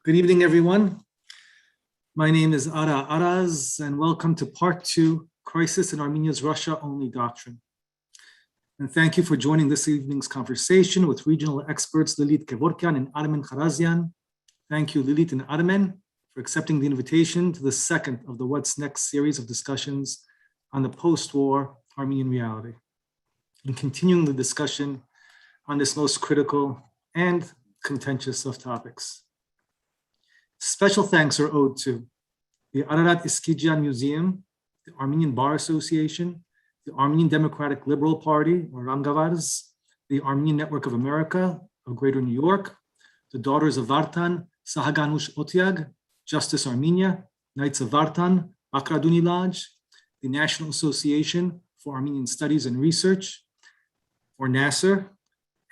Good evening, everyone. My name is Ara Araz, and welcome to part 2, Crisis in Armenia's Russia-Only Doctrine. And thank you for joining this evening's conversation with regional experts Lilit Kevorkian and Armen Kharazian. Thank you, Lilit and Armen, for accepting the invitation to the second of the What's Next series of discussions on the post-war Armenian reality, and continuing the discussion on this most critical and contentious of topics. Special thanks are owed to the Ararat Iskijian Museum, the Armenian Bar Association, the Armenian Democratic Liberal Party, or Ramgavars, the Armenian Network of America of Greater New York, the Daughters of Vartan, Sahaganush Otyag, Justice Armenia, Knights of Vartan, Bakraduni Lodge, the National Association for Armenian Studies and Research, or NASR,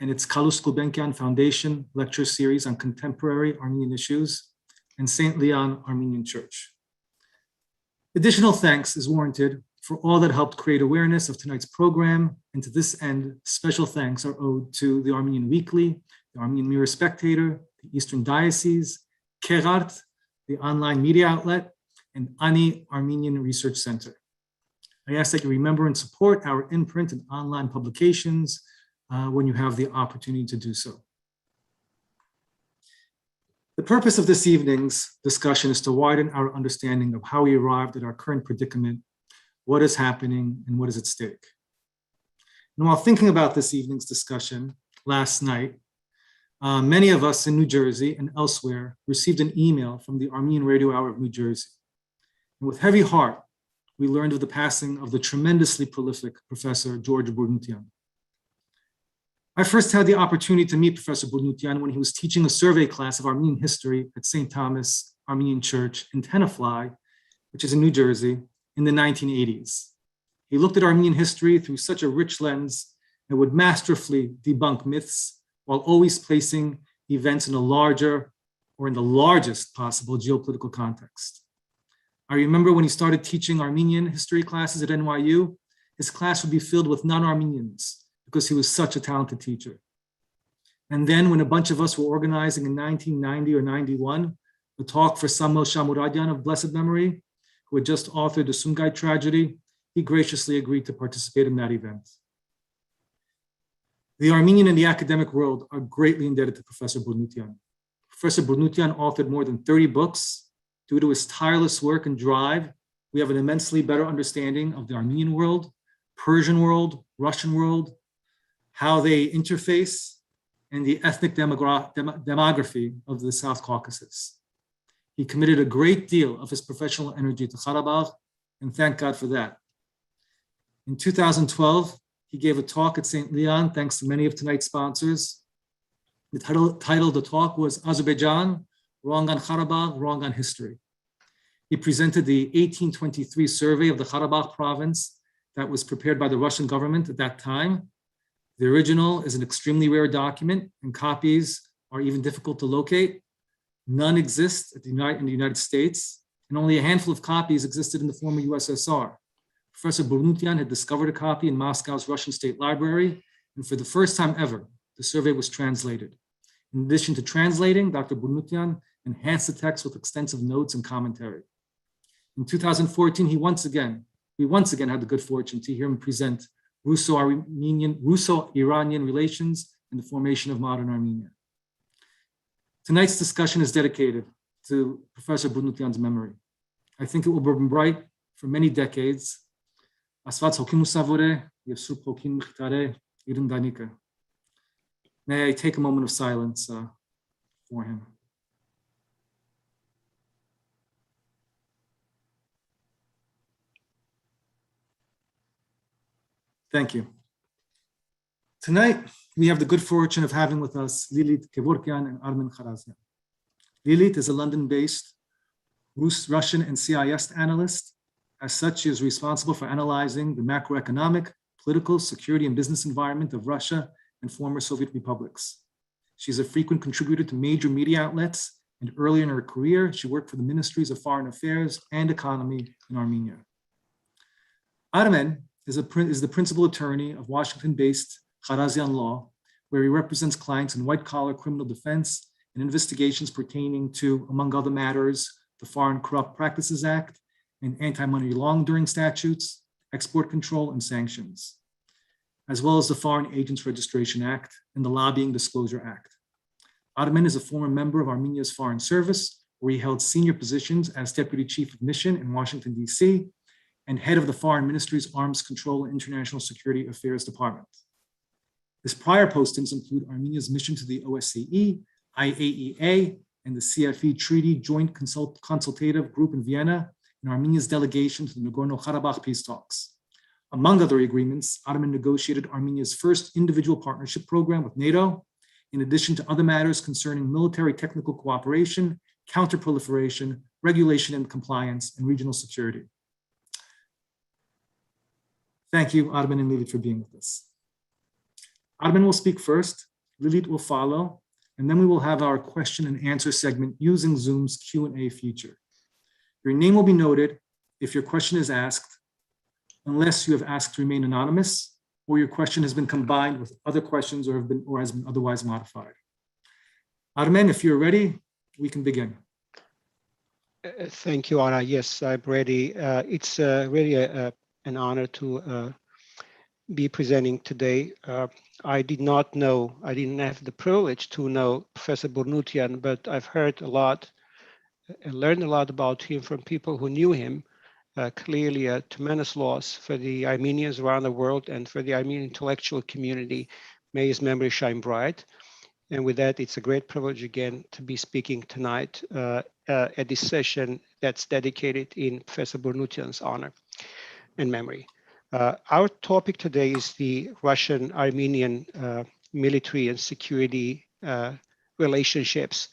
and its Kalus Gulbenkian Foundation lecture series on contemporary Armenian issues, and St. Leon Armenian Church. Additional thanks is warranted for all that helped create awareness of tonight's program, and to this end, special thanks are owed to the Armenian Weekly, the Armenian Mirror Spectator, the Eastern Diocese, Kerart, the online media outlet, and Ani Armenian Research Center. I ask that you remember and support our in-print and online publications when you have the opportunity to do so. The purpose of this evening's discussion is to widen our understanding of how we arrived at our current predicament, what is happening, and what is at stake. And while thinking about this evening's discussion last night, many of us in New Jersey and elsewhere received an email from the Armenian Radio Hour of New Jersey. And with heavy heart, we learned of the passing of the tremendously prolific Professor George Burnutian. I first had the opportunity to meet Professor Burnutian when he was teaching a survey class of Armenian history at St. Thomas Armenian Church in Tenafly, which is in New Jersey, in the 1980s. He looked at Armenian history through such a rich lens and would masterfully debunk myths while always placing events in a larger or in the largest possible geopolitical context. I remember when he started teaching Armenian history classes at NYU, his class would be filled with non-Armenians because he was such a talented teacher. And then when a bunch of us were organizing in 1990 or 91, a talk for Samuel Shamuradian of blessed memory, who had just authored the Sumgai tragedy, he graciously agreed to participate in that event. The Armenian and the academic world are greatly indebted to Professor Burnutian. Professor Burnutian authored more than 30 books. Due to his tireless work and drive, we have an immensely better understanding of the Armenian world, Persian world, Russian world, how they interface, and the ethnic demography of the South Caucasus. He committed a great deal of his professional energy to Karabakh, and thank God for that. In 2012, he gave a talk at St. Leon, thanks to many of tonight's sponsors. The title of the talk was Azerbaijan, Wrong on Karabakh, Wrong on History. He presented the 1823 survey of the Karabakh province that was prepared by the Russian government at that time. The original is an extremely rare document, and copies are even difficult to locate. None exist in the United States, and only a handful of copies existed in the former USSR. Professor Burnutian had discovered a copy in Moscow's Russian State Library, and for the first time ever, the survey was translated. In addition to translating, Dr. Burnutian enhanced the text with extensive notes and commentary. In 2014, we once again had the good fortune to hear him present Russo-Iranian relations and the formation of modern Armenia. Tonight's discussion is dedicated to Professor Burnutian's memory. I think it will burn bright for many decades. May I take a moment of silence for him. Thank you. Tonight, we have the good fortune of having with us Lilit Kevorkian and Armen Kharazian. Lilit is a London-based Russian and CIS analyst. As such, she is responsible for analyzing the macroeconomic, political, security, and business environment of Russia and former Soviet republics. She's a frequent contributor to major media outlets, and early in her career, she worked for the Ministries of Foreign Affairs and Economy in Armenia. Armen is the principal attorney of Washington-based Kharazian Law, where he represents clients in white-collar criminal defense and investigations pertaining to, among other matters, the Foreign Corrupt Practices Act and anti-money laundering statutes, export control, and sanctions, as well as the Foreign Agents Registration Act and the Lobbying Disclosure Act. Ataman is a former member of Armenia's Foreign Service, where he held senior positions as Deputy Chief of Mission in Washington, D.C., and head of the Foreign Ministry's Arms Control and International Security Affairs Department. His prior postings include Armenia's mission to the OSCE, IAEA, and the CFE Treaty Joint Consultative Group in Vienna, and Armenia's delegation to the Nagorno-Karabakh peace talks. Among other agreements, Ataman negotiated Armenia's first individual partnership program with NATO, in addition to other matters concerning military technical cooperation, counterproliferation, regulation and compliance, and regional security. Thank you, Ataman and Lilit, for being with us. Ataman will speak first, Lilit will follow, and then we will have our question and answer segment using Zoom's Q&A feature. Your name will be noted if your question is asked, unless you have asked to remain anonymous, or your question has been combined with other questions or has been otherwise modified. Ataman, if you're ready, we can begin. Thank you, Anna. Yes, I'm ready. It's really an honor to be presenting today. I didn't have the privilege to know Professor Bornutian, but I've heard a lot and learned a lot about him from people who knew him. Clearly a tremendous loss for the Armenians around the world and for the Armenian intellectual community. May his memory shine bright. And with that, it's a great privilege again to be speaking tonight at this session that's dedicated in Professor Bornutian's honor and memory. Our topic today is the Russian-Armenian military and security relationships,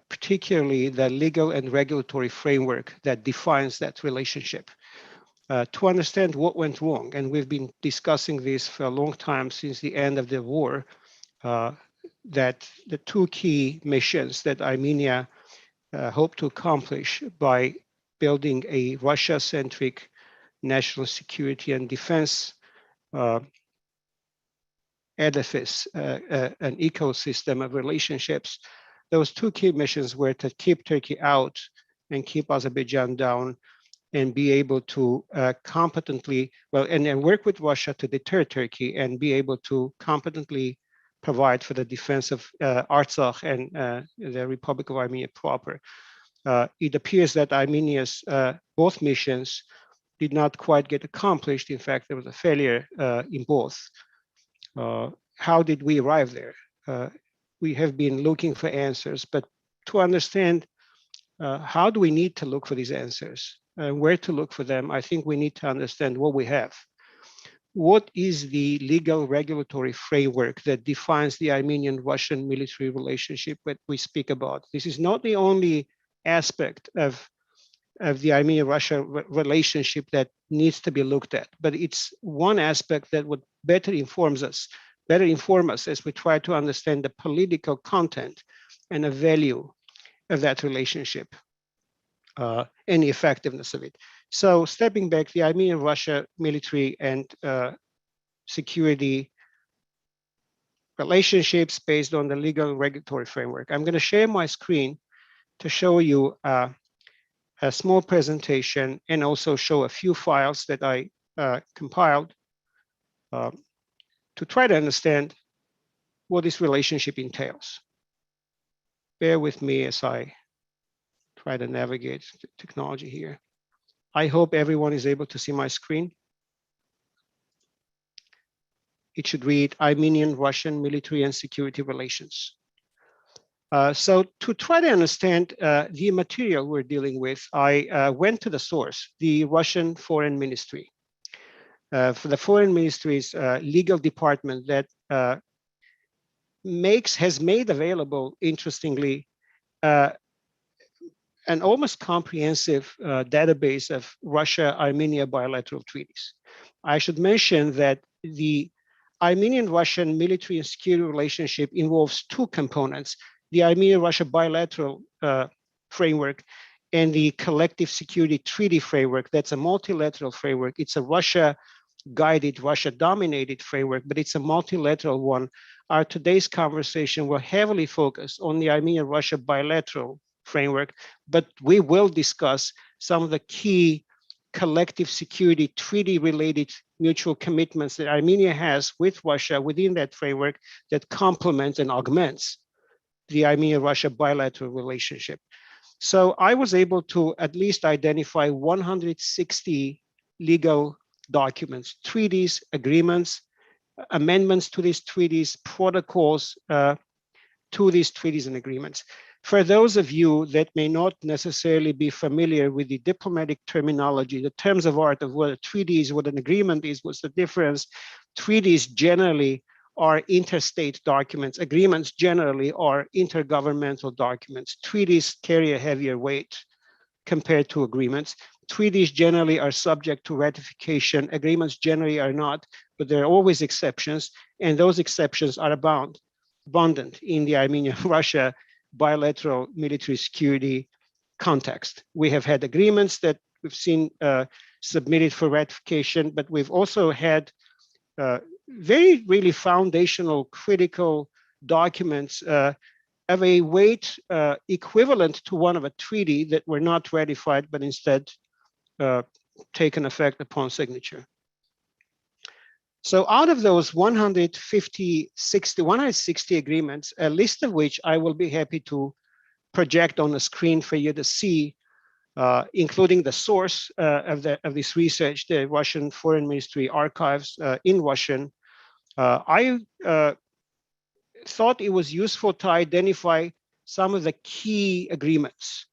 particularly the legal and regulatory framework that defines that relationship. To understand what went wrong, and we've been discussing this for a long time since the end of the war, that the two key missions that Armenia hoped to accomplish by building a Russia-centric national security and defense edifice, an ecosystem of relationships. Those two key missions were to keep Turkey out and keep Azerbaijan down and be able to competently, and work with Russia to deter Turkey and be able to competently provide for the defense of Artsakh and the Republic of Armenia proper. It appears that Armenia's both missions did not quite get accomplished. In fact, there was a failure in both. How did we arrive there? We have been looking for answers, but to understand how do we need to look for these answers and where to look for them, I think we need to understand what we have. What is the legal regulatory framework that defines the Armenian-Russian military relationship that we speak about? This is not the only aspect of the Armenia-Russia relationship that needs to be looked at, but it's one aspect that would better inform us as we try to understand the political content and the value of that relationship and the effectiveness of it. So stepping back, the Armenian-Russia military and security relationships based on the legal and regulatory framework. I'm going to share my screen to show you a small presentation and also show a few files that I compiled to try to understand what this relationship entails. Bear with me as I try to navigate the technology here. I hope everyone is able to see my screen. It should read Armenian-Russian military and security relations. So to try to understand the material we're dealing with, I went to the source, the Russian Foreign Ministry. For the Foreign Ministry's legal department that has made available, interestingly, an almost comprehensive database of Russia-Armenia bilateral treaties. I should mention that the Armenian-Russian military and security relationship involves two components: the Armenia-Russia bilateral framework and the collective security treaty framework. That's a multilateral framework. It's a Russia-guided, Russia-dominated framework, but it's a multilateral one our today's conversation will heavily focus on the Armenia-Russia bilateral framework, but we will discuss some of the key collective security treaty-related mutual commitments that Armenia has with Russia within that framework that complements and augments the Armenia-Russia bilateral relationship. So I was able to at least identify 160 legal documents, treaties, agreements, amendments to these treaties, protocols to these treaties and agreements. For those of you that may not necessarily be familiar with the diplomatic terminology, the terms of art of what a treaty is, what an agreement is, what's the difference, treaties generally are interstate documents. Agreements generally are intergovernmental documents. Treaties carry a heavier weight compared to agreements. Treaties generally are subject to ratification. Agreements generally are not, but there are always exceptions, and those exceptions are abundant in the Armenia-Russia bilateral military security context. We have had agreements that we've seen submitted for ratification, but we've also had very really foundational critical documents of a weight equivalent to one of a treaty that were not ratified, but instead taken effect upon signature. So out of those 160 agreements, a list of which I will be happy to project on the screen for you to see, including the source of this research, the Russian Foreign Ministry archives in Russian. I thought it was useful to identify some of the key agreements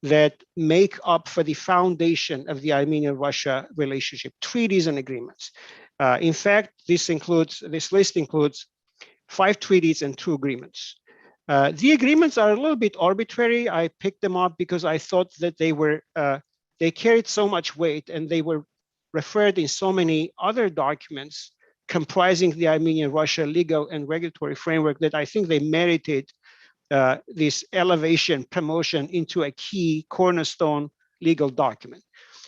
that make up for the foundation of the Armenia-Russia relationship, treaties and agreements. In fact, this list includes 5 treaties and 2 agreements. The agreements are a little bit arbitrary. I picked them up because I thought that they carried so much weight and they were referred in so many other documents comprising the Armenian-Russia legal and regulatory framework that I think they merited this elevation, promotion into a key cornerstone legal document.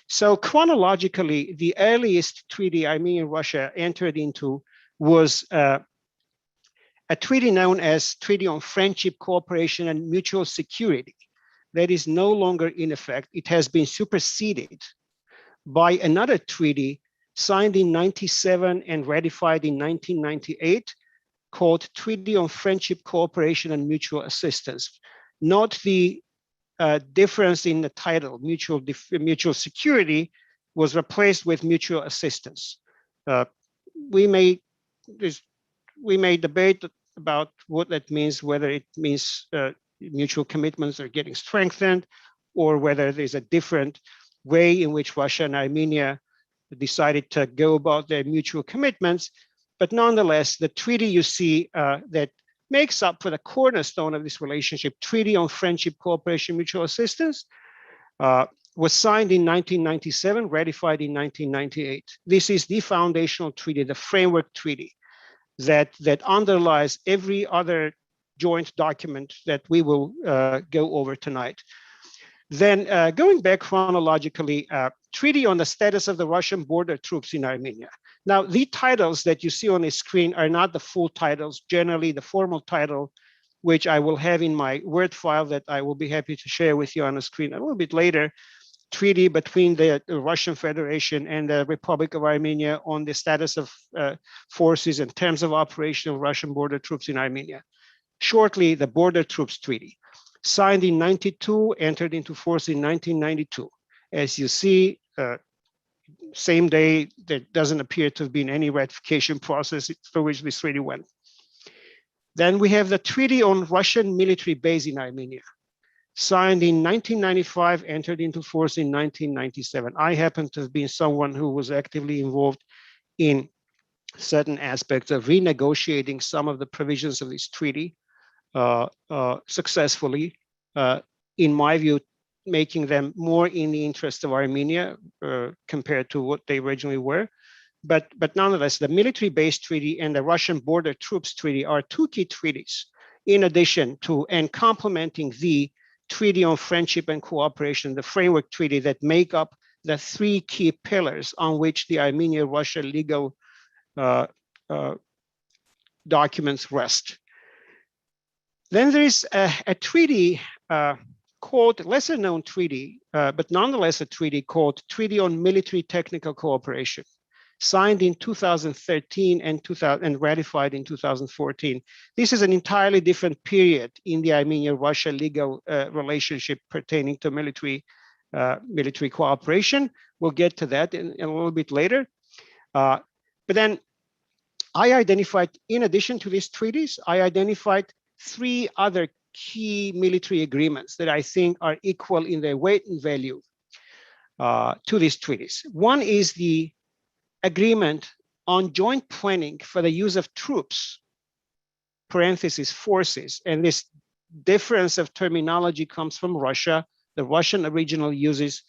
So chronologically, the earliest treaty Armenia-Russia entered into was a treaty known as Treaty on Friendship, Cooperation, and Mutual Security. That is no longer in effect. It has been superseded by another treaty signed in 1997 and ratified in 1998 called Treaty on Friendship, Cooperation, and Mutual Assistance. Note the difference in the title. Mutual security was replaced with mutual assistance. We may debate about what that means, whether it means mutual commitments are getting strengthened, or whether there's a different way in which Russia and Armenia decided to go about their mutual commitments. But nonetheless, the treaty you see that makes up for the cornerstone of this relationship, Treaty on Friendship, Cooperation, Mutual Assistance, was signed in 1997, ratified in 1998. This is the foundational treaty, the framework treaty that underlies every other joint document that we will go over tonight. Then going back chronologically, Treaty on the Status of the Russian Border Troops in Armenia. Now, the titles that you see on the screen are not the full titles. Generally, the formal title, which I will have in my Word file that I will be happy to share with you on the screen a little bit later, Treaty between the Russian Federation and the Republic of Armenia on the status of forces and terms of operation of Russian border troops in Armenia. Shortly, the Border Troops Treaty, signed in 92, entered into force in 1992. As you see, same day, there doesn't appear to have been any ratification process through which this treaty went. Then we have the Treaty on Russian Military Base in Armenia, signed in 1995, entered into force in 1997. I happen to have been someone who was actively involved in certain aspects of renegotiating some of the provisions of this treaty successfully, in my view, making them more in the interest of Armenia compared to what they originally were. But nonetheless, the military-based treaty and the Russian border troops treaty are 2 key treaties, in addition to and complementing the Treaty on Friendship and Cooperation, the framework treaty that make up the 3 key pillars on which the Armenia-Russia legal documents rest. Then there is a treaty called, lesser known treaty, but nonetheless a treaty called Treaty on Military Technical Cooperation, signed in 2013 and ratified in 2014. This is an entirely different period in the Armenia-Russia legal relationship pertaining to military cooperation. We'll get to that in a little bit later. But then I identified, in addition to these treaties, I identified 3 other key military agreements that I think are equal in their weight and value to these treaties. One is the agreement on joint planning for the use of troops, parentheses, forces, and this difference of terminology comes from Russia. The Russian original uses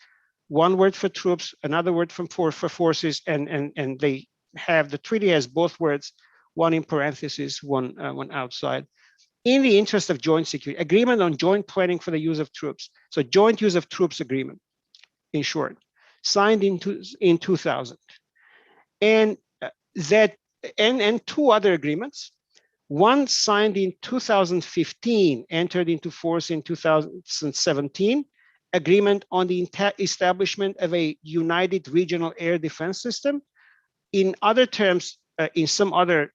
one word for troops, another word for forces, and they have, the treaty has both words, one in parentheses, one outside. In the interest of joint security, agreement on joint planning for the use of troops. So joint use of troops agreement, in short, signed in 2000. And that, and 2 other agreements. One signed in 2015, entered into force in 2017, agreement on the establishment of a united regional air defense system. In other terms, in some other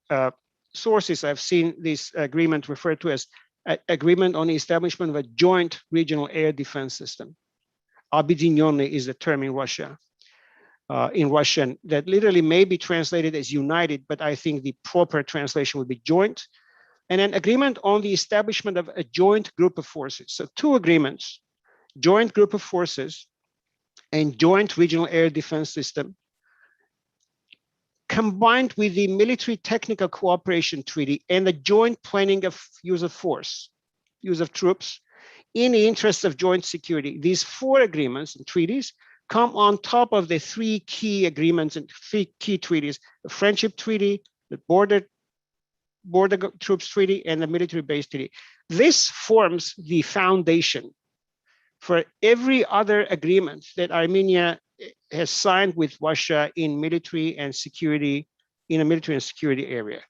sources, I've seen this agreement referred to as agreement on the establishment of a joint regional air defense system. Объединенный is the term in Russia, in Russian, that literally may be translated as united, but I think the proper translation would be joint. And an agreement on the establishment of a joint group of forces. So 2 agreements, joint group of forces and joint regional air defense system, combined with the military technical cooperation treaty and the joint planning of use of force, use of troops, in the interest of joint security. These 4 agreements and treaties come on top of the 3 key agreements and 3 key treaties: the Friendship Treaty, the Border Troops Treaty, and the Military Base Treaty. This forms the foundation for every other agreement that Armenia has signed with Russia in military and security, in a military and security area.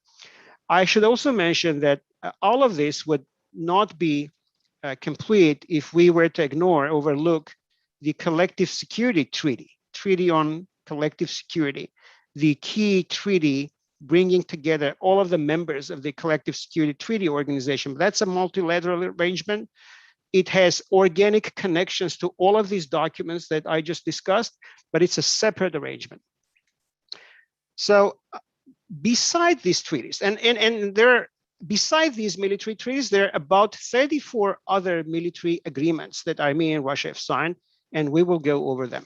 I should also mention that all of this would not be complete if we were to ignore, overlook the Collective Security Treaty, Treaty on Collective Security, the key treaty bringing together all of the members of the Collective Security Treaty Organization. That's a multilateral arrangement. It has organic connections to all of these documents that I just discussed, but it's a separate arrangement. So beside these treaties, and there, beside these military treaties, there are about 34 other military agreements that Armenia and Russia have signed, and we will go over them.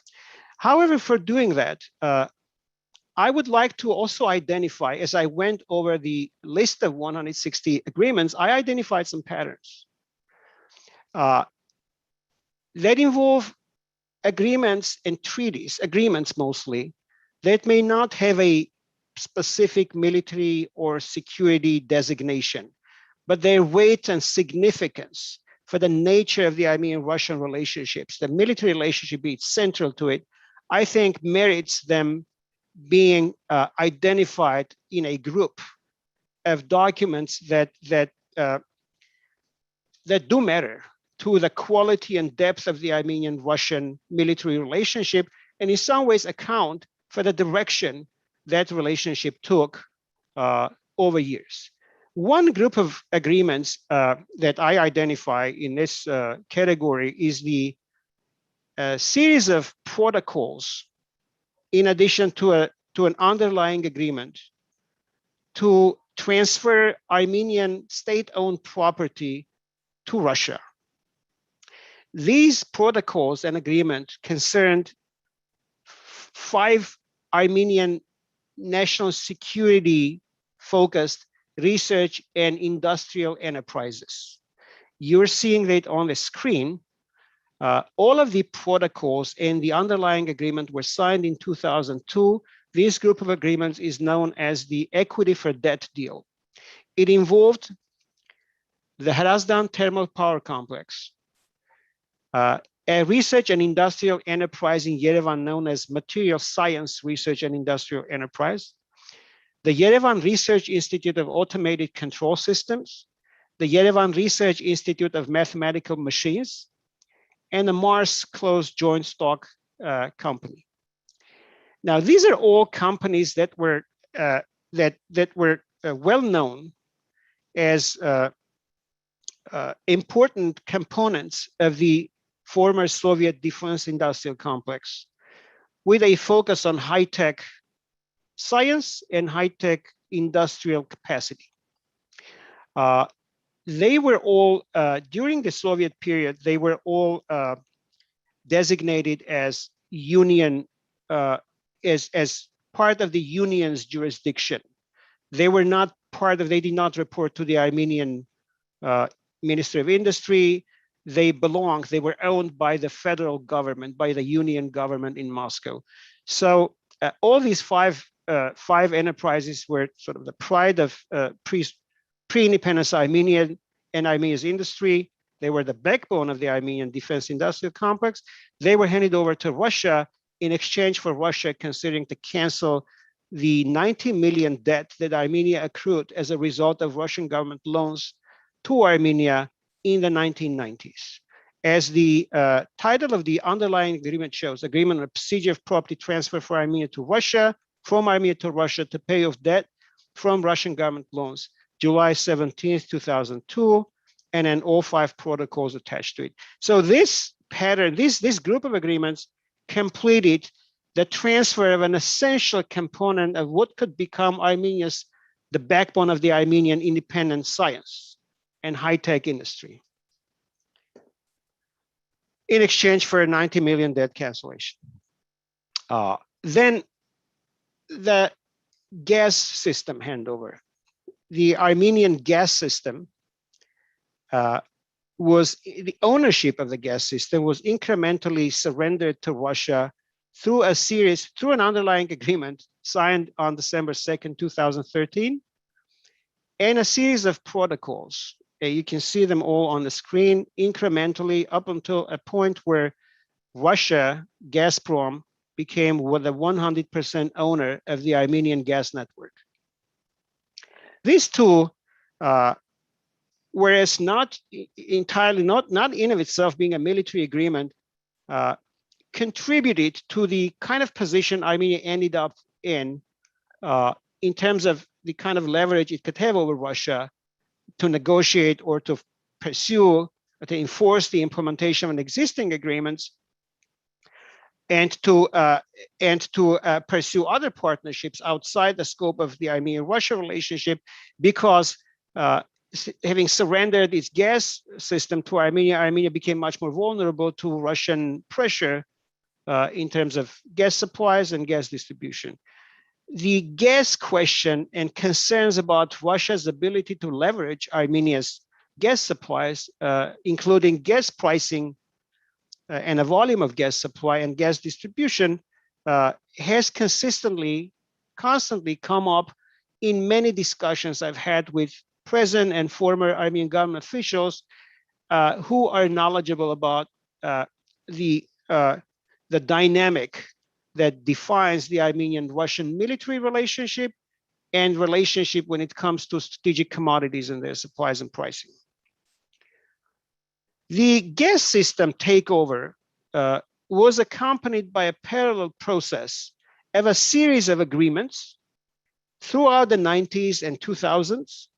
However, for doing that, I would like to also identify, as I went over the list of 160 agreements, I identified some patterns that involve agreements and treaties, agreements mostly, that may not have a specific military or security designation, but their weight and significance for the nature of the Armenian-Russian relationships, the military relationship being central to it, I think merits them being identified in a group of documents that do matter to the quality and depth of the Armenian-Russian military relationship, and in some ways account for the direction that relationship took over years. One group of agreements that I identify in this category is the series of protocols, in addition to an underlying agreement to transfer Armenian state-owned property to Russia. These protocols and agreement concerned 5 Armenian national security focused research and industrial enterprises. You're seeing that on the screen. All of the protocols and the underlying agreement were signed in 2002. This group of agreements is known as the Equity for Debt deal. It involved the Hrazdan Thermal Power Complex, a research and industrial enterprise in Yerevan known as Material Science Research and Industrial Enterprise, the Yerevan Research Institute of Automated Control Systems, the Yerevan Research Institute of Mathematical Machines, and the Mars Closed Joint Stock Company. Now, these are all companies that were well known as important components of the former Soviet defense industrial complex, with a focus on high-tech science and high-tech industrial capacity. They were all, during the Soviet period, they were all designated as union, as part of the union's jurisdiction. They were not part of, they did not report to the Armenian Ministry of Industry. They were owned by the federal government, by the union government in Moscow. So all these five enterprises were sort of the pride of pre-independence Armenian and Armenia's industry. They were the backbone of the Armenian defense industrial complex. They were handed over to Russia in exchange for Russia considering to cancel the 90 million debt that Armenia accrued as a result of Russian government loans to Armenia in the 1990s. As the title of the underlying agreement shows, agreement on a procedure of property transfer for Armenia to Russia, from Armenia to Russia to pay off debt from Russian government loans, July 17th, 2002, and then all 5 protocols attached to it. So this pattern, this group of agreements completed the transfer of an essential component of what could become Armenia's, the backbone of the Armenian independent science and high-tech industry, in exchange for a 90 million debt cancellation. Then the gas system handover. The Armenian gas system was, the ownership of the gas system was incrementally surrendered to Russia through an underlying agreement signed on December 2nd, 2013, and a series of protocols. You can see them all on the screen, incrementally up until a point where Russia, Gazprom, became the 100% owner of the Armenian gas network. These two, whereas not entirely, not in of itself being a military agreement, contributed to the kind of position Armenia ended up in terms of the kind of leverage it could have over Russia to negotiate or to pursue, or to enforce the implementation of existing agreements, and to pursue other partnerships outside the scope of the Armenia-Russia relationship, because having surrendered its gas system to Armenia, Armenia became much more vulnerable to Russian pressure in terms of gas supplies and gas distribution. The gas question and concerns about Russia's ability to leverage Armenia's gas supplies, including gas pricing and a volume of gas supply and gas distribution, has constantly come up in many discussions I've had with present and former Armenian government officials who are knowledgeable about the dynamic that defines the Armenian-Russian military relationship and relationship when it comes to strategic commodities and their supplies and pricing. The gas system takeover was accompanied by a parallel process of a series of agreements throughout the 90s and 2000s.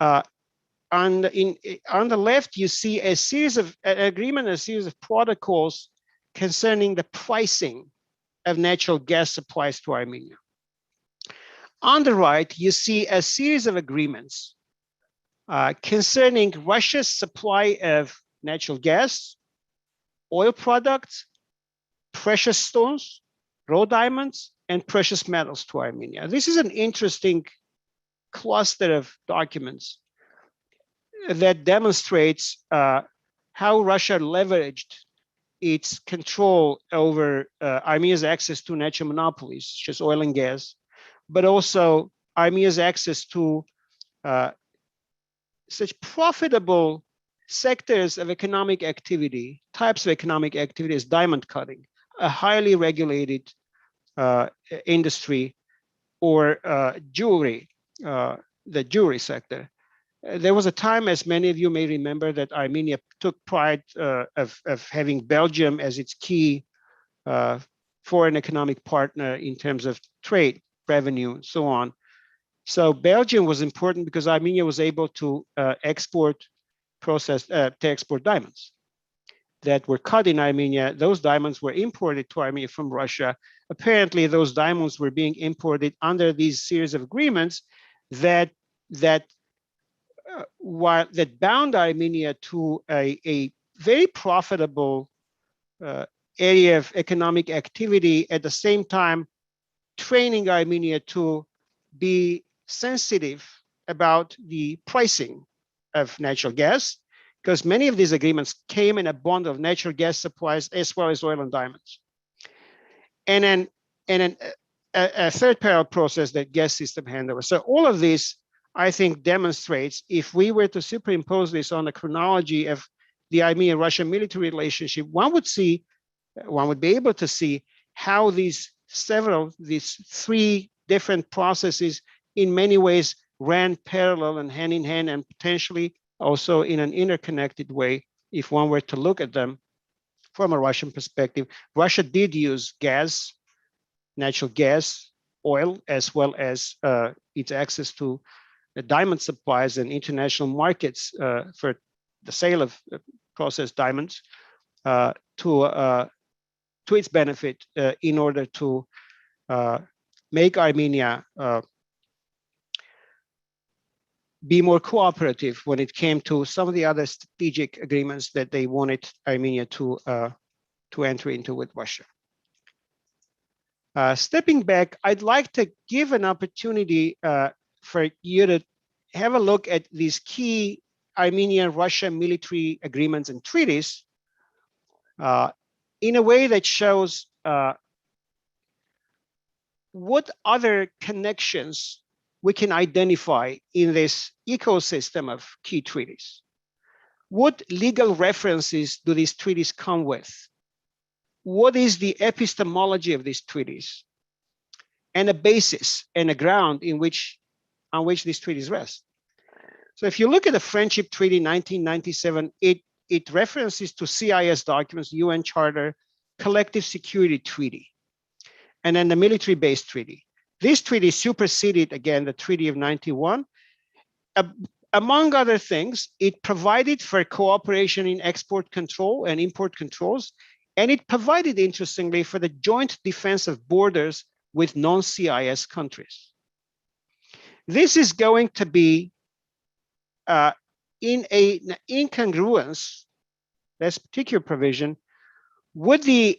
On the left, you see a series of a series of protocols concerning the pricing of natural gas supplies to Armenia. On the right, you see a series of agreements concerning Russia's supply of natural gas, oil products, precious stones, raw diamonds, and precious metals to Armenia. This is an interesting cluster of documents that demonstrates how Russia leveraged its control over Armenia's access to natural monopolies, such as oil and gas, but also Armenia's access to such profitable sectors of economic activity, types of economic activity as diamond cutting, a highly regulated industry or jewelry, the jewelry sector. There was a time, as many of you may remember, that Armenia took pride of having Belgium as its key foreign economic partner in terms of trade, revenue, and so on. So Belgium was important because Armenia was able to export diamonds that were cut in Armenia. Those diamonds were imported to Armenia from Russia. Apparently, those diamonds were being imported under these series of agreements that bound Armenia to a very profitable area of economic activity, at the same time training Armenia to be sensitive about the pricing of natural gas, because many of these agreements came in a bond of natural gas supplies as well as oil and diamonds. And then a third parallel process that gas system handover. So all of this, I think, demonstrates, if we were to superimpose this on the chronology of the Armenian-Russia military relationship, one would be able to see how these three different processes in many ways ran parallel and hand in hand, and potentially also in an interconnected way, if one were to look at them from a Russian perspective. Russia did use gas, natural gas, oil, as well as its access to the diamond supplies and international markets for the sale of processed diamonds to its benefit in order to make Armenia be more cooperative when it came to some of the other strategic agreements that they wanted Armenia to enter into with Russia. Stepping back, I'd like to give an opportunity for you to have a look at these key Armenia-Russia military agreements and treaties in a way that shows what other connections we can identify in this ecosystem of key treaties. What legal references do these treaties come with? What is the epistemology of these treaties? And a basis and a ground on which these treaties rest. So if you look at the Friendship Treaty 1997, it references to CIS documents, UN Charter, Collective Security Treaty, and then the Military Base Treaty. This treaty superseded, again, the Treaty of 91. Among other things, it provided for cooperation in export control and import controls, and it provided, interestingly, for the joint defense of borders with non-CIS countries. This is going to be in an incongruence, this particular provision, with a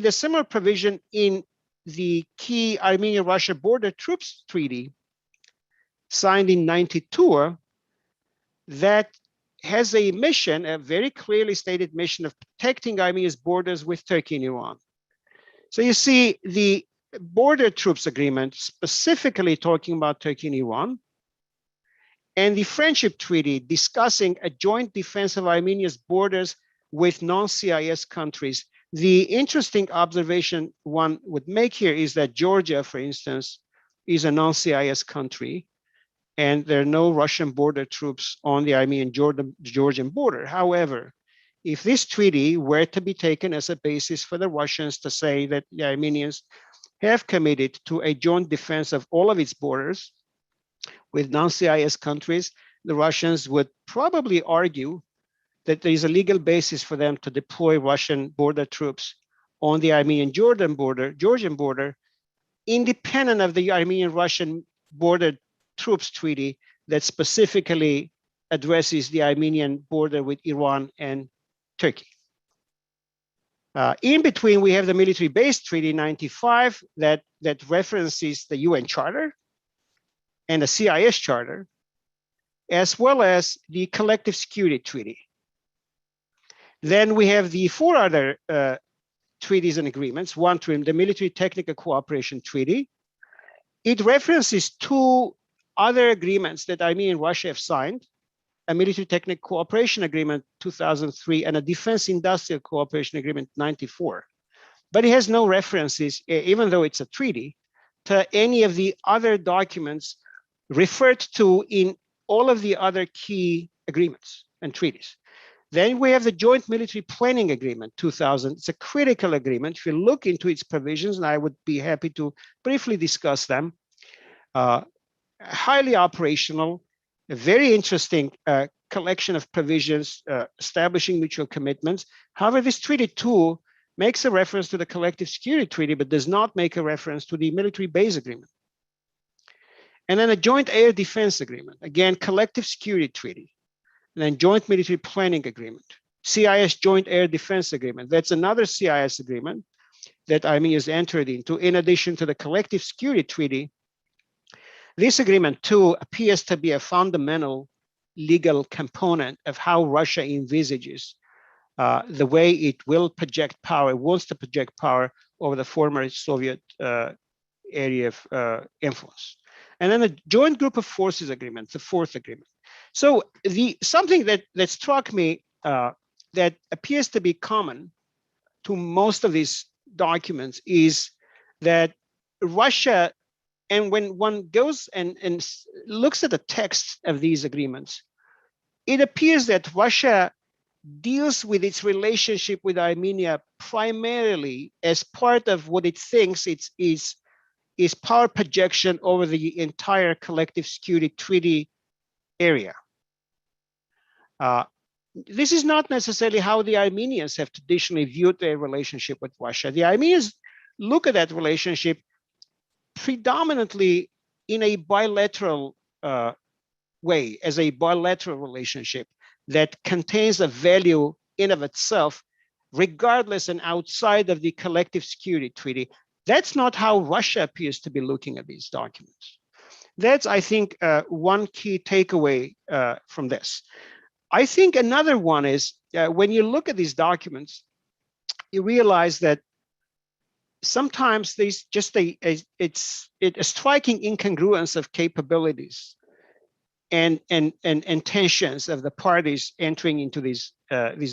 similar provision in the key Armenia-Russia border troops treaty signed in 92 that has a mission, a very clearly stated mission of protecting Armenia's borders with Turkey and Iran. So you see the border troops agreement specifically talking about Turkey and Iran, and the Friendship Treaty discussing a joint defense of Armenia's borders with non-CIS countries. The interesting observation one would make here is that Georgia, for instance, is a non-CIS country, and there are no Russian border troops on the Armenian-Georgian border. However, if this treaty were to be taken as a basis for the Russians to say that the Armenians have committed to a joint defense of all of its borders with non-CIS countries, the Russians would probably argue that there is a legal basis for them to deploy Russian border troops on the Armenian-Georgian border, independent of the Armenian-Russian border troops treaty that specifically addresses the Armenian border with Iran and Turkey. In between, we have the Military Base Treaty 95 that references the UN Charter and the CIS Charter, as well as the Collective Security Treaty. Then we have the four other treaties and agreements. One, the Military Technical Cooperation Treaty. It references two other agreements that Armenia and Russia have signed, a Military Technical Cooperation Agreement 2003 and a Defense Industrial Cooperation Agreement 94. but it has no references, even though it's a treaty, to any of the other documents referred to in all of the other key agreements and treaties. Then we have the Joint Military Planning Agreement 2000. It's a critical agreement. If you look into its provisions, and I would be happy to briefly discuss them, highly operational, a very interesting collection of provisions establishing mutual commitments. However, this treaty too makes a reference to the Collective Security Treaty, but does not make a reference to the Military Base Agreement. And then a Joint Air Defense Agreement, again, Collective Security Treaty, and then Joint Military Planning Agreement, CIS Joint Air Defense Agreement. That's another CIS agreement that Armenia has entered into, in addition to the Collective Security Treaty. This agreement too appears to be a fundamental legal component of how Russia envisages the way it will project power, wants to project power over the former Soviet area of influence. And then the Joint Group of Forces Agreement, the fourth agreement. So something that struck me that appears to be common to most of these documents is that Russia, and when one goes and looks at the text of these agreements, it appears that Russia deals with its relationship with Armenia primarily as part of what it thinks is power projection over the entire Collective Security Treaty area. This is not necessarily how the Armenians have traditionally viewed their relationship with Russia. The Armenians look at that relationship predominantly in a bilateral way, as a bilateral relationship that contains a value in of itself, regardless and outside of the Collective Security Treaty. That's not how Russia appears to be looking at these documents. That's, I think, one key takeaway from this. I think another one is when you look at these documents, you realize that sometimes there's just a striking incongruence of capabilities and tensions of the parties entering into these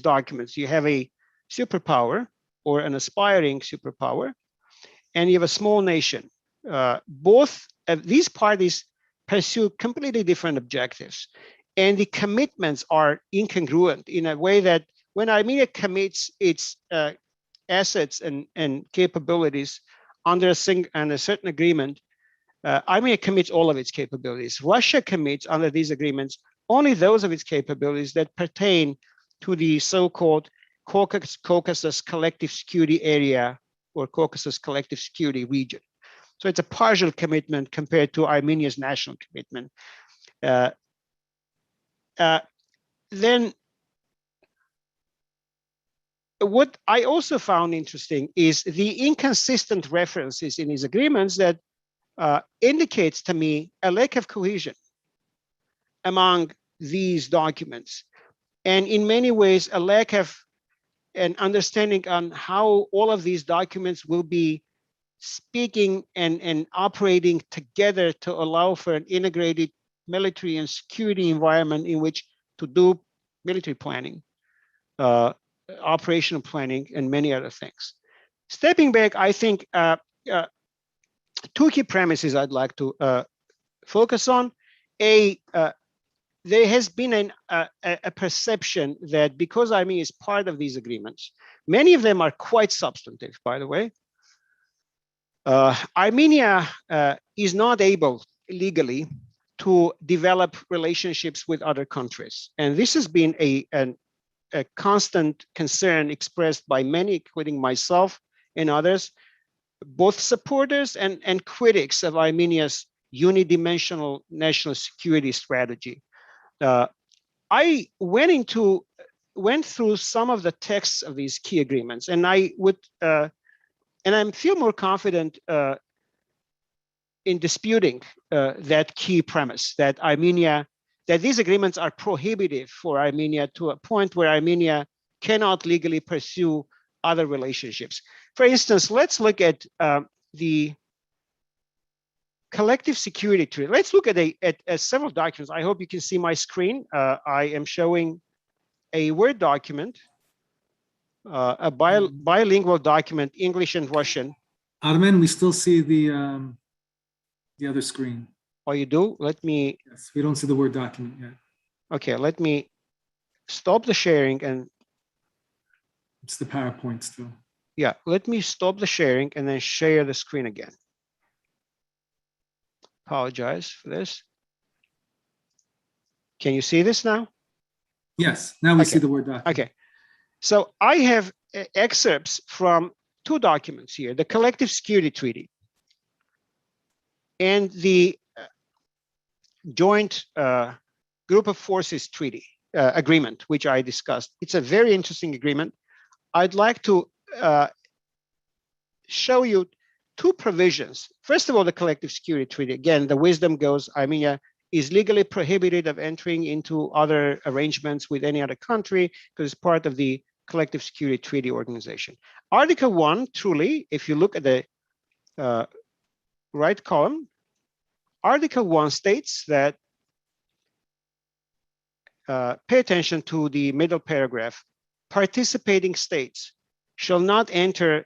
documents. You have a superpower or an aspiring superpower, and you have a small nation. Both of these parties pursue completely different objectives, and the commitments are incongruent in a way that when Armenia commits its assets and capabilities under a certain agreement, Armenia commits all of its capabilities. Russia commits under these agreements only those of its capabilities that pertain to the so-called Caucasus Collective Security Area or Caucasus Collective Security Region. So it's a partial commitment compared to Armenia's national commitment. Then what I also found interesting is the inconsistent references in these agreements that indicates to me a lack of cohesion among these documents, and in many ways a lack of an understanding on how all of these documents will be speaking and operating together to allow for an integrated military and security environment in which to do military planning, operational planning, and many other things. Stepping back, I think two key premises I'd like to focus on. There has been a perception that because Armenia is part of these agreements, many of them are quite substantive, by the way. Armenia is not able legally to develop relationships with other countries. And this has been a constant concern expressed by many, including myself and others, both supporters and critics of Armenia's unidimensional national security strategy. I went through some of the texts of these key agreements, and I feel more confident in disputing that key premise that these agreements are prohibitive for Armenia to a point where Armenia cannot legally pursue other relationships. For instance, let's look at the Collective Security Treaty. Let's look at several documents. I hope you can see my screen. I am showing a Word document a bilingual document, English and Russian. Armen, we still see the other screen. Oh, you do? Let me. Yes, we don't see the Word document yet. Okay, let me stop the sharing and. It's the PowerPoint still. Yeah, let me stop the sharing and then share the screen again. Apologize for this. Can you see this now? Yes, now we see the Word document. Okay, so I have excerpts from two documents here, the Collective Security Treaty and the Joint Group of Forces Treaty agreement, which I discussed. It's a very interesting agreement. I'd like to show you two provisions. First of all, the Collective Security Treaty. Again, the wisdom goes, Armenia is legally prohibited of entering into other arrangements with any other country because it's part of the Collective Security Treaty Organization. Article 1, truly, if you look at the right column, Article 1 states that, pay attention to the middle paragraph, participating states shall not enter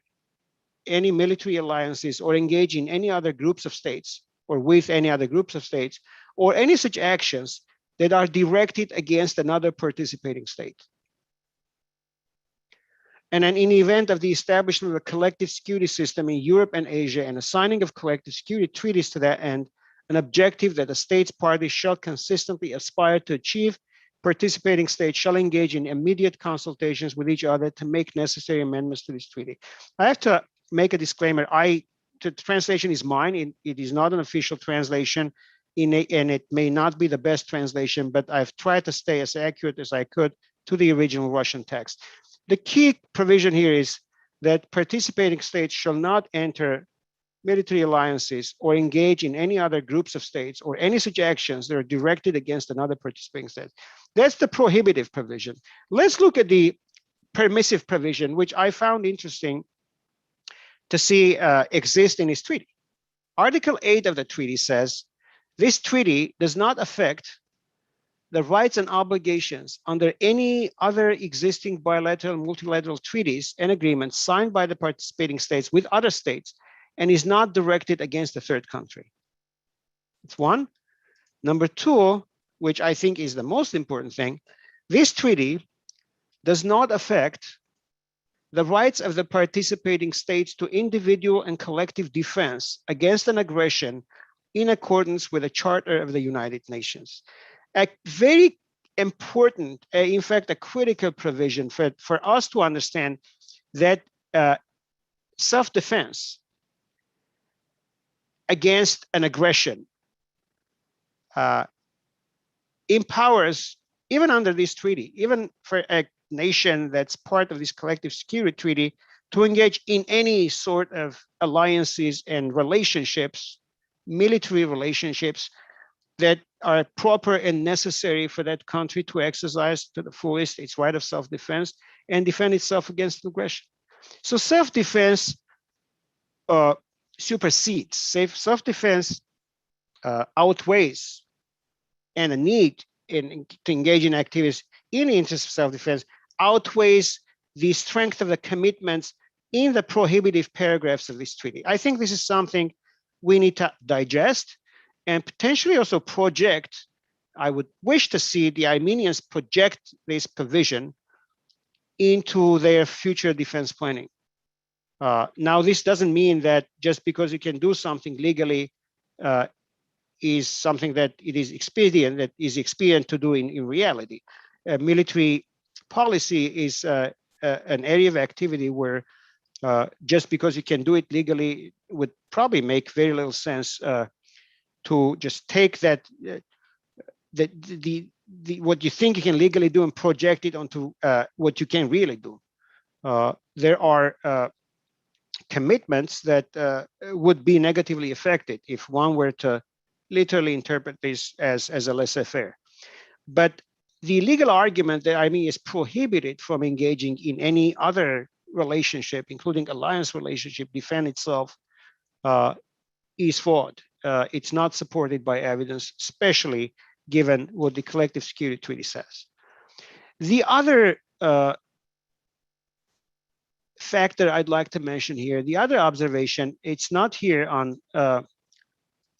any military alliances or engage in any other groups of states or with any other groups of states or any such actions that are directed against another participating state. And then in the event of the establishment of a collective security system in Europe and Asia and assigning of collective security treaties to that end, an objective that the states parties shall consistently aspire to achieve, participating states shall engage in immediate consultations with each other to make necessary amendments to this treaty. I have to make a disclaimer. The translation is mine. It is not an official translation, and it may not be the best translation, but I've tried to stay as accurate as I could to the original Russian text. The key provision here is that participating states shall not enter military alliances or engage in any other groups of states or any such actions that are directed against another participating state. That's the prohibitive provision. Let's look at the permissive provision, which I found interesting to see exist in this treaty. Article 8 of the treaty says, this treaty does not affect the rights and obligations under any other existing bilateral and multilateral treaties and agreements signed by the participating states with other states and is not directed against a third country. It's one. Number two, which I think is the most important thing, this treaty does not affect the rights of the participating states to individual and collective defense against an aggression in accordance with the Charter of the United Nations. A very important, in fact, a critical provision for us to understand that self-defense against an aggression empowers, even under this treaty, even for a nation that's part of this collective security treaty, to engage in any sort of alliances and relationships, military relationships that are proper and necessary for that country to exercise to the fullest its right of self-defense and defend itself against aggression. So self-defense supersedes, self-defense outweighs, and a need to engage in activities in the interest of self-defense outweighs the strength of the commitments in the prohibitive paragraphs of this treaty. I think this is something we need to digest and potentially also project. I would wish to see the Armenians project this provision into their future defense planning. Now, this doesn't mean that just because you can do something legally is something that it is expedient to do in reality. Military policy is an area of activity where just because you can do it legally would probably make very little sense to just take that what you think you can legally do and project it onto what you can really do. There are commitments that would be negatively affected if one were to literally interpret this as a laissez-faire. But the legal argument that Armenia is prohibited from engaging in any other relationship, including alliance relationship, defend itself, is flawed. It's not supported by evidence, especially given what the Collective Security Treaty says. The other factor I'd like to mention here, the other observation, it's not here on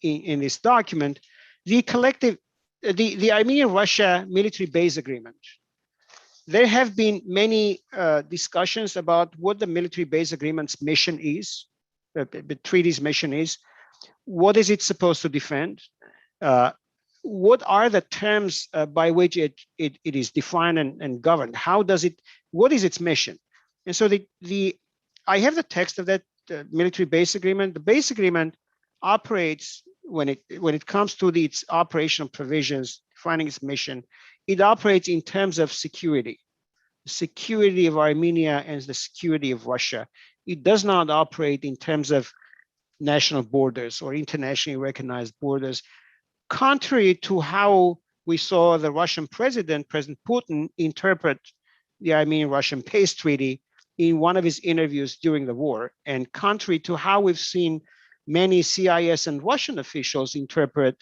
in this document, the Armenia-Russia military base agreement. There have been many discussions about what the military base agreement's mission is, the treaty's mission is. What is it supposed to defend? What are the terms by which it is defined and governed? How does it, what is its mission? And so I have the text of that military base agreement. The base agreement operates when it comes to its operational provisions, defining its mission, it operates in terms of security of Armenia and the security of Russia. It does not operate in terms of national borders or internationally recognized borders, contrary to how we saw the Russian President Putin, interpret the Armenian-Russian peace treaty in one of his interviews during the war, and contrary to how we've seen many CIS and Russian officials interpret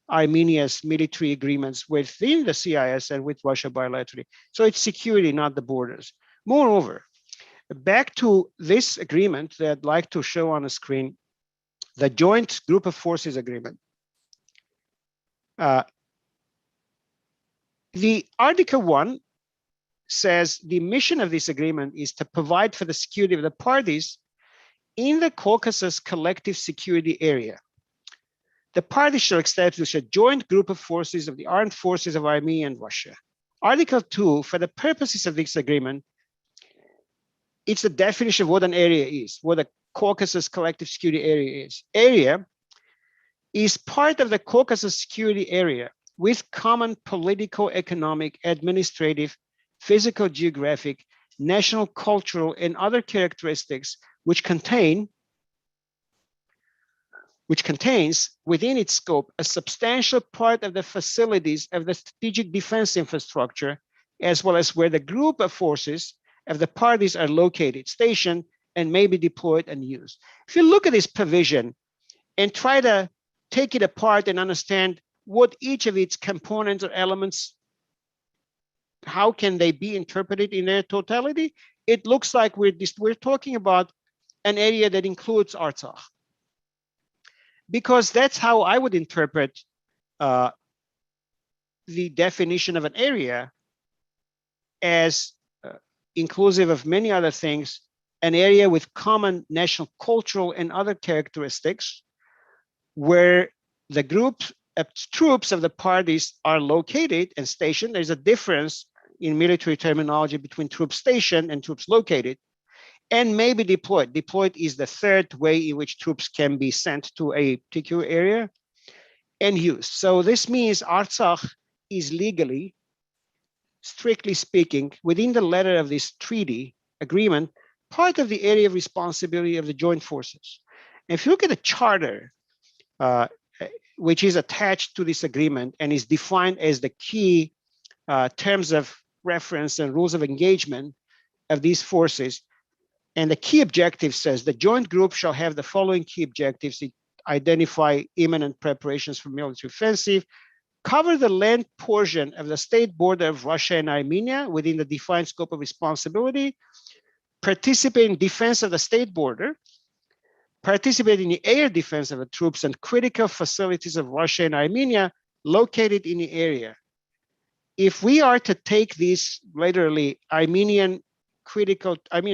Armenia's military agreements within the CIS and with Russia bilaterally. So it's security, not the borders. Moreover, back to this agreement that I'd like to show on the screen, the Joint Group of Forces Agreement. The Article 1 says the mission of this agreement is to provide for the security of the parties in the Caucasus collective security area. The parties shall establish a joint group of forces of the armed forces of Armenia and Russia. Article 2, for the purposes of this agreement, it's the definition of what an area is, what a Caucasus collective security area is. Area is part of the Caucasus security area with common political, economic, administrative, physical, geographic, national, cultural, and other characteristics which contains within its scope a substantial part of the facilities of the strategic defense infrastructure, as well as where the group of forces of the parties are located, stationed, and may be deployed and used. If you look at this provision and try to take it apart and understand what each of its components or elements, how can they be interpreted in their totality, it looks like we're talking about an area that includes Artsakh. Because that's how I would interpret the definition of an area as inclusive of many other things, an area with common national, cultural, and other characteristics, where the groups of troops of the parties are located and stationed. There's a difference in military terminology between troops stationed and troops located, and may be deployed. Deployed is the third way in which troops can be sent to a particular area and used. So this means Artsakh is legally, strictly speaking, within the letter of this treaty agreement, part of the area of responsibility of the joint forces. And if you look at the charter, which is attached to this agreement and is defined as the key terms of reference and rules of engagement of these forces, and the key objective says the joint group shall have the following key objectives: identify imminent preparations for military offensive, cover the land portion of the state border of Russia and Armenia within the defined scope of responsibility, participate in defense of the state border, participate in the air defense of the troops and critical facilities of Russia and Armenia located in the area. If we are to take these literally, Armenian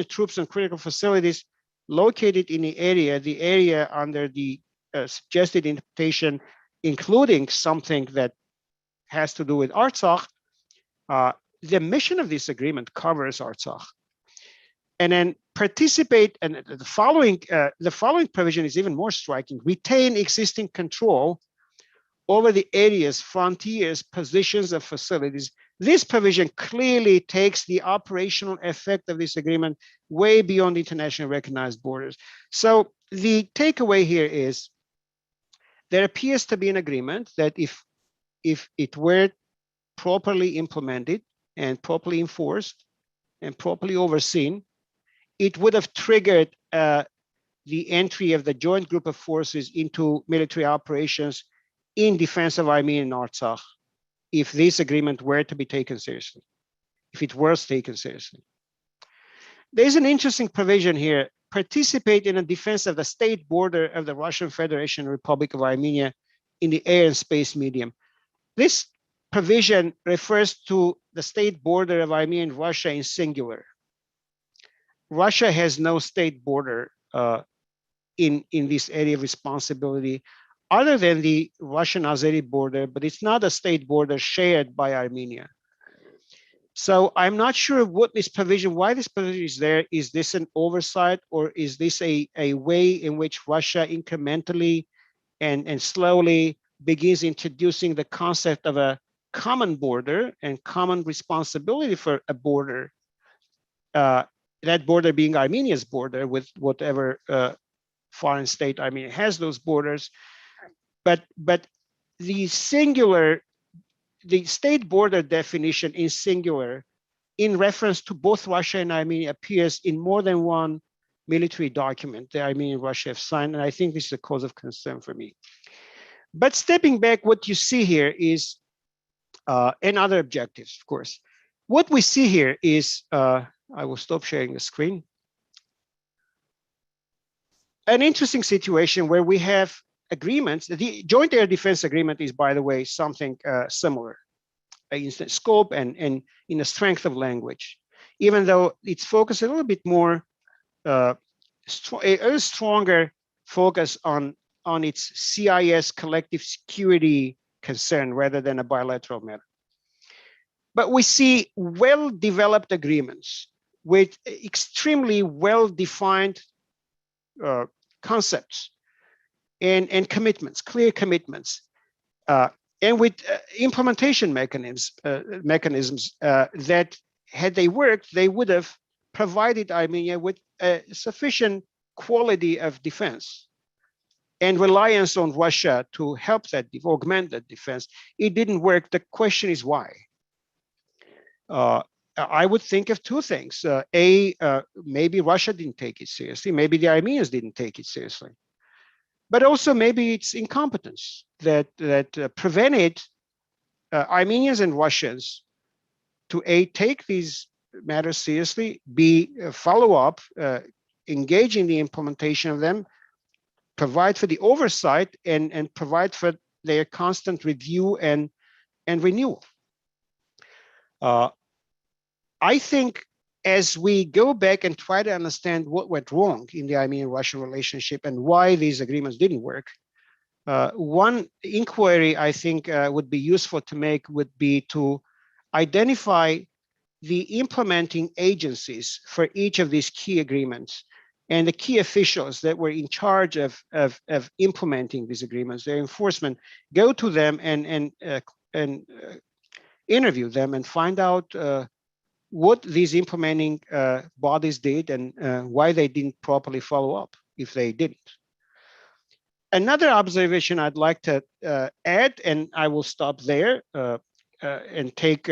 troops and critical facilities located in the area under the suggested interpretation, including something that has to do with Artsakh, the mission of this agreement covers Artsakh. And then participate, and the following provision is even more striking: retain existing control over the areas, frontiers, positions of facilities. This provision clearly takes the operational effect of this agreement way beyond internationally recognized borders. So the takeaway here is there appears to be an agreement that if it were properly implemented and properly enforced and properly overseen, it would have triggered the entry of the joint group of forces into military operations in defense of Armenia and Artsakh, if this agreement were to be taken seriously, if it was taken seriously. There's an interesting provision here: participate in the defense of the state border of the Russian Federation Republic of Armenia in the air and space medium. This provision refers to the state border of Armenia and Russia in singular. Russia has no state border in this area of responsibility other than the Russian-Azeri border, but it's not a state border shared by Armenia. So I'm not sure what this provision, why this provision is there. Is this an oversight, or is this a way in which Russia incrementally and slowly begins introducing the concept of a common border and common responsibility for a border, that border being Armenia's border with whatever foreign state Armenia has those borders. But the state border definition in singular in reference to both Russia and Armenia appears in more than one military document that Armenia and Russia have signed, and I think this is a cause of concern for me. But stepping back, what you see here is, and other objectives, of course. What we see here is, I will stop sharing the screen. An interesting situation where we have agreements. The Joint Air Defense Agreement is, by the way, something similar in scope and in the strength of language, even though it's focused a little bit more, a stronger focus on its CIS collective security concern rather than a bilateral matter. But we see well-developed agreements with extremely well-defined concepts and commitments, clear commitments, and with implementation mechanisms that, had they worked, they would have provided Armenia with sufficient quality of defense and reliance on Russia to help that, augment that defense. It didn't work. The question is why? I would think of two things. Maybe Russia didn't take it seriously. Maybe the Armenians didn't take it seriously. But also maybe it's incompetence that prevented Armenians and Russians to A, take these matters seriously, B, follow up, engage in the implementation of them, provide for the oversight, and provide for their constant review and renewal. I think as we go back and try to understand what went wrong in the Armenian-Russian relationship and why these agreements didn't work, one inquiry I think would be useful to make would be to identify the implementing agencies for each of these key agreements and the key officials that were in charge of implementing these agreements, their enforcement. Go to them and interview them and find out what these implementing bodies did and why they didn't properly follow up, if they didn't. Another observation I'd like to add, and I will stop there and take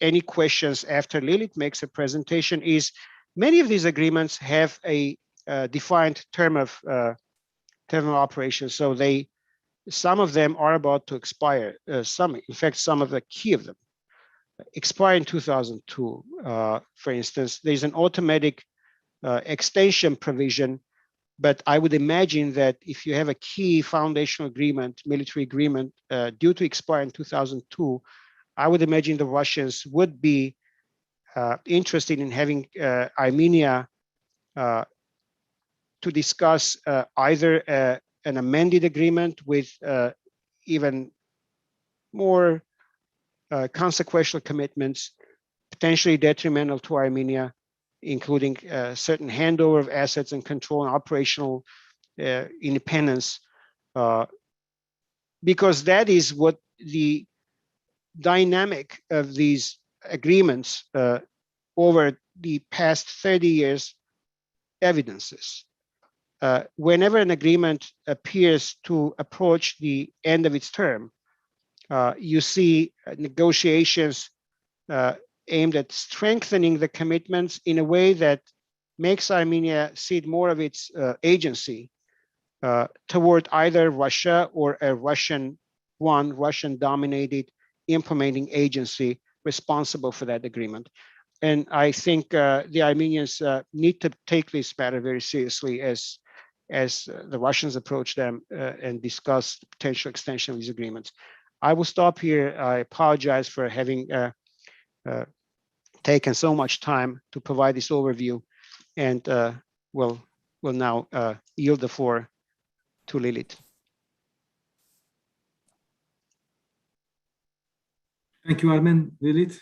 any questions after Lilith makes a presentation, is many of these agreements have a defined term of operation. So some of them are about to expire. In fact, some of the key of them expire in 2002. For instance, there's an automatic extension provision, but I would imagine that if you have a key foundational agreement, military agreement, due to expire in 2002, I would imagine the Russians would be interested in having Armenia to discuss either an amended agreement with even more consequential commitments, potentially detrimental to Armenia, including certain handover of assets and control and operational independence, because that is what the dynamic of these agreements over the past 30 years evidences. Whenever an agreement appears to approach the end of its term, you see negotiations aimed at strengthening the commitments in a way that makes Armenia cede more of its agency toward either Russia or a Russian-dominated implementing agency responsible for that agreement. And I think the Armenians need to take this matter very seriously as the Russians approach them and discuss the potential extension of these agreements. I will stop here. I apologize for having taken so much time to provide this overview, and will now yield the floor to Lilith. Thank you, Armen. Lilith?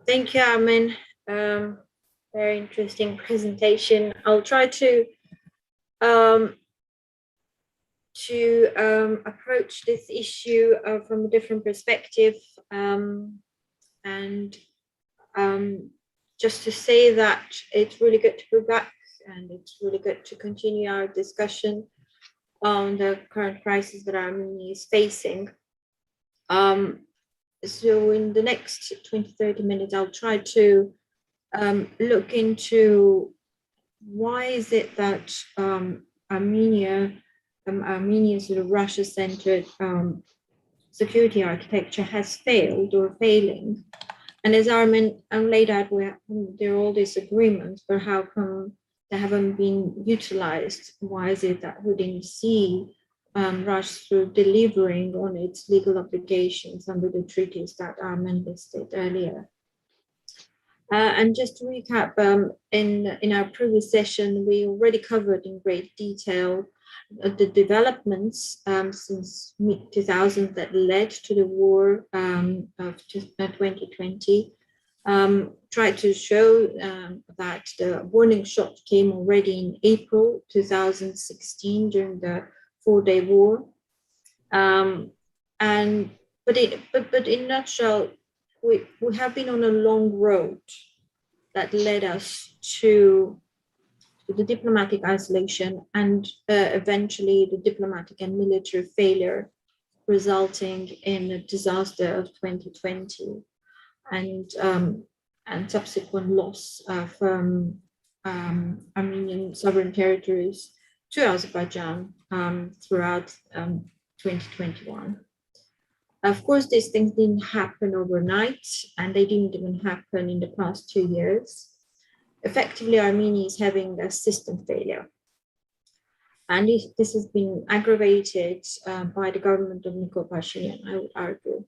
Thank you, Armen. Very interesting presentation. I'll try to approach this issue from a different perspective, and just to say that it's really good to be back, and it's really good to continue our discussion on the current crisis that Armenia is facing. So in the next 20-30 minutes, I'll try to look into why is it that Armenia's sort of Russia-centered security architecture has failed or failing. And as Armen laid out, there are all these agreements, but how come they haven't been utilized? Why is it that we didn't see Russia through delivering on its legal obligations under the treaties that Armen listed earlier? And just to recap, in our previous session, we already covered in great detail the developments since mid-2000 that led to the war of 2020. Tried to show that the warning shot came already in April 2016 during the 4-day war. But in a nutshell, we have been on a long road that led us to the diplomatic isolation and eventually the diplomatic and military failure, resulting in a disaster of 2020 and subsequent loss from Armenian sovereign territories to Azerbaijan throughout 2021. Of course, these things didn't happen overnight, and they didn't even happen in the past 2 years. Effectively, Armenia is having a system failure. And this has been aggravated by the government of Nikol Pashinyan, I would argue.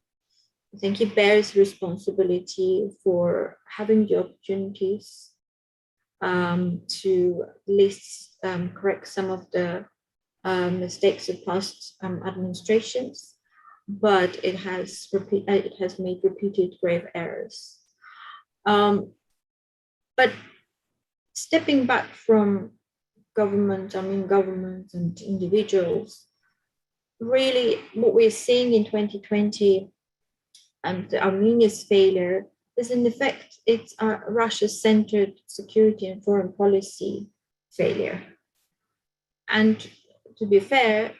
I think he bears responsibility for having the opportunities to at least correct some of the mistakes of past administrations, but it has made repeated grave errors. But stepping back from government and individuals, really what we're seeing in 2020 and Armenia's failure is in effect, it's a Russia-centered security and foreign policy failure. And to be fair,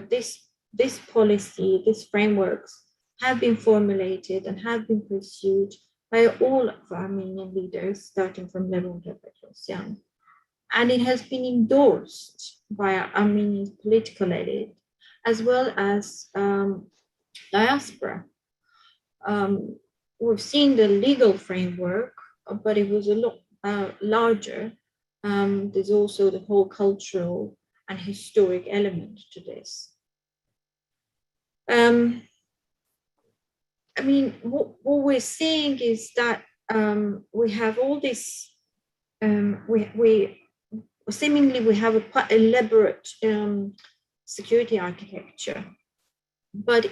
this policy, these frameworks have been formulated and have been pursued by all of Armenian leaders, starting from Levon Petrosyan. And it has been endorsed by Armenia's political elite, as well as diaspora. We've seen the legal framework, but it was a lot larger. There's also the whole cultural and historic element to this. What we're seeing is that we have all this, we seemingly we have a quite elaborate security architecture, but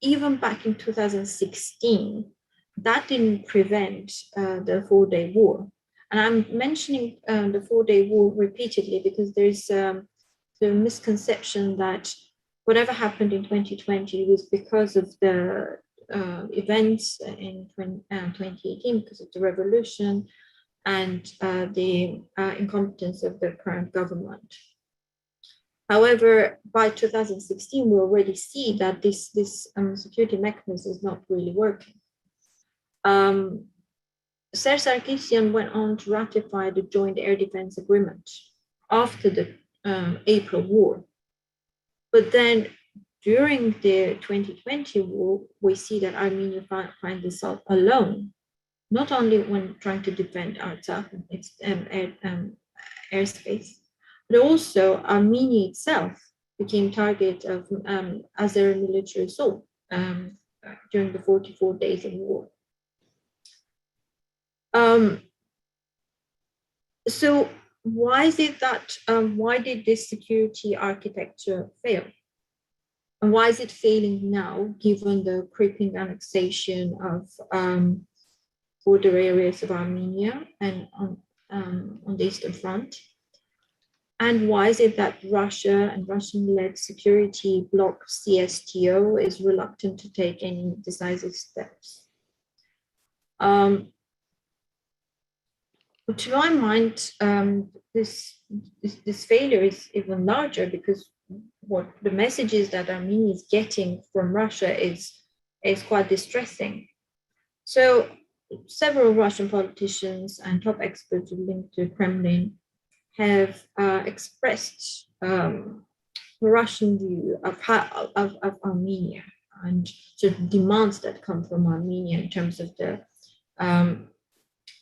even back in 2016, that didn't prevent the 4-day war. And I'm mentioning the 4-day war repeatedly because there's the misconception that whatever happened in 2020 was because of the events in 2018, because of the revolution and the incompetence of the current government. However, by 2016, we already see that this security mechanism is not really working. Ser Sarkisyan went on to ratify the Joint Air Defense Agreement after the April war. But then during the 2020 war, we see that Armenia finds itself alone not only when trying to defend Artsakh, its airspace, but also Armenia itself became target of Azer military assault during the 44 days of war. So why is it that, why did this security architecture fail? And why is it failing now, given the creeping annexation of border areas of Armenia and on the Eastern Front? And why is it that Russia and Russian-led security bloc CSTO is reluctant to take any decisive steps? To my mind, this failure is even larger, because what the messages that Armenia is getting from Russia is quite distressing. So several Russian politicians and top experts linked to Kremlin have expressed the Russian view of Armenia and sort of demands that come from Armenia in terms of the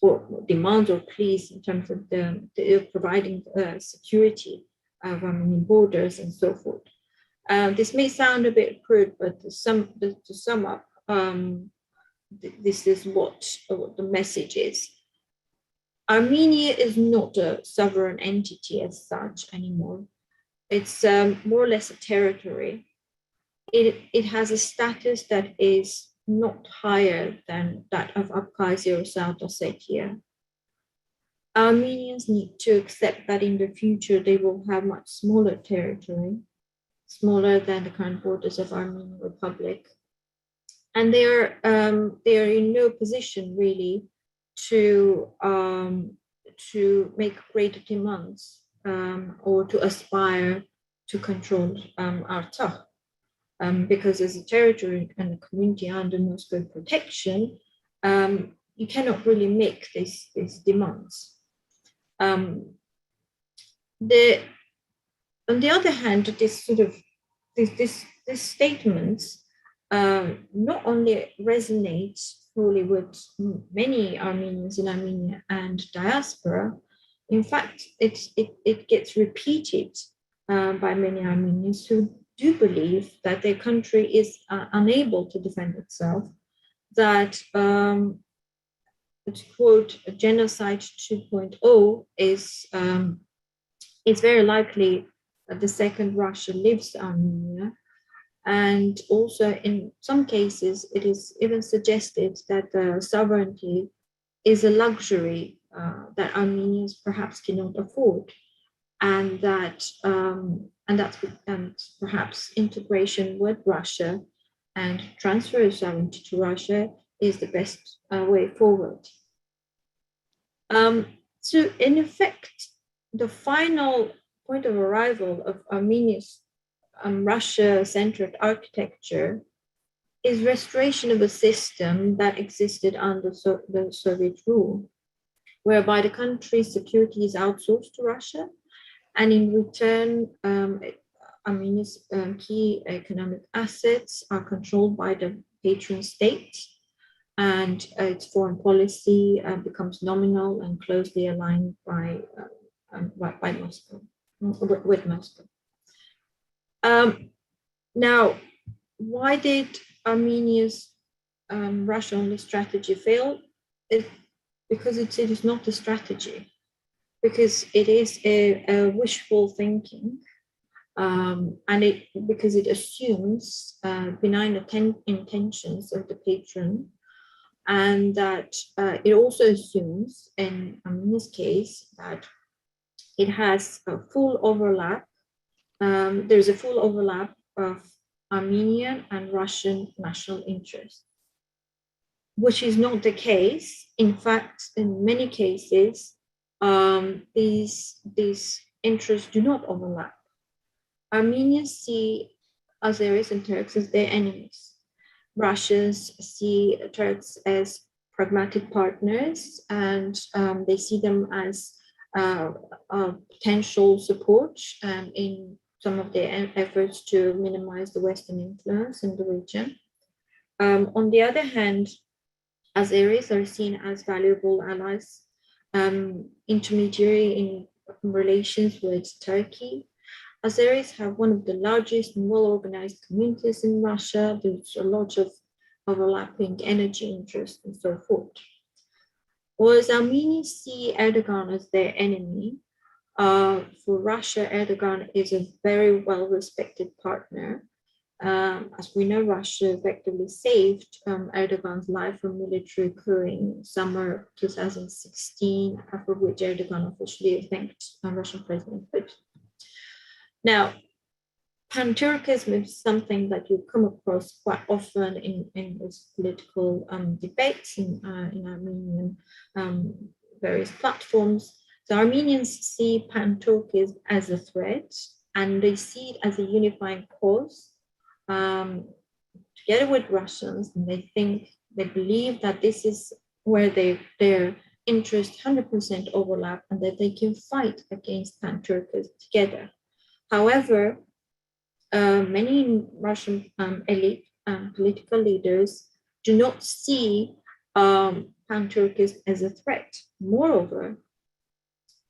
or demands or pleas in terms of the providing security of Armenian borders and so forth. This may sound a bit crude, but to sum up, this is what the message is. Armenia is not a sovereign entity as such anymore. It's more or less a territory. It has a status that is not higher than that of Abkhazia or South Ossetia. Armenians need to accept that in the future they will have much smaller territory, smaller than the current borders of Armenian Republic. And they are in no position really to make greater demands or to aspire to control Artsakh. Because as a territory and a community under Moscow protection, you cannot really make these demands. On the other hand, this statements not only resonates fully with many Armenians in Armenia and diaspora. In fact, it gets repeated by many Armenians who do believe that their country is unable to defend itself, that to quote genocide 2.0 is very likely the second Russia leaves Armenia. And also in some cases, it is even suggested that sovereignty is a luxury that Armenians perhaps cannot afford, and that perhaps integration with Russia and transfer of sovereignty to Russia is the best way forward. So in effect, the final point of arrival of Armenia's Russia-centered architecture is restoration of a system that existed under the Soviet rule, whereby the country's security is outsourced to Russia, and in return, Armenia's key economic assets are controlled by the patron state, and its foreign policy becomes nominal and closely aligned by Moscow, with Moscow. Now, why did Armenia's Russia-only strategy fail? Because it is not a strategy, because it is a wishful thinking, and because it assumes benign intentions of the patron, and that it also assumes, in Armenia's case, that it has a full overlap. There's a full overlap of Armenian and Russian national interests, which is not the case. In fact, in many cases, these interests do not overlap. Armenians see Azeris and Turks as their enemies. Russians see Turks as pragmatic partners, and they see them as potential support in some of their efforts to minimize the Western influence in the region. On the other hand, Azeris are seen as valuable allies, intermediary in relations with Turkey. Azeris have one of the largest and well-organized communities in Russia. There's a lot of overlapping energy interests and so forth. Whereas Armenians see Erdogan as their enemy, for Russia, Erdogan is a very well-respected partner. As we know, Russia effectively saved Erdogan's life from military coup in summer 2016, after which Erdogan officially thanked Russian President Putin. Now, pan-Turkism is something that you come across quite often in these political debates in Armenian various platforms. So Armenians see pan-Turkism as a threat, and they see it as a unifying cause together with Russians, and they believe that this is where their interests 100% overlap and that they can fight against pan-Turkism together. However, many Russian elite political leaders do not see pan-Turkism as a threat. Moreover,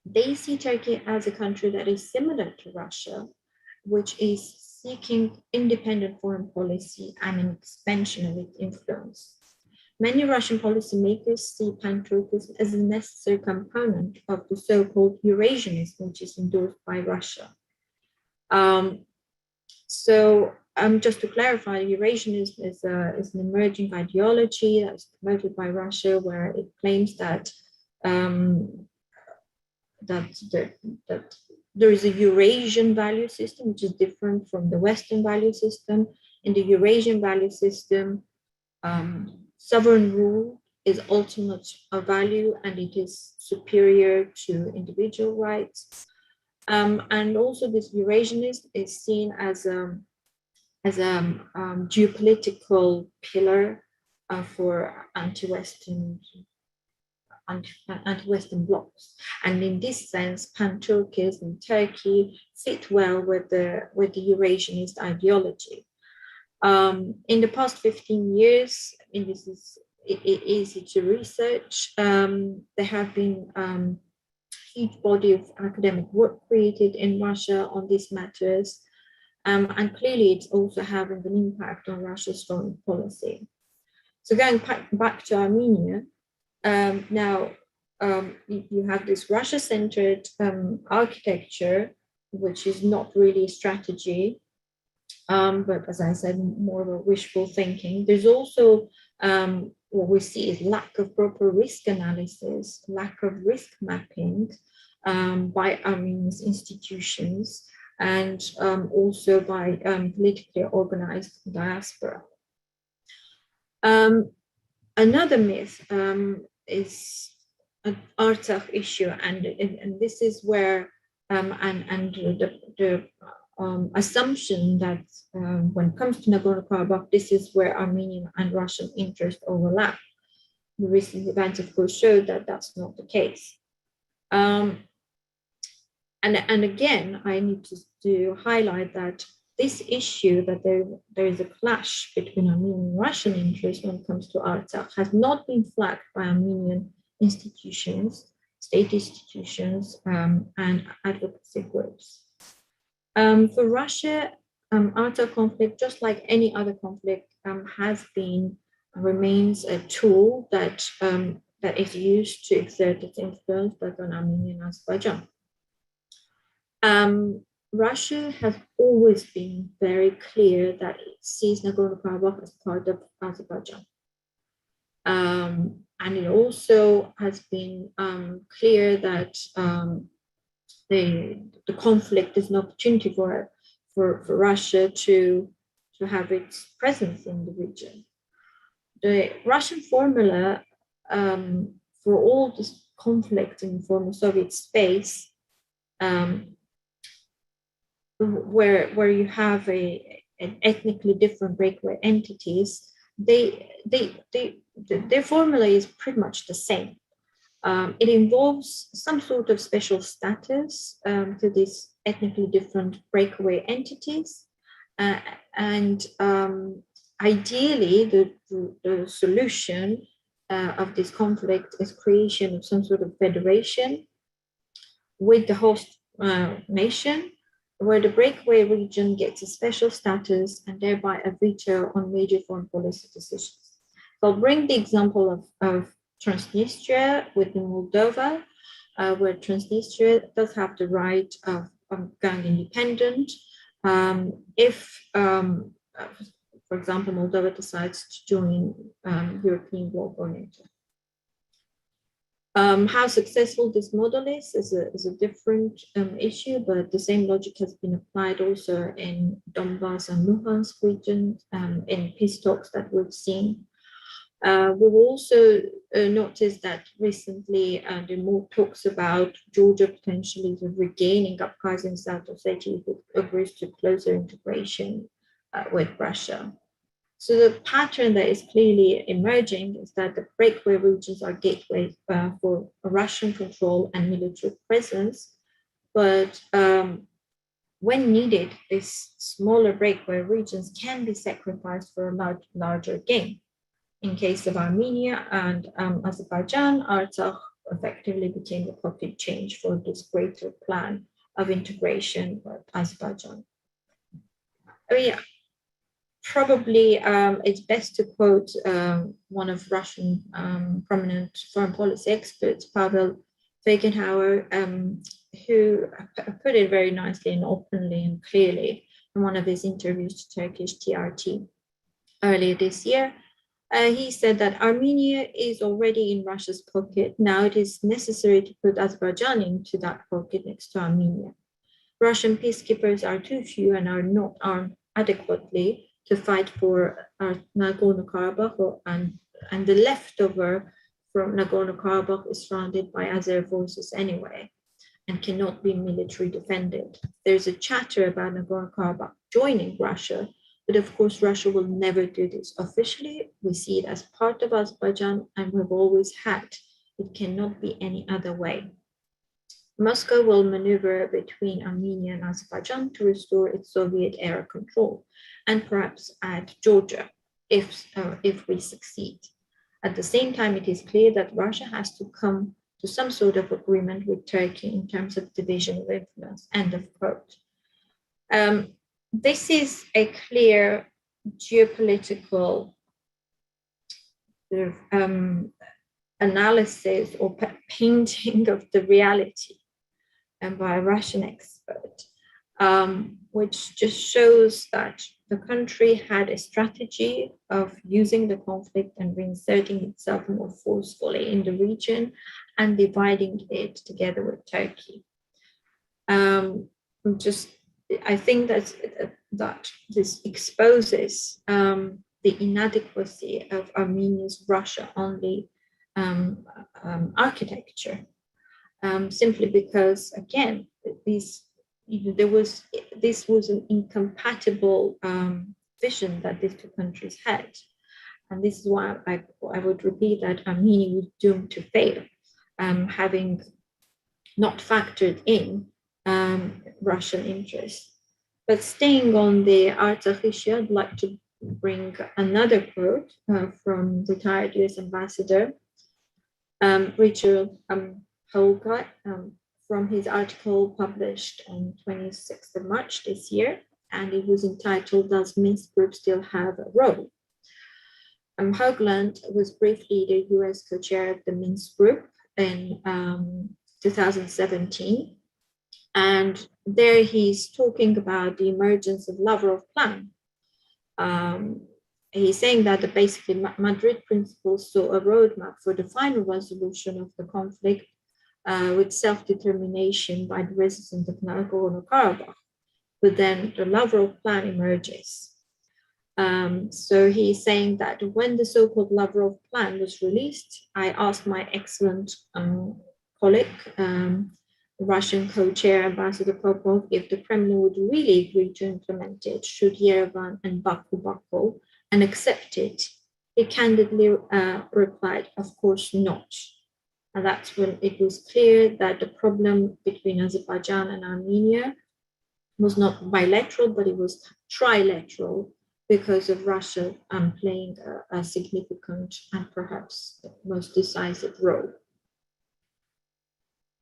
they see Turkey as a country that is similar to Russia, which is seeking independent foreign policy and an expansion of its influence. Many Russian policymakers see pan-Turkism as a necessary component of the so-called Eurasianism, which is endorsed by Russia. Just to clarify, Eurasianism is an emerging ideology that's promoted by Russia, where it claims that there is a Eurasian value system, which is different from the Western value system. In the Eurasian value system, sovereign rule is ultimate value, and it is superior to individual rights. And also, this Eurasianism is seen as a geopolitical pillar for anti-Western blocs. And in this sense, pan-Turkism in Turkey fit well with the Eurasianist ideology. In the past 15 years, and this is easy to research, there have been huge body of academic work created in Russia on these matters. And clearly it's also having an impact on Russia's foreign policy. So going back to Armenia, now you have this Russia-centered architecture, which is not really a strategy, but as I said, more of a wishful thinking. There's also what we see is lack of proper risk analysis, lack of risk mapping by Armenia's institutions, and also by politically organized diaspora. Another myth is an Artsakh issue, and this is where the assumption that when it comes to Nagorno-Karabakh, this is where Armenian and Russian interests overlap. The recent events, of course, showed that that's not the case. And again, I need to highlight that this issue, that there is a clash between Armenian and Russian interests when it comes to Artsakh, has not been flagged by Armenian institutions, state institutions, and advocacy groups. For Russia, Artsakh conflict, just like any other conflict, remains a tool that is used to exert its influence both on Armenia and Azerbaijan. Russia has always been very clear that it sees Nagorno-Karabakh as part of Azerbaijan. And it also has been clear that the conflict is an opportunity for Russia to have its presence in the region. The Russian formula for all this conflict in the former Soviet space, where you have an ethnically different breakaway entities, their formula is pretty much the same. It involves some sort of special status to these ethnically different breakaway entities, and ideally the solution of this conflict is creation of some sort of federation with the host nation, where the breakaway region gets a special status and thereby a veto on major foreign policy decisions. So I'll bring the example of Transnistria within Moldova, where Transnistria does have the right of going independent. If, for example, Moldova decides to join European bloc or NATO. How successful this model is a different issue, but the same logic has been applied also in Donbass and Luhansk regions in peace talks that we've seen. We've also noticed that recently there are more talks about Georgia potentially regaining Abkhazia and South Ossetia if it agrees to closer integration with Russia. So the pattern that is clearly emerging is that the breakaway regions are gateways for Russian control and military presence, but when needed, these smaller breakaway regions can be sacrificed for a larger gain. In case of Armenia and Azerbaijan, Artsakh effectively became the pocket change for this greater plan of integration with Azerbaijan. Probably it's best to quote one of Russian prominent foreign policy experts, Pavel Feigenhauer, who put it very nicely and openly and clearly in one of his interviews to Turkish TRT earlier this year. He said that Armenia is already in Russia's pocket. Now it is necessary to put Azerbaijan into that pocket next to Armenia. Russian peacekeepers are too few and are not armed adequately to fight for Nagorno-Karabakh, and the leftover from Nagorno-Karabakh is surrounded by Azer forces anyway and cannot be military defended. There's a chatter about Nagorno-Karabakh joining Russia, but of course, Russia will never do this officially. We see it as part of Azerbaijan, and we've always had. It cannot be any other way. Moscow will maneuver between Armenia and Azerbaijan to restore its Soviet-era control, and perhaps add Georgia if we succeed. At the same time, it is clear that Russia has to come to some sort of agreement with Turkey in terms of division of influence. End of quote. This is a clear geopolitical analysis or painting of the reality by a Russian expert, which just shows that the country had a strategy of using the conflict and reinserting itself more forcefully in the region and dividing it together with Turkey. I think that this exposes the inadequacy of Armenia's Russia-only architecture, simply because, again, this was an incompatible vision that these two countries had. And this is why I would repeat that Armenia was doomed to fail, having not factored in Russian interests. But staying on the Artsakh issue, I'd like to bring another quote from retired US Ambassador Richard Holga from his article published on 26th of March this year, and it was entitled, "Does Minsk Group Still Have a Role?" Hoagland was briefly the US co-chair of the Minsk Group in 2017. And there he's talking about the emergence of Lavrov plan. He's saying that basically Madrid principles saw a roadmap for the final resolution of the conflict with self-determination by the residents of Nagorno-Karabakh. But then the Lavrov plan emerges. So he's saying that when the so-called Lavrov plan was released, I asked my excellent colleague, Russian co-chair Ambassador Popov, if the Kremlin would really agree to implement it, should Yerevan and Baku buckle and accept it. He candidly replied, of course not. And that's when it was clear that the problem between Azerbaijan and Armenia was not bilateral, but it was trilateral, because of Russia playing a significant and perhaps most decisive role.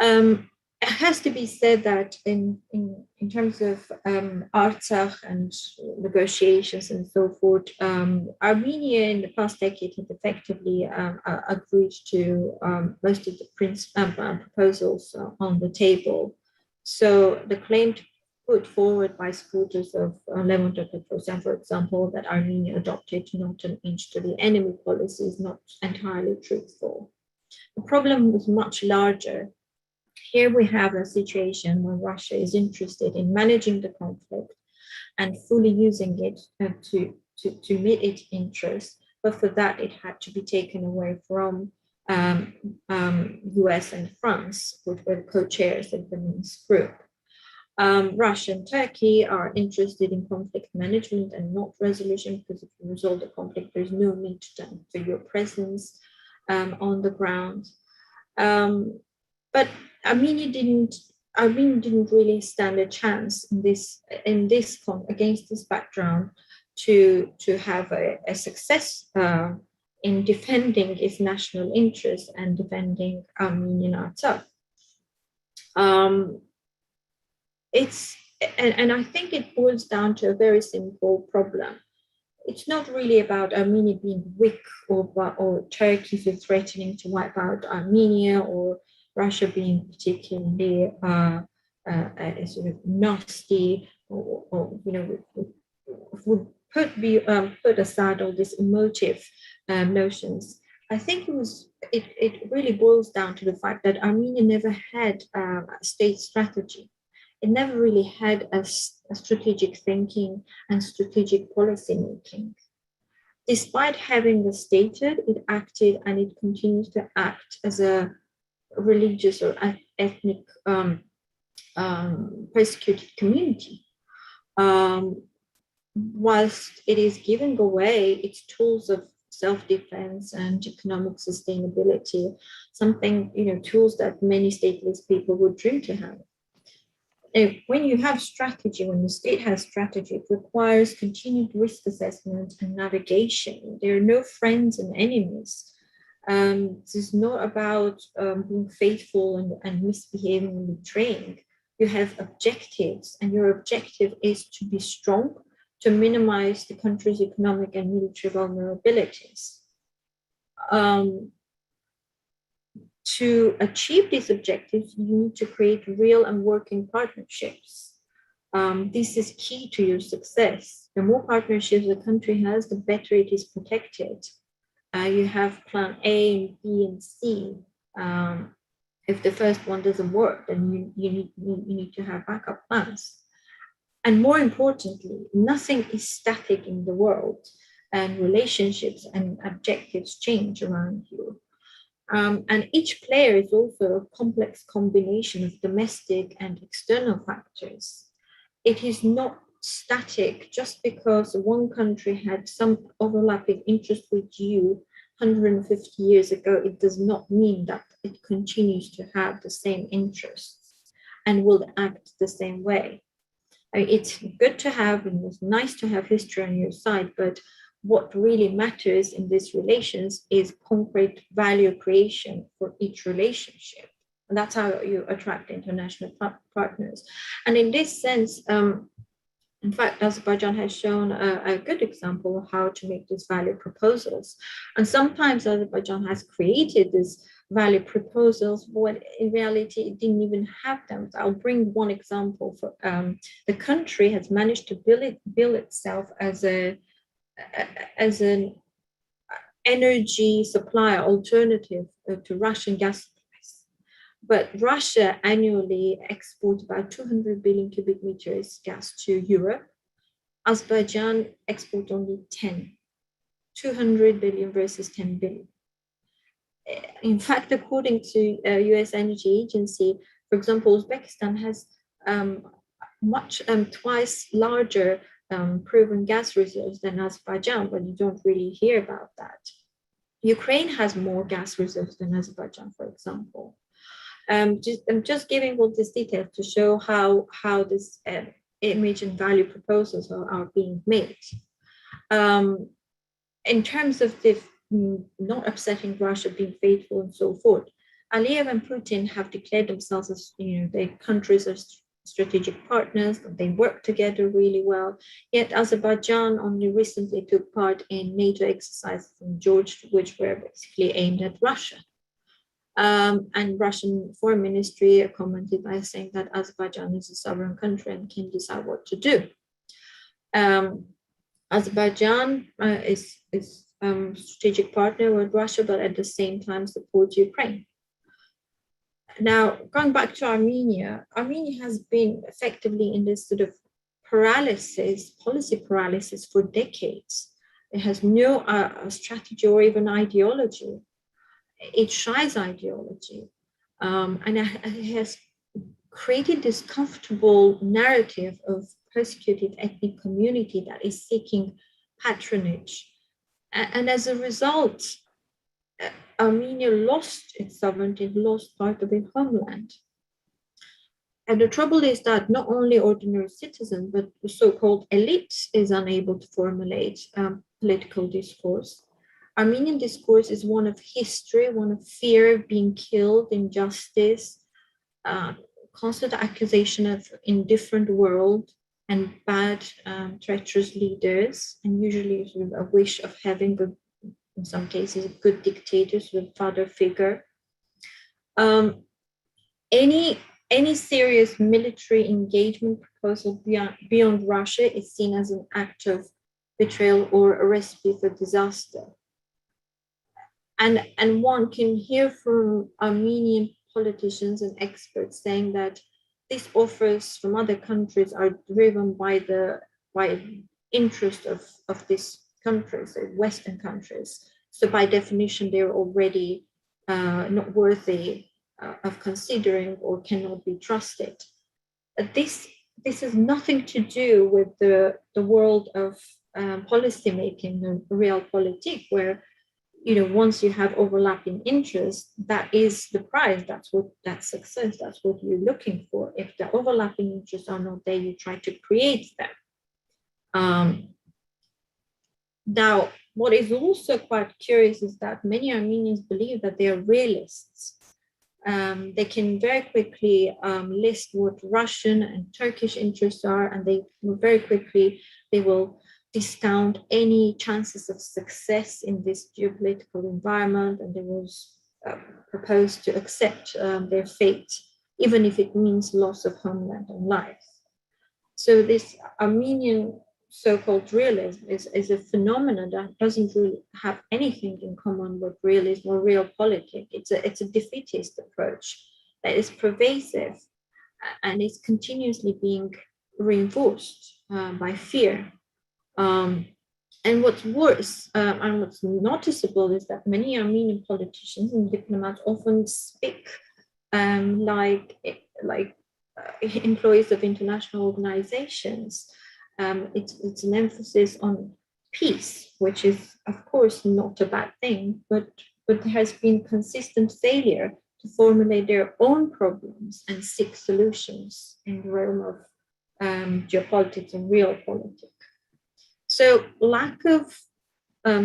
It has to be said that in terms of Artsakh and negotiations and so forth, Armenia in the past decade had effectively agreed to most of the proposals on the table. So the claim put forward by supporters of Levon Petrosyan, for example, that Armenia adopted not an inch to the enemy policy is not entirely truthful. The problem was much larger. Here we have a situation where Russia is interested in managing the conflict and fully using it to meet its interests, but for that it had to be taken away from US and France, which were the co-chairs of the Minsk group. Russia and Turkey are interested in conflict management and not resolution, because if you resolve the conflict, there's no need for your presence on the ground. But Armenia didn't really stand a chance against this background to have a success in defending its national interests and defending Armenian Artsakh. And I think it boils down to a very simple problem. It's not really about Armenia being weak or Turkey threatening to wipe out Armenia, or Russia being particularly sort of nasty, or would put aside all these emotive notions. I think it really boils down to the fact that Armenia never had a state strategy. It never really had a strategic thinking and strategic policy making. Despite having the stated, it acted and it continues to act as a religious or ethnic persecuted community. Whilst it is giving away its tools of self-defense and economic sustainability, tools that many stateless people would dream to have. When you have strategy, when the state has strategy, it requires continued risk assessment and navigation. There are no friends and enemies. This is not about being faithful and misbehaving and betraying. You have objectives, and your objective is to be strong, to minimize the country's economic and military vulnerabilities. To achieve these objectives, you need to create real and working partnerships. This is key to your success. The more partnerships a country has, the better it is protected. You have plan A and B and C. If the first one doesn't work, then you need to have backup plans. And more importantly, nothing is static in the world, and relationships and objectives change around you. And each player is also a complex combination of domestic and external factors. It is not static just because one country had some overlapping interest with you 150 years ago. It does not mean that it continues to have the same interests and will act the same way. It's good to have, and it's nice to have history on your side, but what really matters in these relations is concrete value creation for each relationship. And that's how you attract international partners. And in this sense, in fact, Azerbaijan has shown a good example of how to make these value proposals. And sometimes Azerbaijan has created these value proposals, but in reality, it didn't even have them. So I'll bring one example. For the country has managed to build itself as an energy supply alternative to Russian gas supplies. But Russia annually exports about 200 billion cubic meters gas to Europe. Azerbaijan exports only 200 billion versus 10 billion. In fact, according to US Energy Agency, for example, Uzbekistan has twice larger proven gas reserves than Azerbaijan, but you don't really hear about that. Ukraine has more gas reserves than Azerbaijan, for example. I'm just giving all this detail to show how this image and value proposals are being made. In terms of the not upsetting Russia, being faithful and so forth, Aliyev and Putin have declared themselves as, their countries as strategic partners, they work together really well. Yet Azerbaijan only recently took part in NATO exercises in Georgia, which were basically aimed at Russia. And Russian Foreign Ministry commented by saying that Azerbaijan is a sovereign country and can decide what to do. Azerbaijan is strategic partner with Russia, but at the same time supports Ukraine. Now, going back to Armenia, Armenia has been effectively in this sort of policy paralysis for decades. It has no strategy or even ideology. It shies ideology, and it has created this comfortable narrative of persecuted ethnic community that is seeking patronage. And as a result, Armenia lost its sovereignty, lost part of its homeland. And the trouble is that not only ordinary citizens, but the so-called elite is unable to formulate political discourse. Armenian discourse is one of history, one of fear of being killed, injustice, constant accusation of indifferent world and bad, treacherous leaders, and usually sort of a wish of having in some cases, good dictators with father figure. Any serious military engagement proposal beyond Russia is seen as an act of betrayal or a recipe for disaster. And one can hear from Armenian politicians and experts saying that these offers from other countries are driven by interest of these countries, Western countries. So by definition, they're already not worthy of considering or cannot be trusted. This has nothing to do with the world of policy making, the realpolitik, where once you have overlapping interests, that is the prize. That's success. That's what you're looking for. If the overlapping interests are not there, you try to create them. Now, what is also quite curious is that many Armenians believe that they are realists. They can very quickly list what Russian and Turkish interests are, and they will discount any chances of success in this geopolitical environment, and they will propose to accept their fate, even if it means loss of homeland and life. So this Armenian so-called realism is a phenomenon that doesn't really have anything in common with realism or realpolitik. It's a defeatist approach that is pervasive and is continuously being reinforced by fear. And what's worse and what's noticeable is that many Armenian politicians and diplomats often speak like employees of international organizations. It's an emphasis on peace, which is, of course, not a bad thing, but there has been consistent failure to formulate their own problems and seek solutions in the realm of geopolitics and realpolitik. So lack of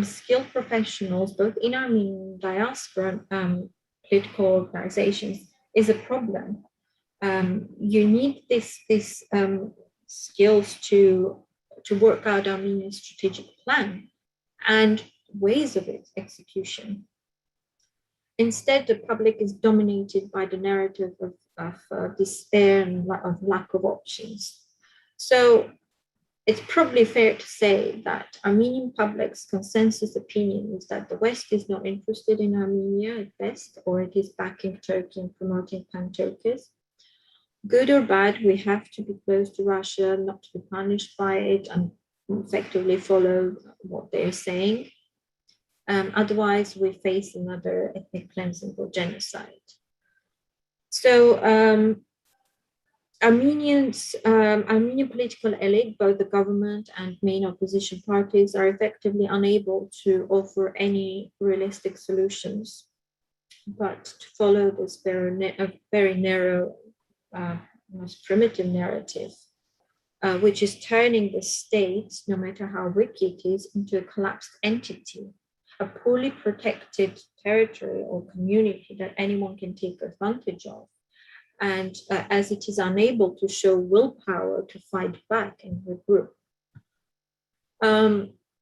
skilled professionals, both in Armenian diaspora and political organizations, is a problem. You need this skills to work out Armenia's strategic plan and ways of its execution. Instead, the public is dominated by the narrative of despair and of lack of options. So it's probably fair to say that Armenian public's consensus opinion is that the West is not interested in Armenia at best, or it is backing Turkey and promoting pan-Turkism. Good or bad, we have to be close to Russia, not to be punished by it, and effectively follow what they're saying. Otherwise, we face another ethnic cleansing or genocide. So Armenian political elite, both the government and main opposition parties, are effectively unable to offer any realistic solutions, but to follow this very narrow, most primitive narrative. which is turning the state, no matter how weak it is, into a collapsed entity, a poorly protected territory or community that anyone can take advantage of. And as it is unable to show willpower to fight back and regroup.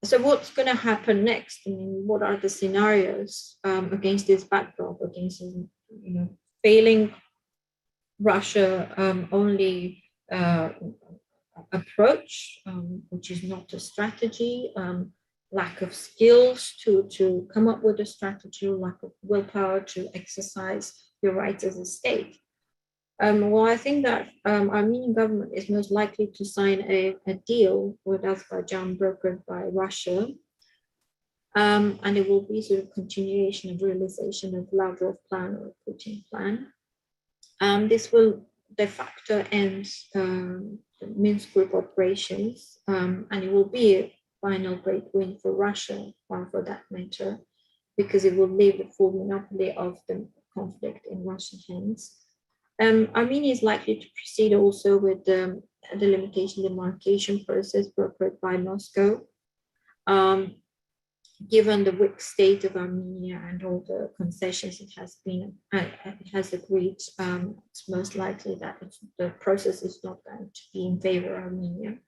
So what's going to happen next? I mean, what are the scenarios against this backdrop, against failing Russia only approach, which is not a strategy, lack of skills to come up with a strategy, lack of willpower to exercise your rights as a state. Well, I think that Armenian government is most likely to sign a deal with Azerbaijan brokered by Russia. And it will be sort of continuation of realization of Lavrov plan or Putin plan. This will de facto end the Minsk group operations, and it will be a final great win for Russia, or for that matter, because it will leave the full monopoly of the conflict in Russian hands. Armenia is likely to proceed also with the delimitation demarcation process brokered by Moscow. Given the weak state of Armenia and all the concessions it has agreed, it's most likely that the process is not going to be in favor of Armenia.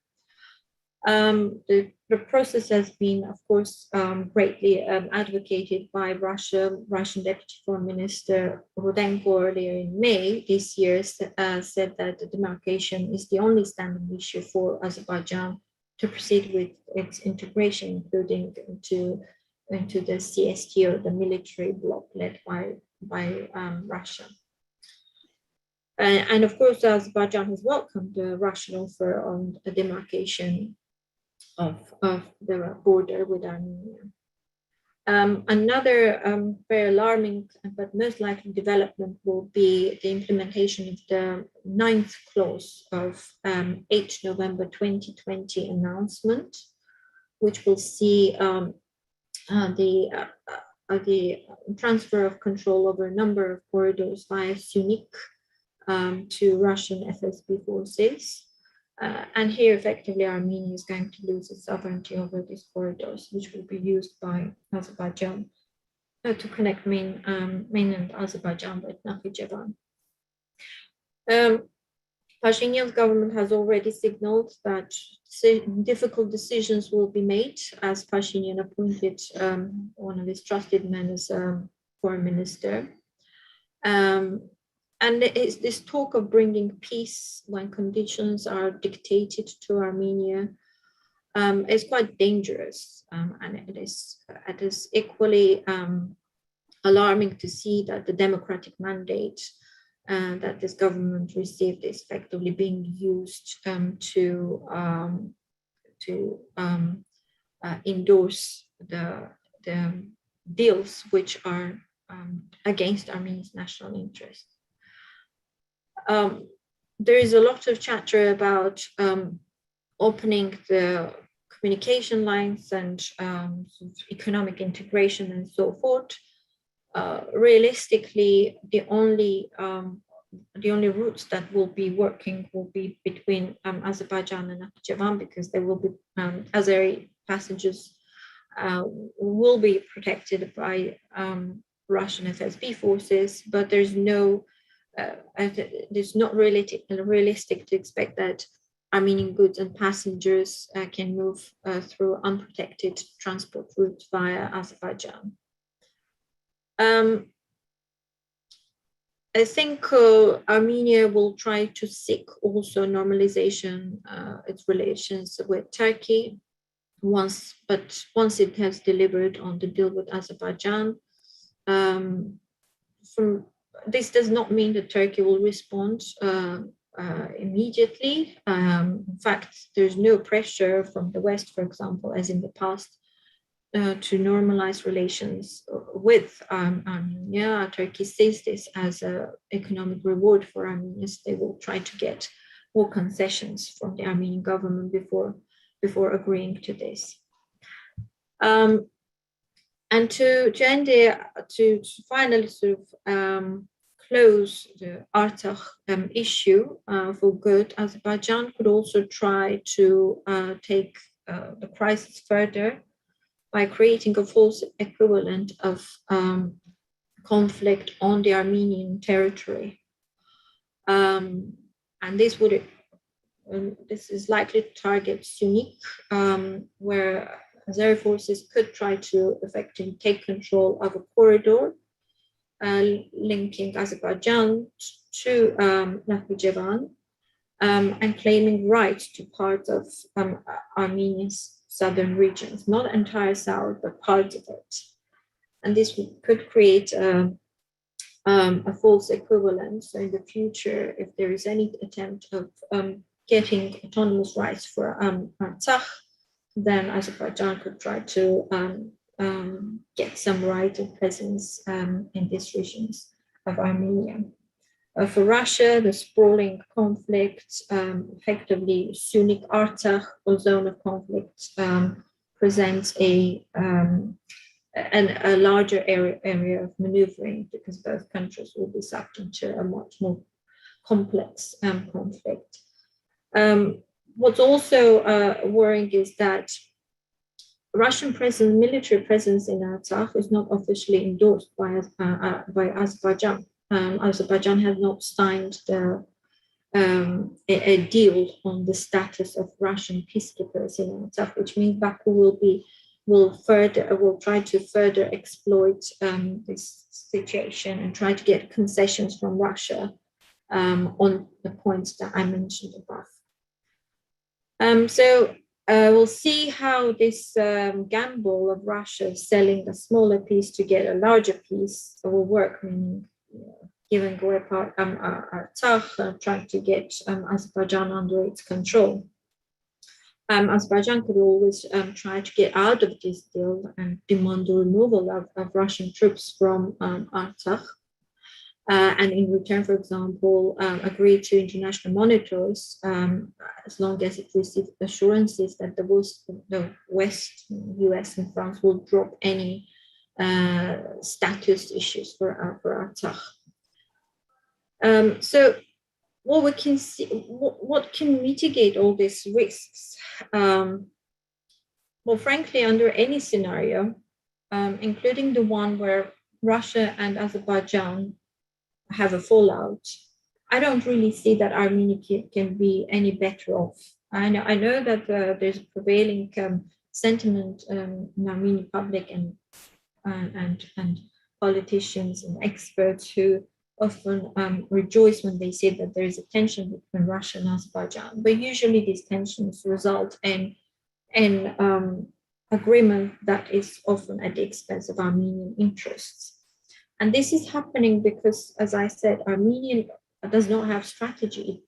The process has been, of course, greatly advocated by Russian Deputy Foreign Minister Rudenko earlier in May this year said that the demarcation is the only standing issue for Azerbaijan to proceed with its integration, including into the CSTO, the military bloc led by Russia. And of course, Azerbaijan has welcomed the Russian offer on the demarcation of the border with Armenia. Another very alarming but most likely development will be the implementation of the 9th clause of 8 November 2020 announcement, which will see the transfer of control over a number of corridors via Sunik to Russian FSB forces. And here, effectively, Armenia is going to lose its sovereignty over these corridors, which will be used by Azerbaijan to connect mainland Azerbaijan with Nakhichevan. Pashinyan's government has already signaled that difficult decisions will be made, as Pashinyan appointed one of his trusted men as foreign minister. And it's this talk of bringing peace when conditions are dictated to Armenia is quite dangerous, and it is equally alarming to see that the democratic mandate that this government received is effectively being used to endorse the deals which are against Armenia's national interest. There is a lot of chatter about opening the communication lines and economic integration and so forth. Realistically, the only routes that will be working will be between Azerbaijan and Nakhichevan, because there will be Azeri passengers will be protected by Russian FSB forces, but there's not really realistic to expect that Armenian goods and passengers can move through unprotected transport routes via Azerbaijan. I think Armenia will try to seek also normalization its relations with Turkey once it has delivered on the deal with Azerbaijan. This does not mean that Turkey will respond immediately. In fact, there's no pressure from the West, for example, as in the past, to normalize relations with Armenia. Turkey sees this as an economic reward for Armenia. So they will try to get more concessions from the Armenian government before agreeing to this. And to finally sort of close the Artsakh issue for good, Azerbaijan could also try to take the crisis further by creating a false equivalent of conflict on the Armenian territory. And this is likely to target Sunik, where Azeri forces could try to effectively take control of a corridor linking Azerbaijan to Nakhchivan, and claiming rights to parts of Armenia's southern regions, not entire south, but parts of it. And this could create a false equivalence. So in the future, if there is any attempt of getting autonomous rights for Artsakh, then Azerbaijan could try to get some right and presence in these regions of Armenia. For Russia, the sprawling conflict, effectively Sunni Artsakh, or zone of conflict, presents a larger area of maneuvering, because both countries will be sucked into a much more complex conflict. What's also worrying is that Russian military presence in Artsakh is not officially endorsed by Azerbaijan. Azerbaijan has not signed a deal on the status of Russian peacekeepers in Artsakh, which means Baku will try to further exploit this situation and try to get concessions from Russia on the points that I mentioned above. So we'll see how this gamble of Russia selling a smaller piece to get a larger piece will work, meaning giving away Artsakh, trying to get Azerbaijan under its control. Azerbaijan could always try to get out of this deal and demand the removal of Russian troops from Artsakh. And in return, for example, agree to international monitors as long as it receives assurances that the West, US and France will drop any status issues for Artsakh. So what we can see, what can mitigate all these risks? Well, frankly, under any scenario, including the one where Russia and Azerbaijan have a fallout, I don't really see that Armenia can be any better off. I know that there's a prevailing sentiment in Armenian public and politicians and experts who often rejoice when they say that there is a tension between Russia and Azerbaijan. But usually these tensions result in agreement that is often at the expense of Armenian interests. And this is happening because, as I said, Armenia does not have strategy.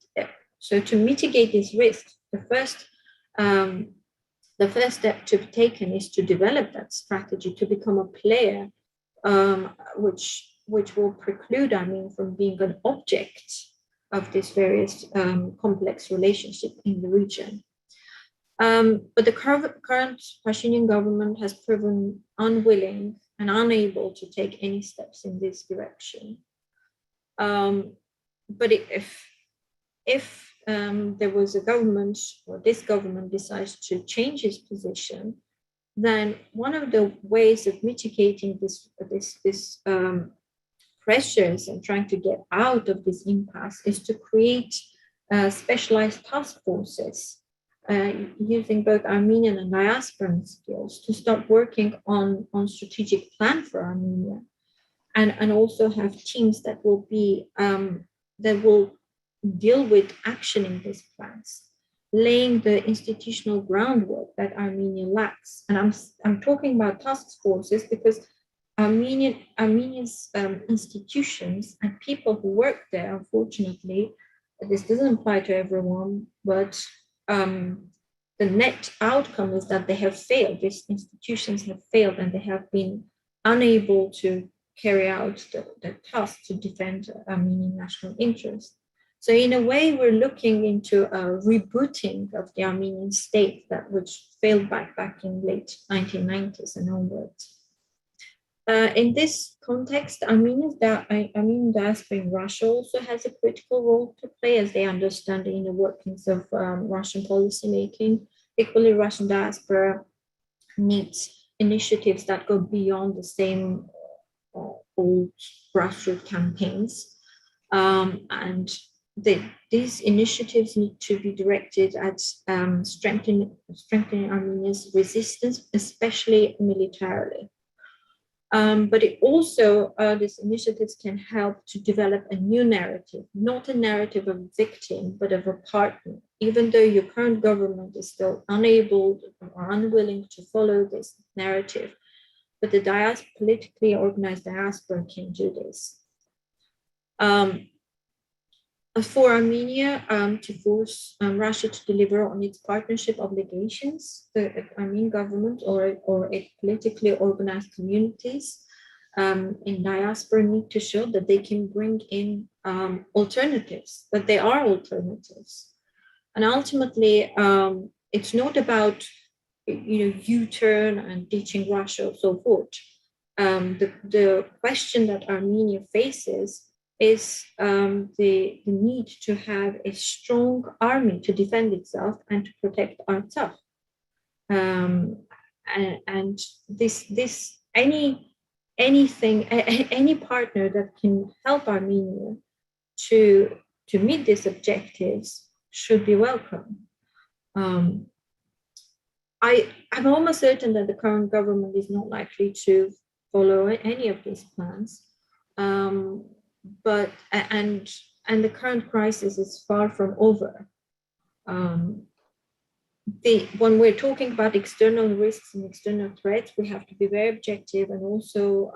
So to mitigate these risks, the first step to be taken is to develop that strategy, to become a player, which will preclude Armenia from being an object of this various complex relationship in the region. But the current Pashinyan government has proven unwilling and unable to take any steps in this direction. But if there was a government, or this government decides to change its position, then one of the ways of mitigating this pressures and trying to get out of this impasse is to create specialized task forces using both Armenian and diasporan skills to start working on strategic plan for Armenia, and also have teams that will deal with actioning these plans, laying the institutional groundwork that Armenia lacks. And I'm talking about task forces because Armenia's institutions and people who work there, unfortunately, this doesn't apply to everyone, but the net outcome is that they have failed. These institutions have failed, and they have been unable to carry out the task to defend Armenian national interest. So in a way, we're looking into a rebooting of the Armenian state which failed back in late 1990s and onwards. In this context, Armenian diaspora in Russia also has a critical role to play, as they understand the inner workings of Russian policymaking. Equally, Russian diaspora needs initiatives that go beyond the same old grassroots campaigns. And these initiatives need to be directed at strengthening Armenia's resistance, especially militarily. But it also, these initiatives can help to develop a new narrative, not a narrative of a victim, but of a partner. Even though your current government is still unable or unwilling to follow this narrative, but the politically organized diaspora can do this. For Armenia to force Russia to deliver on its partnership obligations, the Armenian government or its politically organized communities in diaspora need to show that they can bring in alternatives, that there are alternatives. And ultimately, it's not about U-turn and teaching Russia or so forth. The question that Armenia faces is the need to have a strong army to defend itself and to protect Artsakh. And any partner that can help Armenia to meet these objectives should be welcome. I'm almost certain that the current government is not likely to follow any of these plans. But the current crisis is far from over. When we're talking about external risks and external threats, we have to be very objective and also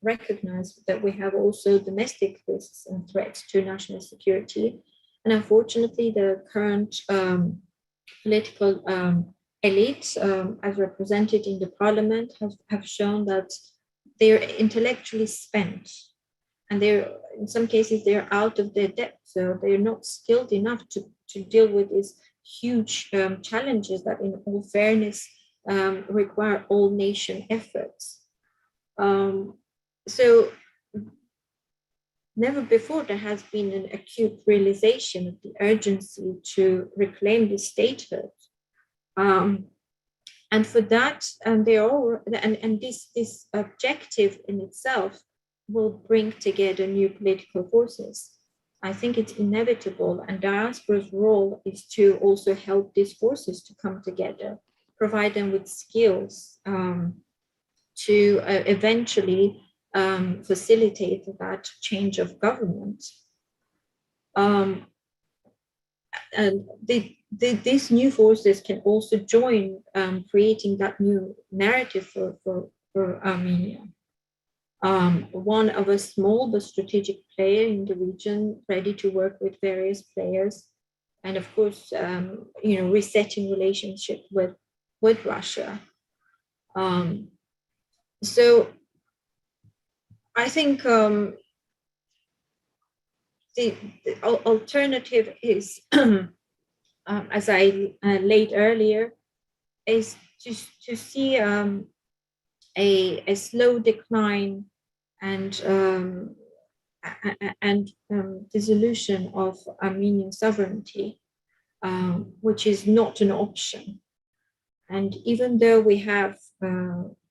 recognize that we have also domestic risks and threats to national security. And unfortunately, the current political elites, as represented in the parliament, have shown that they're intellectually spent. And in some cases, they're out of their depth. So they're not skilled enough to deal with these huge challenges that, in all fairness, require all nation efforts. So never before there has been an acute realization of the urgency to reclaim the statehood. And for that, this objective in itself will bring together new political forces. I think it's inevitable, and diaspora's role is to also help these forces to come together, provide them with skills to eventually facilitate that change of government. And these new forces can also join creating that new narrative for Armenia. One of a small but strategic player in the region, ready to work with various players, and of course, resetting relationship with Russia. So I think the alternative is, as I laid earlier, is to see a slow decline and dissolution of Armenian sovereignty, which is not an option. And even though we have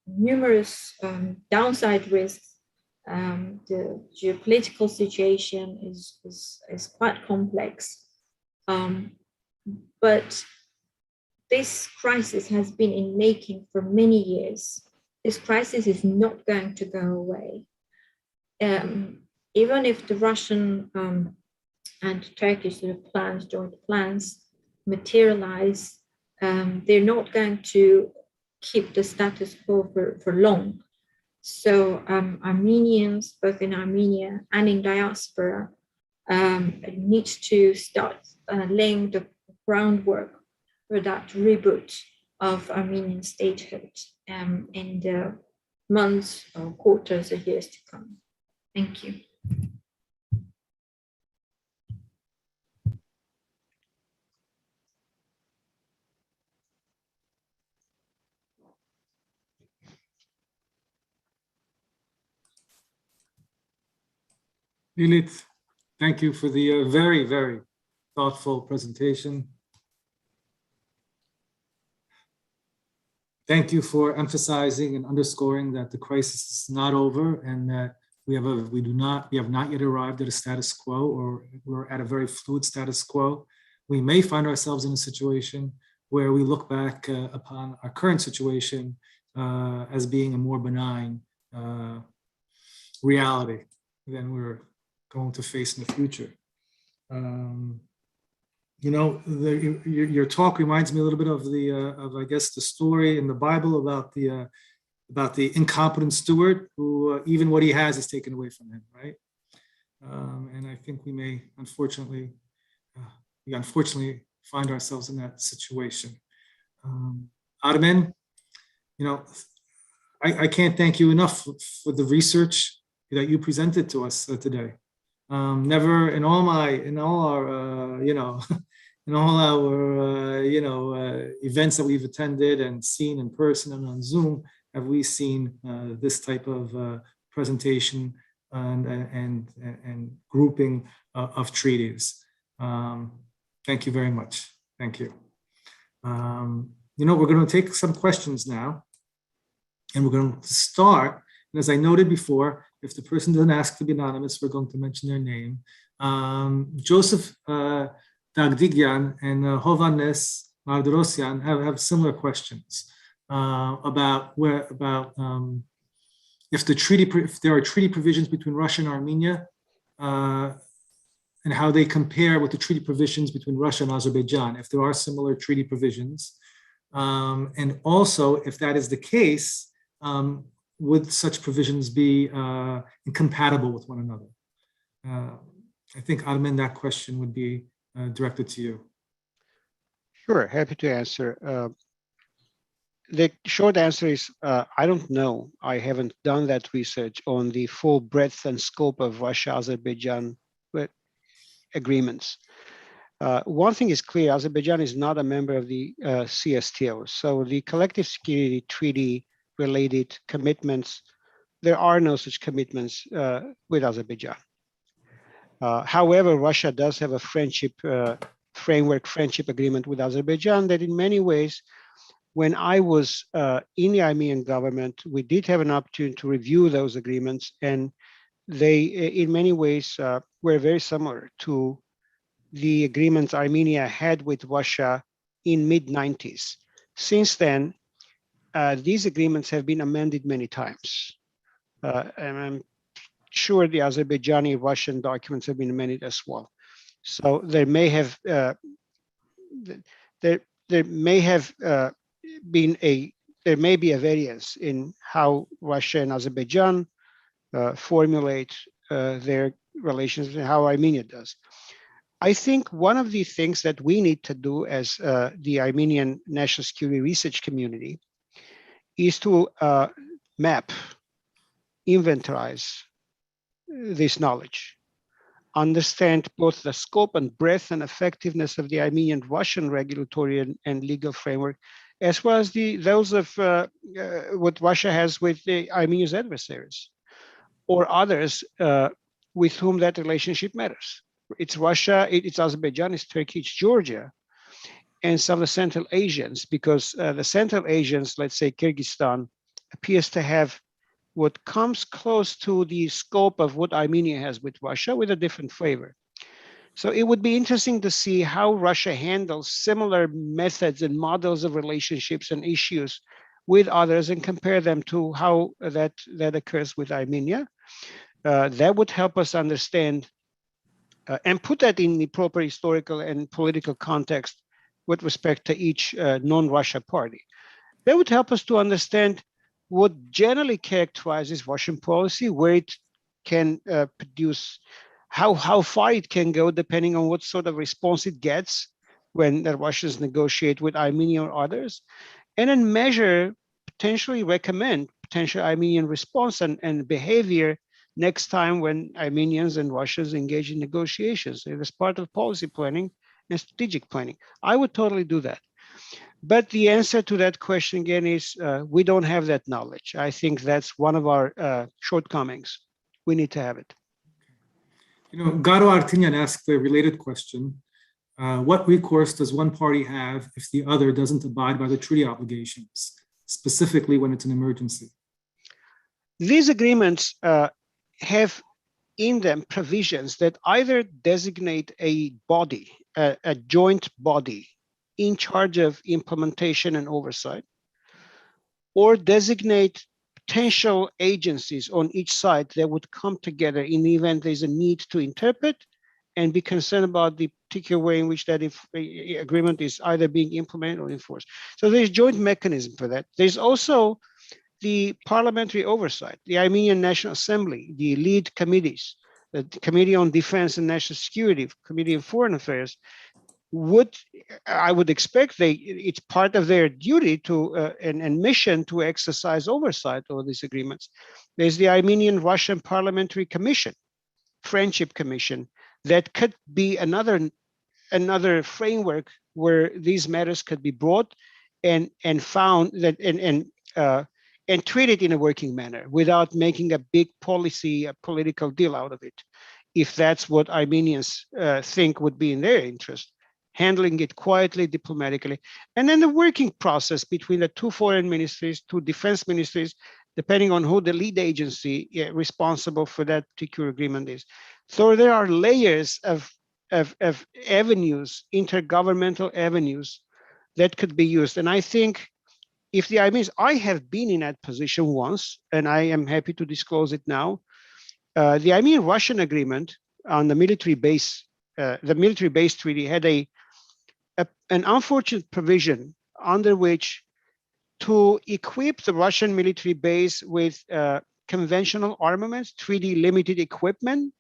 numerous downside risks, the geopolitical situation is quite complex. But this crisis has been in making for many years. This crisis is not going to go away. Even if the Russian and Turkish joint plans materialize, they're not going to keep the status quo for long. So Armenians, both in Armenia and in diaspora, need to start laying the groundwork for that reboot of Armenian statehood in the months or quarters or years to come. Thank you. Lilith, thank you for the very, very thoughtful presentation. Thank you for emphasizing and underscoring that the crisis is not over and that we have not yet arrived at a status quo, or we're at a very fluid status quo. We may find ourselves in a situation where we look back upon our current situation as being a more benign reality than we're going to face in the future. You know, your talk reminds me a little bit of I guess, the story in the Bible about the incompetent steward who even what he has is taken away from him, right? And I think we may unfortunately find ourselves in that situation. Armen, you know, I can't thank you enough for the research that you presented to us today. Never in all our events that we've attended and seen in person and on Zoom have we seen this type of presentation and grouping of treaties. Thank you very much. Thank you. You know, we're going to take some questions now, and we're going to start. And as I noted before, if the person doesn't ask to be anonymous, we're going to mention their name. Joseph Dagdigyan and Hovannes Mardorosian have similar questions about if there are treaty provisions between Russia and Armenia, and how they compare with the treaty provisions between Russia and Azerbaijan, if there are similar treaty provisions. And also, if that is the case, would such provisions be incompatible with one another? I think, Armen, that question would be directed to you. Sure, happy to answer. The short answer is, I don't know. I haven't done that research on the full breadth and scope of Russia-Azerbaijan agreements. One thing is clear, Azerbaijan is not a member of the CSTO. So the collective security treaty related commitments, there are no such commitments with Azerbaijan. However, Russia does have a friendship agreement with Azerbaijan that in many ways, when I was in the Armenian government, we did have an opportunity to review those agreements, and they in many ways were very similar to the agreements Armenia had with Russia in mid-90s. Since then, these agreements have been amended many times. And I'm sure the Azerbaijani-Russian documents have been amended as well. So there may have be a variance in how Russia and Azerbaijan formulate their relations and how Armenia does. I think one of the things that we need to do as the Armenian national security research community is to map, inventorize this knowledge, understand both the scope and breadth and effectiveness of the Armenian-Russian regulatory and legal framework, as well as those of what Russia has with the Armenia's adversaries or others with whom that relationship matters. It's Russia, it's Azerbaijan, it's Turkey, it's Georgia, and some of the Central Asians, because the Central Asians, let's say Kyrgyzstan, appears to have what comes close to the scope of what Armenia has with Russia with a different flavor. So it would be interesting to see how Russia handles similar methods and models of relationships and issues with others and compare them to how that occurs with Armenia. That would help us understand and put that in the proper historical and political context with respect to each non-Russia party. That would help us to understand what generally characterizes Russian policy, where it can produce, how far it can go depending on what sort of response it gets when the Russians negotiate with Armenia or others, and then measure, potentially recommend potential Armenian response and behavior next time when Armenians and Russians engage in negotiations. It is part of policy planning and strategic planning. I would totally do that. But the answer to that question again is we don't have that knowledge. I think that's one of our shortcomings. We need to have it. Garo Artinian asked a related question. What recourse does one party have if the other doesn't abide by the treaty obligations, specifically when it's an emergency? These agreements have in them provisions that either designate a body, a joint body in charge of implementation and oversight, or designate potential agencies on each side that would come together in the event there's a need to interpret and be concerned about the particular way in which that agreement is either being implemented or enforced. So there's joint mechanism for that. There's also the parliamentary oversight, the Armenian National Assembly, the lead committees, the Committee on Defense and National Security, Committee on Foreign Affairs, I would expect it's part of their duty to and mission to exercise oversight over these agreements. There's the Armenian-Russian Parliamentary Commission, Friendship Commission, that could be another framework where these matters could be brought and found that and treated in a working manner without making a big political deal out of it, if that's what Armenians think would be in their interest, handling it quietly, diplomatically. And then the working process between the two foreign ministries, two defense ministries, depending on who the lead agency responsible for that particular agreement is. So there are layers of avenues, intergovernmental avenues that could be used. And I think if the Armenians, I have been in that position once, and I am happy to disclose it now. The Armenian-Russian agreement on the military base treaty had an unfortunate provision under which to equip the Russian military base with conventional armaments, 3D limited equipment.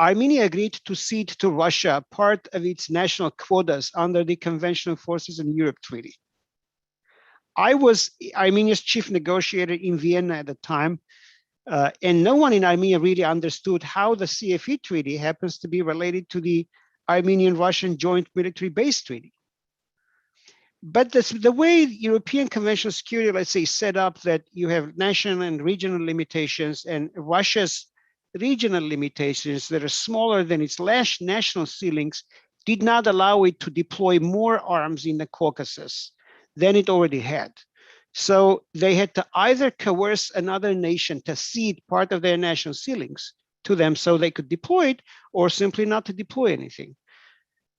Armenia agreed to cede to Russia part of its national quotas under the Conventional Forces in Europe Treaty. I was Armenia's chief negotiator in Vienna at the time, and no one in Armenia really understood how the CFE Treaty happens to be related to the Armenian-Russian Joint Military Base Treaty. But the way European conventional security, let's say, set up that you have national and regional limitations, and Russia's regional limitations that are smaller than its national ceilings did not allow it to deploy more arms in the Caucasus than it already had. So they had to either coerce another nation to cede part of their national ceilings to them so they could deploy it, or simply not to deploy anything.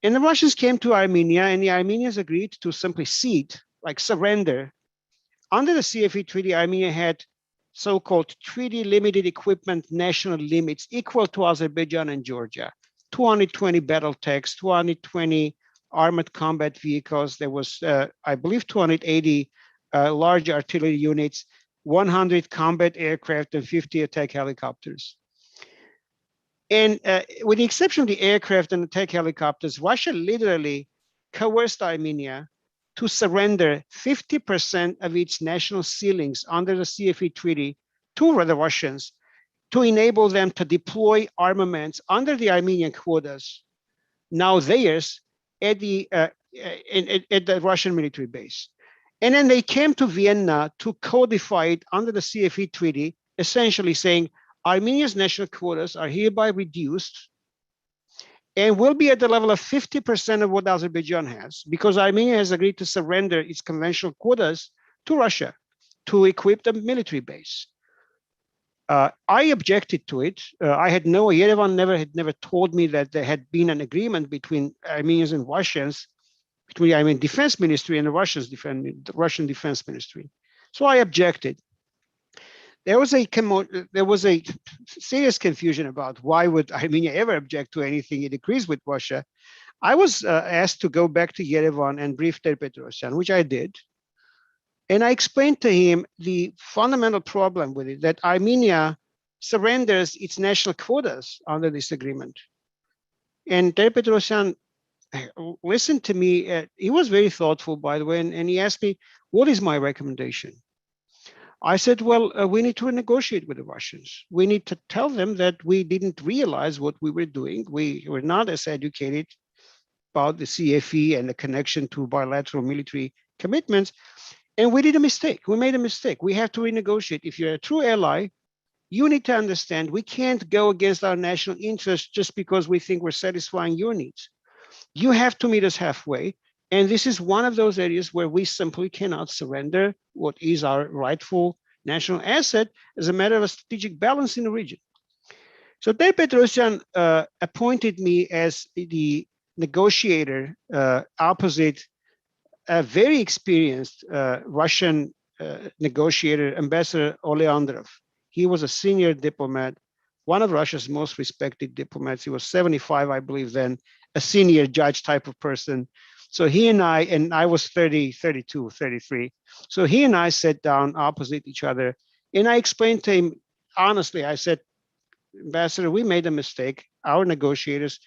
And the Russians came to Armenia, and the Armenians agreed to simply cede, like surrender. Under the CFE Treaty, Armenia had so-called treaty limited equipment national limits equal to Azerbaijan and Georgia, 220 battle tanks, 220 armored combat vehicles. There was, I believe, 280 large artillery units, 100 combat aircraft, and 50 attack helicopters. And with the exception of the aircraft and attack helicopters, Russia literally coerced Armenia to surrender 50% of its national ceilings under the CFE Treaty to the Russians to enable them to deploy armaments under the Armenian quotas, now theirs, at the Russian military base. And then they came to Vienna to codify it under the CFE Treaty, essentially saying Armenia's national quotas are hereby reduced and will be at the level of 50% of what Azerbaijan has, because Armenia has agreed to surrender its conventional quotas to Russia to equip the military base. I objected to it. Yerevan had never told me that there had been an agreement between Armenians and Russians, between the Armenian Defense Ministry and the Russian Defense Ministry. So I objected. There was a serious confusion about why would Armenia ever object to anything it agrees with Russia. I was asked to go back to Yerevan and brief Ter-Petrosyan, which I did. And I explained to him the fundamental problem with it, that Armenia surrenders its national quotas under this agreement. And Ter-Petrosyan listened to me. He was very thoughtful, by the way, and he asked me, what is my recommendation? I said, well, we need to negotiate with the Russians. We need to tell them that we didn't realize what we were doing. We were not as educated about the CFE and the connection to bilateral military commitments. And we did a mistake. We made a mistake. We have to renegotiate. If you're a true ally, you need to understand we can't go against our national interests just because we think we're satisfying your needs. You have to meet us halfway. And this is one of those areas where we simply cannot surrender what is our rightful national asset as a matter of a strategic balance in the region. So Ted Petrosyan appointed me as the negotiator opposite a very experienced Russian negotiator, Ambassador Oleandrov. He was a senior diplomat, one of Russia's most respected diplomats. He was 75, I believe then, a senior judge type of person. So he and I was 30, 32, 33. So he and I sat down opposite each other. And I explained to him, honestly, I said, Ambassador, we made a mistake. Our negotiators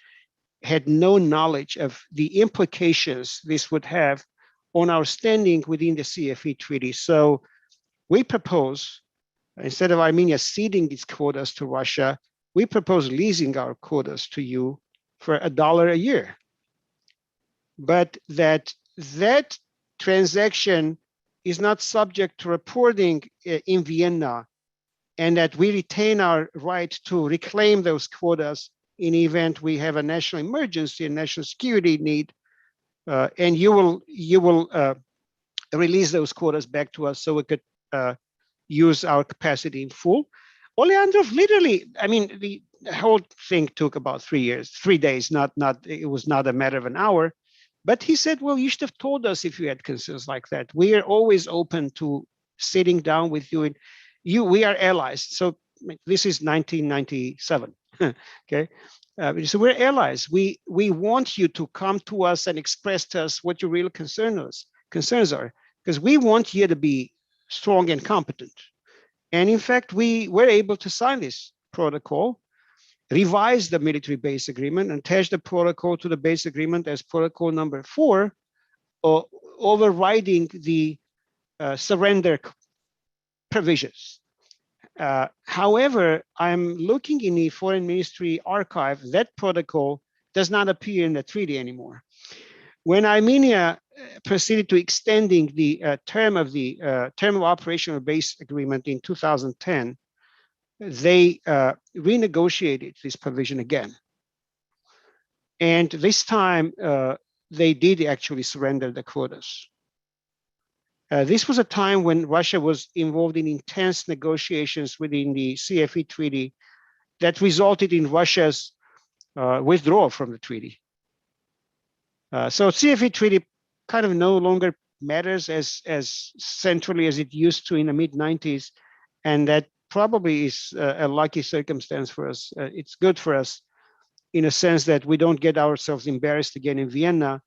had no knowledge of the implications this would have on our standing within the CFE treaty. So we propose, instead of Armenia ceding its quotas to Russia, we propose leasing our quotas to you for $1 a year. But that transaction is not subject to reporting in Vienna, and that we retain our right to reclaim those quotas in the event we have a national emergency and national security need, and you will release those quotas back to us so we could use our capacity in full. Oleandrov literally, I mean, the whole thing took about 3 days, it was not a matter of an hour. But he said, well, you should have told us if you had concerns like that. We are always open to sitting down with you. We are allies. So this is 1997. Okay. So we're allies. We want you to come to us and express to us what your real concerns are, because we want you to be strong and competent. And in fact, we were able to sign this protocol, revise the military base agreement, and attach the protocol to the base agreement as protocol number 4, overriding the surrender provisions. However, I'm looking in the Foreign Ministry archive, that protocol does not appear in the treaty anymore. When Armenia proceeded to extending the term of operational base agreement in 2010, they renegotiated this provision again. And this time, they did actually surrender the quotas. This was a time when Russia was involved in intense negotiations within the CFE treaty that resulted in Russia's withdrawal from the treaty. So CFE treaty kind of no longer matters as centrally as it used to in the mid-90s, and that probably is a lucky circumstance for us. It's good for us in a sense that we don't get ourselves embarrassed again in Vienna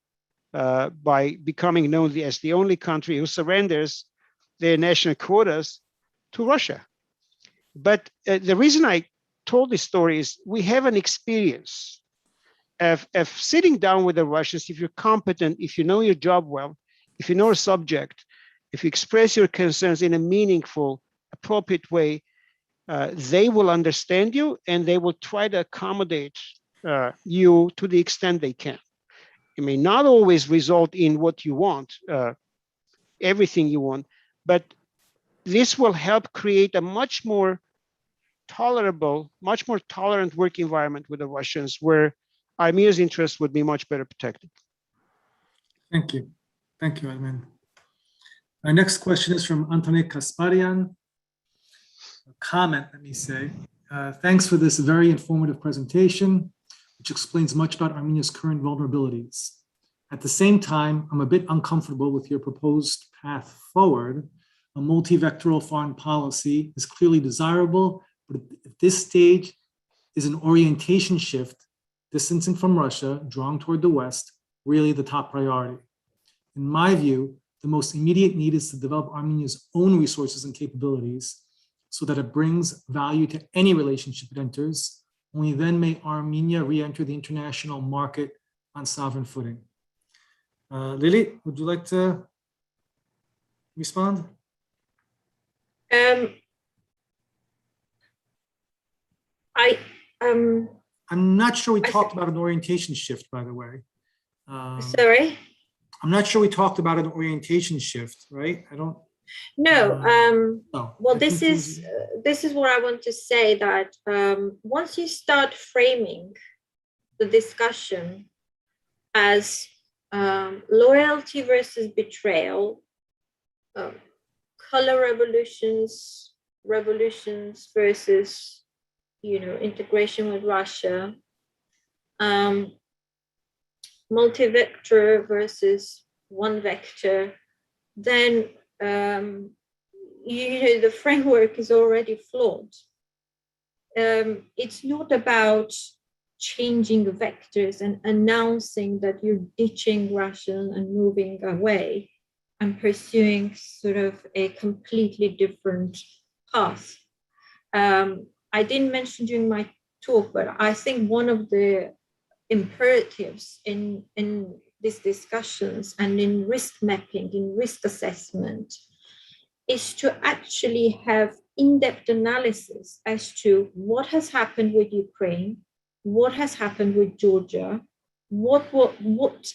by becoming known as the only country who surrenders their national quotas to Russia. But the reason I told this story is we have an experience of sitting down with the Russians. If you're competent, if you know your job well, if you know a subject, if you express your concerns in a meaningful, appropriate way, they will understand you and they will try to accommodate you to the extent they can. It may not always result in what you want, everything you want, but this will help create a much more tolerable, much more tolerant work environment with the Russians, where Armenia's interests would be much better protected. Thank you. Thank you, Armen. Our next question is from Antoine Kasparian. A comment, let me say. Thanks for this very informative presentation, which explains much about Armenia's current vulnerabilities. At the same time, I'm a bit uncomfortable with your proposed path forward. A multi-vectoral foreign policy is clearly desirable, but at this stage is an orientation shift, distancing from Russia, drawing toward the West, really the top priority. In my view, the most immediate need is to develop Armenia's own resources and capabilities so that it brings value to any relationship it enters. Only then may Armenia re-enter the international market on sovereign footing. Lily, would you like to respond? I'm not sure we talked about an orientation shift, by the way. Sorry? I'm not sure we talked about an orientation shift, right? I don't. No, No. well, I this think is what I want to say, that once you start framing the discussion as loyalty versus betrayal, color revolutions versus, integration with Russia, multi-vector versus one vector, then the framework is already flawed. It's not about changing vectors and announcing that you're ditching Russia and moving away and pursuing sort of a completely different path. I didn't mention during my talk, but I think one of the imperatives in these discussions and in risk mapping, in risk assessment, is to actually have in-depth analysis as to what has happened with Ukraine, what has happened with Georgia, what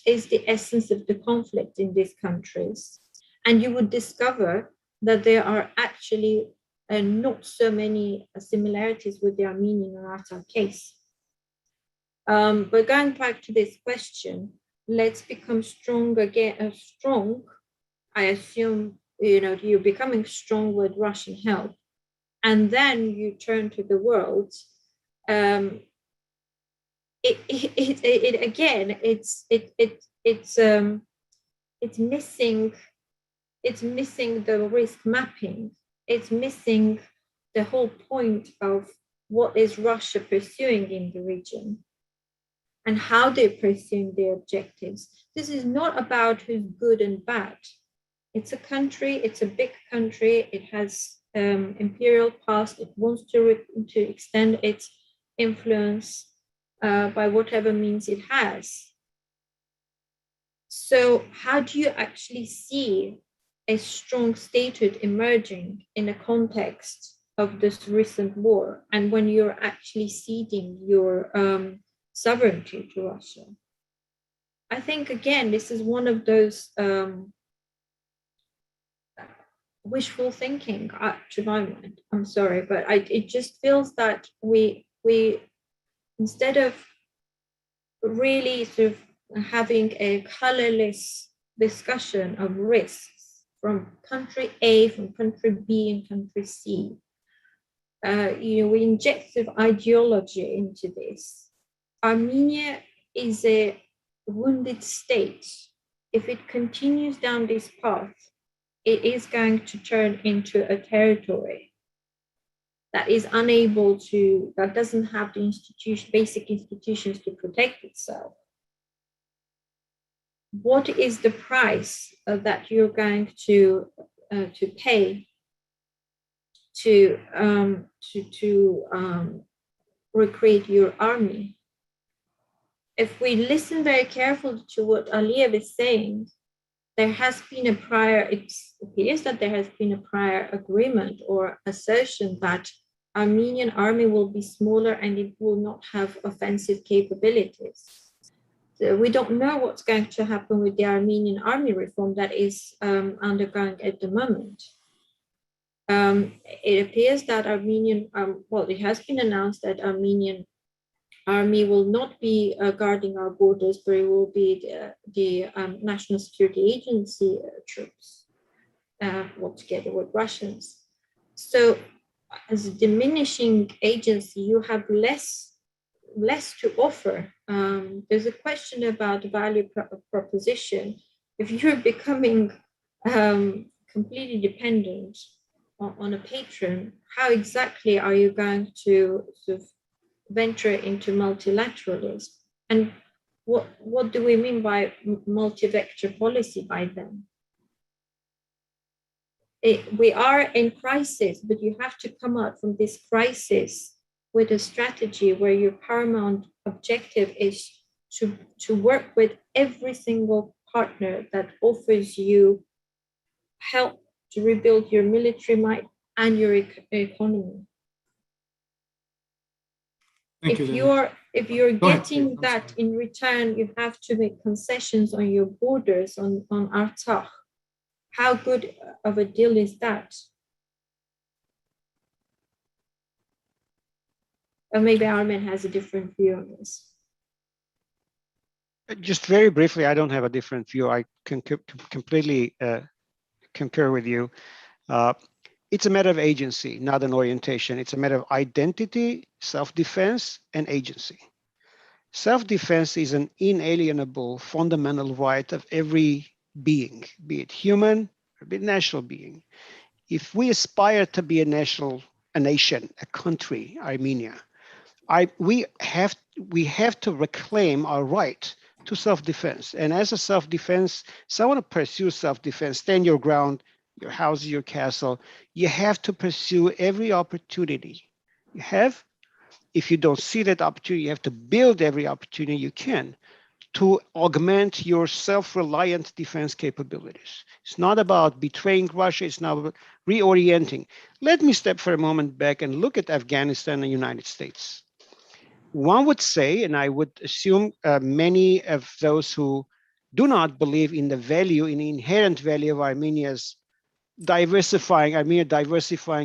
is the essence of the conflict in these countries. And you would discover that there are actually not so many similarities with the Armenian and Artsakh case. But going back to this question, let's become strong again. Strong, I assume, you're becoming strong with Russian help, and then you turn to the world. It's missing the risk mapping. It's missing the whole point of what is Russia pursuing in the region and how they're pursuing their objectives. This is not about who's good and bad. It's a country, it's a big country, it has imperial past, it wants to extend its influence by whatever means it has. So how do you actually see a strong statehood emerging in the context of this recent war, and when you're actually ceding your sovereignty to Russia? I think, again, this is one of those wishful thinking, to my mind. I'm sorry, but it just feels that we instead of really sort of having a colorless discussion of risks from country A, from country B, and country C, we inject sort of ideology into this. Armenia is a wounded state. If it continues down this path, it is going to turn into a territory that is unable to, that doesn't have the basic institutions to protect itself. What is the price that you're going to pay to recreate your army? If we listen very carefully to what Aliyev is saying, there has been a prior, it appears that there has been a prior agreement or assertion that Armenian army will be smaller and it will not have offensive capabilities. So we don't know what's going to happen with the Armenian army reform that is undergoing at the moment. It appears that it has been announced that Armenian army will not be guarding our borders, but it will be the National Security Agency troops, together with Russians. So as a diminishing agency, you have less to offer. There's a question about value proposition. If you're becoming completely dependent on a patron, how exactly are you going to sort of venture into multilateralism? And what do we mean by multi-vector policy by then? We are in crisis, but you have to come out from this crisis with a strategy where your paramount objective is to work with every single partner that offers you help to rebuild your military might and your economy. If you're getting that in return, you have to make concessions on your borders on Artsakh. how good of a deal is that? Or maybe Armen has a different view on this. Just very briefly, I don't have a different view. I can completely concur with you. It's a matter of agency, not an orientation. It's a matter of identity, self-defense, and agency. Self-defense is an inalienable, fundamental right of every being, be it human or be it national being. If we aspire to be a nation, a country, Armenia, we have to reclaim our right to self-defense. And as a self-defense, someone to pursue self-defense, stand your ground, your house, your castle, you have to pursue every opportunity you have. If you don't see that opportunity, you have to build every opportunity you can to augment your self-reliant defense capabilities. It's not about betraying Russia, it's not about reorienting. Let me step for a moment back and look at Afghanistan and the United States. One would say, and I would assume many of those who do not believe in the value, in the inherent value of Armenia diversifying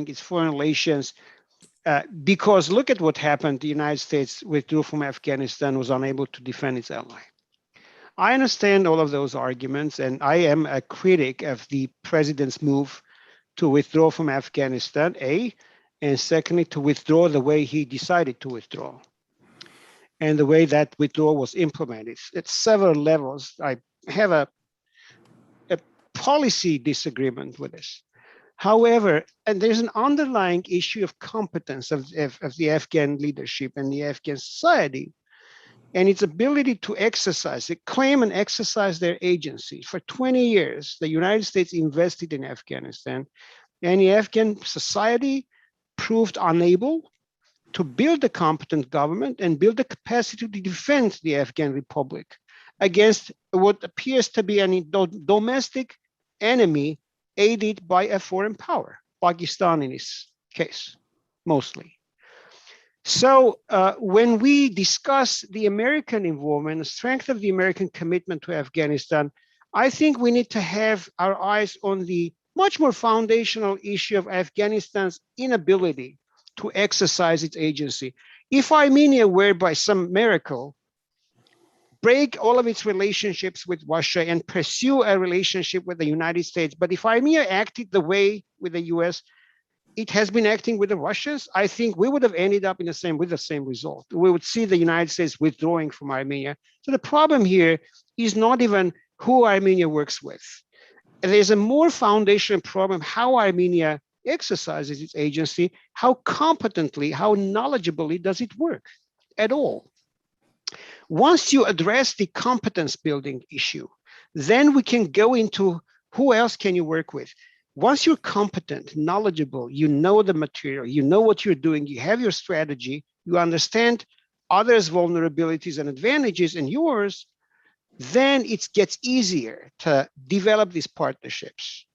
its foreign relations, because look at what happened. The United States withdrew from Afghanistan, was unable to defend its ally. I understand all of those arguments, and I am a critic of the president's move to withdraw from Afghanistan, and secondly, to withdraw the way he decided to withdraw, and the way that withdrawal was implemented. At several levels, I have a policy disagreement with this. However, and there's an underlying issue of competence of the Afghan leadership and the Afghan society, and its ability to claim and exercise their agency. For 20 years, the United States invested in Afghanistan, and the Afghan society proved unable to build a competent government and build the capacity to defend the Afghan Republic against what appears to be a domestic enemy aided by a foreign power, Pakistan in this case, mostly. So when we discuss the American involvement, the strength of the American commitment to Afghanistan, I think we need to have our eyes on the much more foundational issue of Afghanistan's inability to exercise its agency. If Armenia were by some miracle break all of its relationships with Russia and pursue a relationship with the United States, but if Armenia acted the way with the US, it has been acting with the Russians, I think we would have ended up with the same result. We would see the United States withdrawing from Armenia. So the problem here is not even who Armenia works with. There's a more foundational problem how Armenia exercises its agency, how competently, how knowledgeably does it work at all. Once you address the competence building issue, then we can go into who else can you work with. Once you're competent, knowledgeable, you know the material, you know what you're doing, you have your strategy, you understand others' vulnerabilities and advantages and yours, then it gets easier to develop these partnerships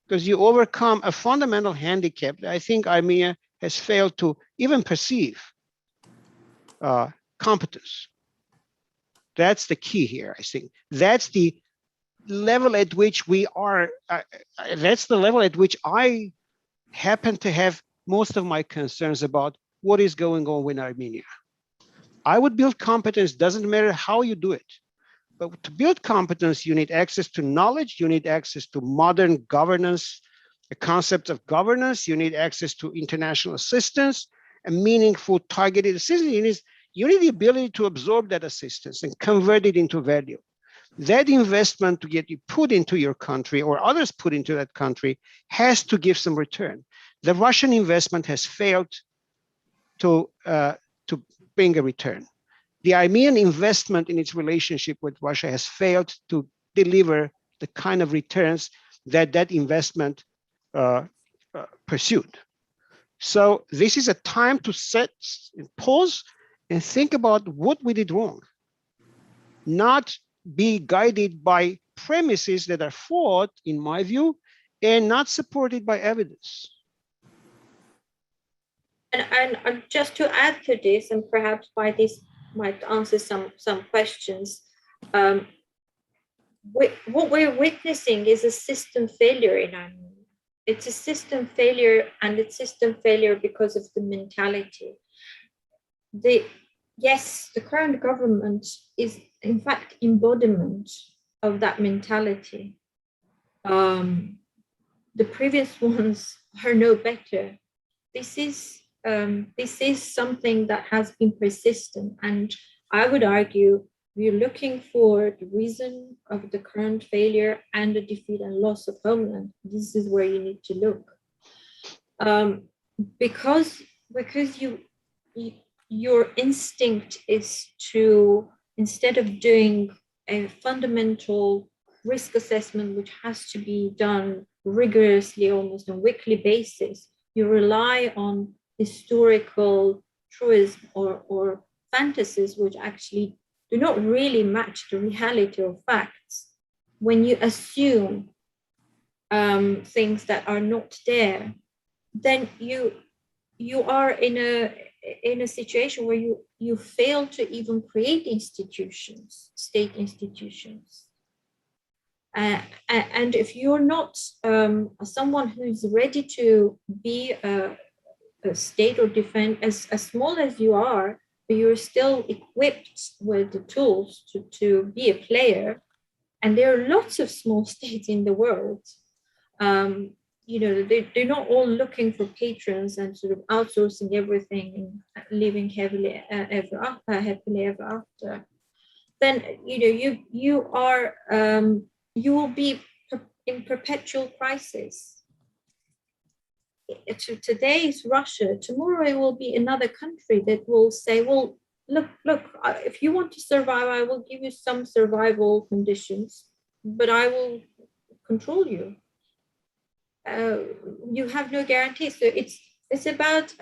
because you overcome a fundamental handicap that I think Armenia has failed to even perceive, competence. That's the key here, I think. That's the level at which we are, that's the level at which I happen to have most of my concerns about what is going on with Armenia. I would build competence, doesn't matter how you do it. But to build competence, you need access to knowledge, you need access to modern governance, the concept of governance, you need access to international assistance, a meaningful targeted assistance. You need the ability to absorb that assistance and convert it into value. That investment to get you put into your country or others put into that country has to give some return. The Russian investment has failed to bring a return. The Armenian investment in its relationship with Russia has failed to deliver the kind of returns that that investment pursued. So this is a time to pause and think about what we did wrong, not be guided by premises that are flawed, in my view, and not supported by evidence. And just to add to this, and perhaps by this might answer some questions, what we're witnessing is a system failure in Armenia. It's a system failure, and it's system failure because of the mentality. Yes, the current government is in fact embodiment of that mentality. The previous ones are no better. This is something that has been persistent, and I would argue we're looking for the reason of the current failure and the defeat and loss of homeland. This is where you need to look, because your instinct is to, instead of doing a fundamental risk assessment, which has to be done rigorously, almost on a weekly basis, you rely on historical truism or fantasies which actually do not really match the reality of facts. When you assume things that are not there, then you are in a situation where you fail to even create institutions, state institutions. And if you're not someone who's ready to be a state or defend, as small as you are, but you're still equipped with the tools to be a player, and there are lots of small states in the world. They're not all looking for patrons and sort of outsourcing everything and living happily ever after. Then you will be in perpetual crisis. Today is Russia. Tomorrow it will be another country that will say, "Well, look. If you want to survive, I will give you some survival conditions, but I will control you." You have no guarantee. So it's about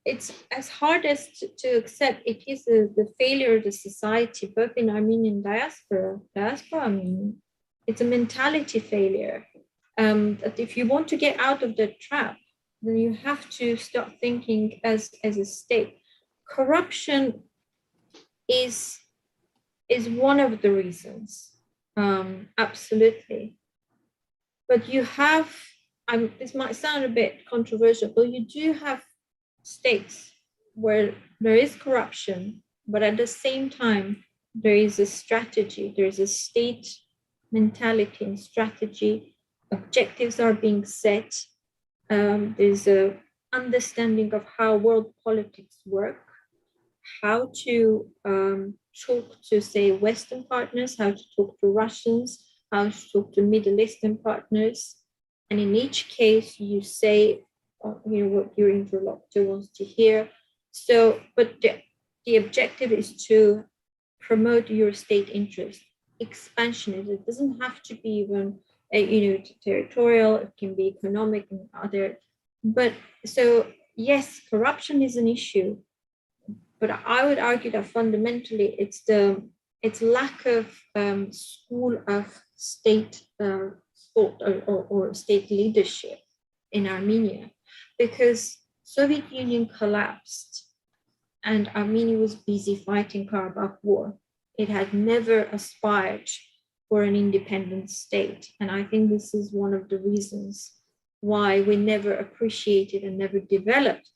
it's as hard as to accept. It is the failure of the society, both in Armenian diaspora. I mean, it's a mentality failure. That if you want to get out of the trap, then you have to start thinking as a state. Corruption is one of the reasons, absolutely. But you have, this might sound a bit controversial, but you do have states where there is corruption, but at the same time, there is a strategy, there is a state mentality and strategy. Objectives are being set. There's a understanding of how world politics work, how to talk to, say, Western partners, how to talk to Russians, how to talk to Middle Eastern partners. And in each case, you say, what your interlocutor wants to hear. So, but the objective is to promote your state interest. Expansionism, it doesn't have to be even territorial, it can be economic and other. But so yes, corruption is an issue, but I would argue that fundamentally it's lack of school of state thought or state leadership in Armenia, because Soviet Union collapsed and Armenia was busy fighting Karabakh war. It had never aspired for an independent state. And I think this is one of the reasons why we never appreciated and never developed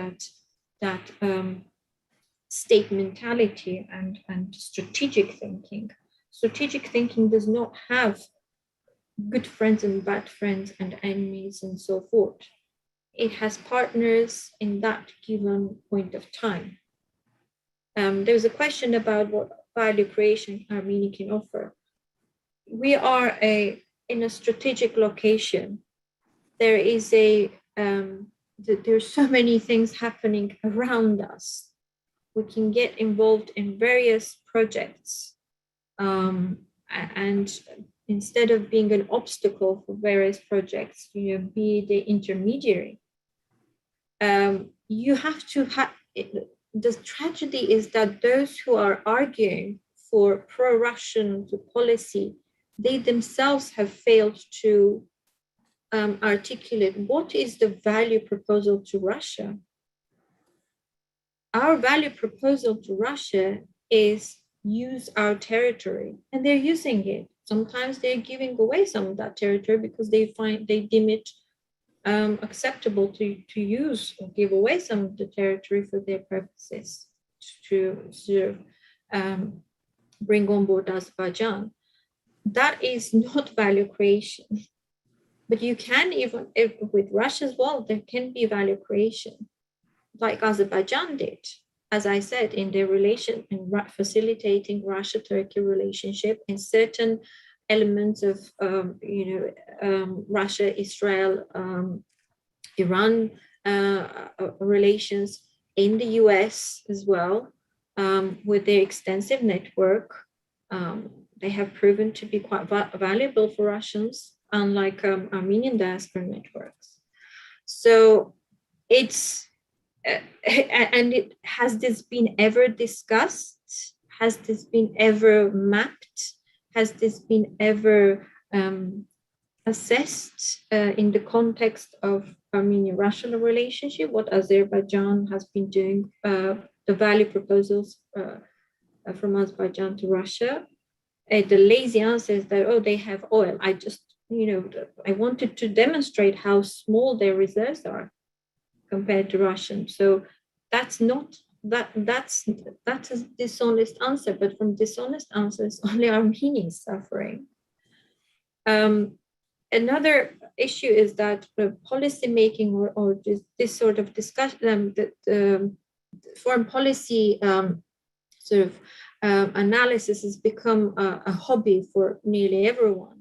that state mentality and strategic thinking. Strategic thinking does not have good friends and bad friends and enemies and so forth. It has partners in that given point of time. There's a question about what value creation Armenia can offer. We are in a strategic location. There is there's so many things happening around us. We can get involved in various projects, and instead of being an obstacle for various projects, be the intermediary. You have to have. The tragedy is that those who are arguing for pro-Russian policy, they themselves have failed to articulate what is the value proposal to Russia. Our value proposal to Russia is use our territory, and they're using it. Sometimes they're giving away some of that territory because they deem it acceptable to use or give away some of the territory for their purposes, to sort of bring on board Azerbaijan. That is not value creation. But you can, even with Russia as well, there can be value creation, like Azerbaijan did, as I said, in their relation, in facilitating Russia-Turkey relationship, in certain elements of Russia, Israel, Iran relations, in the US as well, with their extensive network. They have proven to be quite valuable for Russians, unlike Armenian diaspora networks. So it's, and has this been ever discussed? Has this been ever mapped? Has this been ever assessed in the context of Armenia-Russia relationship? What Azerbaijan has been doing, the value proposals from Azerbaijan to Russia? The lazy answer is that, oh, they have oil. I wanted to demonstrate how small their reserves are compared to Russian. So that's a dishonest answer, but from dishonest answers, only Armenians suffering. Another issue is that policy making or this sort of discussion, foreign policy analysis has become a hobby for nearly everyone.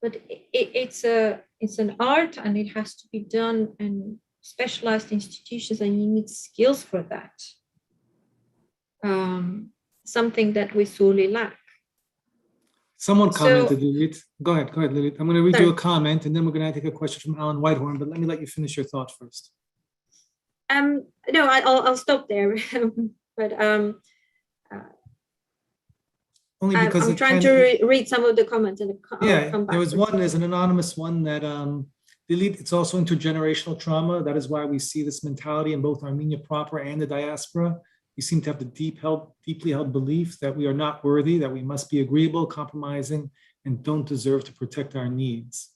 But it's an art, and it has to be done in specialized institutions, and you need skills for that. Something that we sorely lack. Someone commented, Lilith. Go ahead, Lilith. I'm going to read you a comment, and then we're going to take a question from Alan Whitehorn, but let me let you finish your thought first. No, I'll stop there. But only because I'm trying to read some of the comments, and yeah, there was one. There's an anonymous one that Lilith, it's also intergenerational trauma. That is why we see this mentality in both Armenia proper and the diaspora. We seem to have the deeply held belief that we are not worthy, that we must be agreeable, compromising, and don't deserve to protect our needs.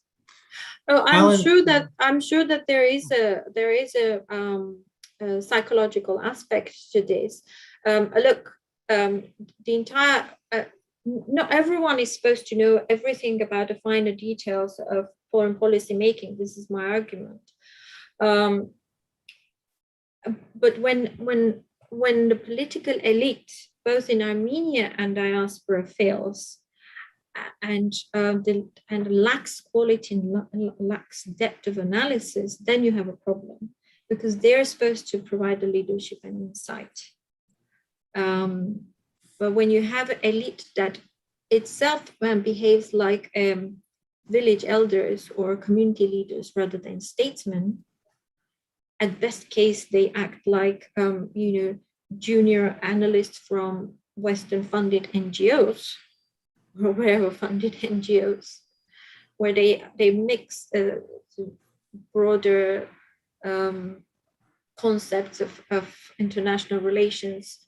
Oh, I'm sure that there is a psychological aspect to this. Look, the entire not everyone is supposed to know everything about the finer details of foreign policy making. This is my argument. But when the political elite, both in Armenia and diaspora, fails and lacks quality and lacks depth of analysis, then you have a problem, because they're supposed to provide the leadership and insight. But when you have an elite that itself behaves like village elders or community leaders rather than statesmen, at best case, they act like junior analysts from Western-funded NGOs or wherever funded NGOs, where they mix broader concepts of international relations.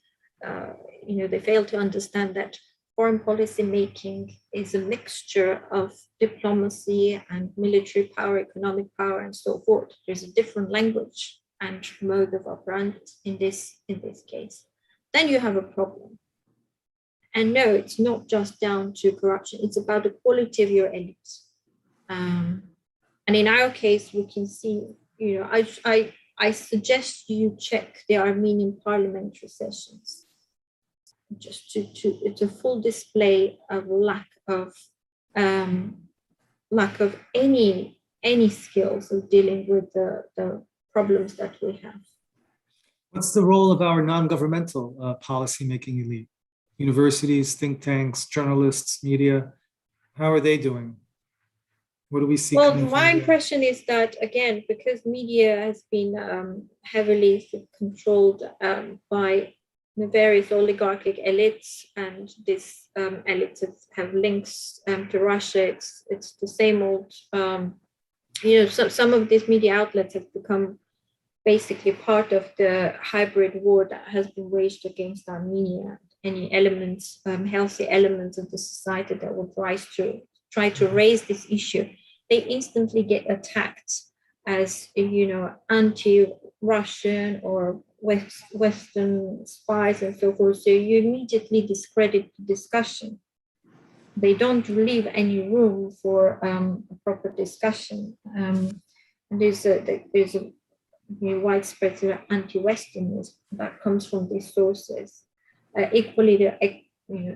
They fail to understand that foreign policy making is a mixture of diplomacy and military power, economic power, and so forth. There's a different language and mode of operandi in this case. Then you have a problem. And no, it's not just down to corruption. It's about the quality of your elites. And in our case, we can see, I suggest you check the Armenian parliamentary sessions. Just it's a full display of lack of any skills of dealing with the problems that we have. What's the role of our non-governmental policy-making elite? Universities, think tanks, journalists, media, how are they doing? What do we see? Well, my impression is that, again, because media has been heavily controlled by the various oligarchic elites, and these elites have links to Russia. It's the same old, some of these media outlets have become basically part of the hybrid war that has been waged against Armenia any elements, healthy elements of the society that would try to raise this issue, they instantly get attacked as, you know, anti-Russian or Western spies and so forth. So you immediately discredit the discussion. They don't leave any room for a proper discussion. And there's a widespread anti-Westernism that comes from these sources. Equally, the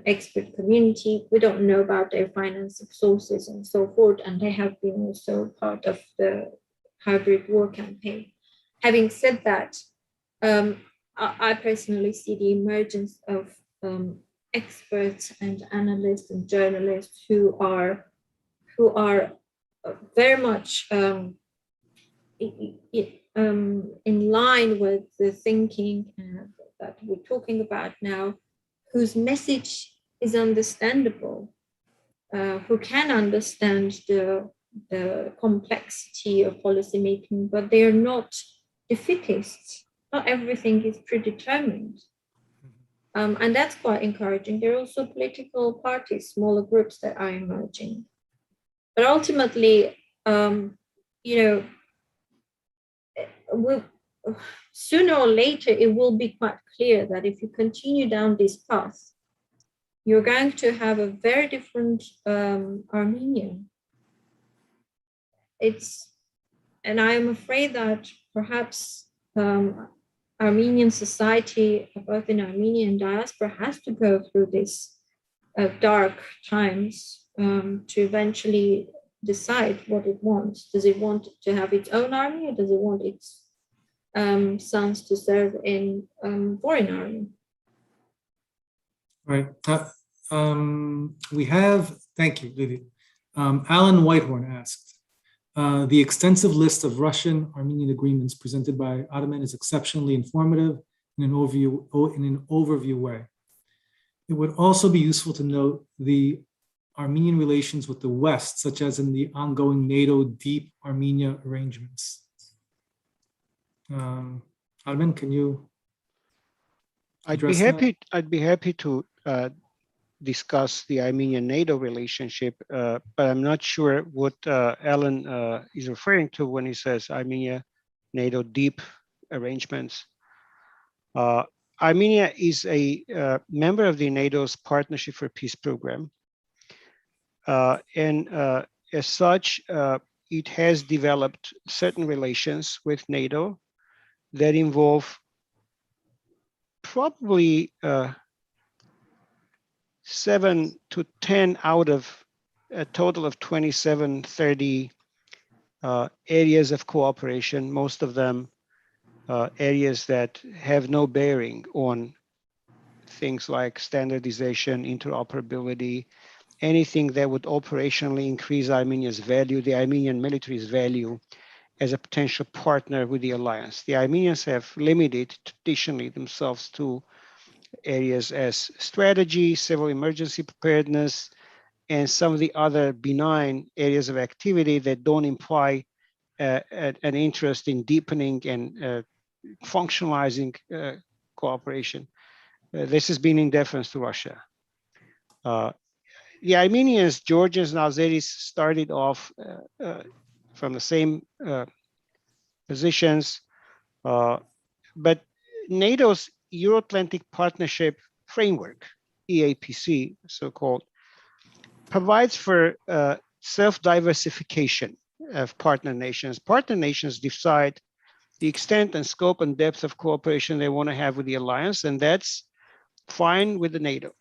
expert community, we don't know about their financing sources and so forth, and they have been also part of the hybrid war campaign. Having said that, I personally see the emergence of experts and analysts and journalists who are very much in line with the thinking that we're talking about now, whose message is understandable, who can understand the complexity of policymaking, but they are not defeatists. Not everything is predetermined. And that's quite encouraging. There are also political parties, smaller groups that are emerging. But ultimately, you know, sooner or later, it will be quite clear that if you continue down this path, you're going to have a very different Armenia. And I am afraid that perhaps Armenian society, both in Armenia and diaspora, has to go through this dark times to eventually decide what it wants. Does it want to have its own army, or does it want its sons to serve in foreign army? Right. We have, thank you, Lily. Alan Whitehorn asked, the extensive list of Russian-Armenian agreements presented by Ottoman is exceptionally informative in an overview way. It would also be useful to note the Armenian relations with the West, such as in the ongoing NATO Deep Armenia arrangements. Ottoman, can you address that? I'd be happy to discuss the Armenian-NATO relationship, but I'm not sure what Alan is referring to when he says Armenia-NATO deep arrangements. Armenia is a member of the NATO's Partnership for Peace program. And as such, it has developed certain relations with NATO that involve probably 7 to 10 out of a total of 27, 30 areas of cooperation, most of them areas that have no bearing on things like standardization, interoperability, anything that would operationally increase Armenia's value, the Armenian military's value as a potential partner with the alliance. The Armenians have limited traditionally themselves to areas as strategy, civil emergency preparedness, and some of the other benign areas of activity that don't imply an interest in deepening and functionalizing cooperation. This has been in deference to Russia. The Armenians, Georgians, and Azeris started off from the same positions, but NATO's Euro-Atlantic Partnership Framework, EAPC, so-called, provides for self-diversification of partner nations. Partner nations decide the extent and scope and depth of cooperation they want to have with the alliance, and that's fine with the NATO.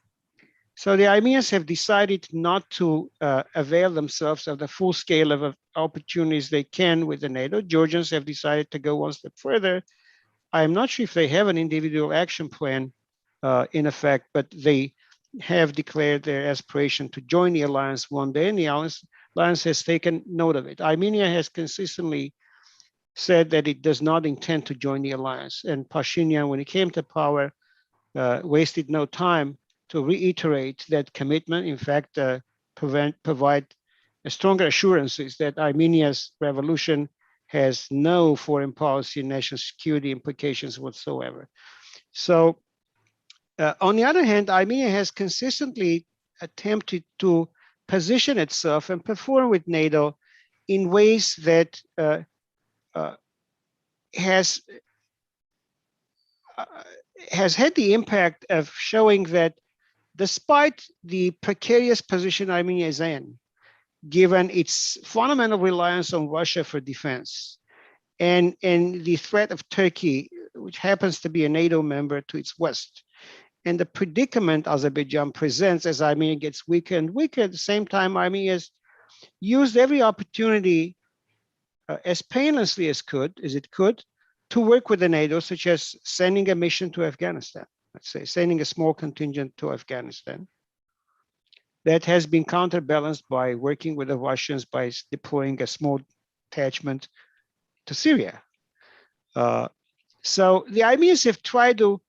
So the Armenians have decided not to avail themselves of the full scale of opportunities they can with the NATO. Georgians have decided to go one step further. I'm not sure if they have an individual action plan in effect, but they have declared their aspiration to join the alliance one day, and the alliance has taken note of it. Armenia has consistently said that it does not intend to join the alliance, and Pashinyan, when he came to power, wasted no time to reiterate that commitment. In fact, provide stronger assurances that Armenia's revolution has no foreign policy and national security implications whatsoever. So On the other hand, Armenia has consistently attempted to position itself and perform with NATO in ways that has had the impact of showing that despite the precarious position Armenia is in, given its fundamental reliance on Russia for defense and the threat of Turkey, which happens to be a NATO member to its west, and the predicament Azerbaijan presents as Armenia gets weaker and weaker, at the same time, Armenia has used every opportunity as painlessly as it could, to work with the NATO, such as sending a mission to Afghanistan, let's say, sending a small contingent to Afghanistan. That has been counterbalanced by working with the Russians by deploying a small detachment to Syria. So the Armenians have tried to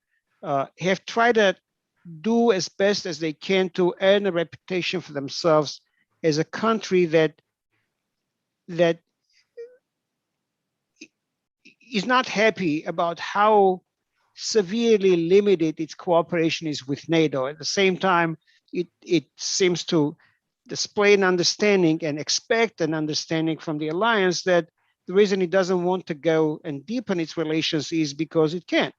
do as best as they can to earn a reputation for themselves as a country that is not happy about how severely limited its cooperation is with NATO. At the same time, it seems to display an understanding and expect an understanding from the alliance that the reason it doesn't want to go and deepen its relations is because it can't.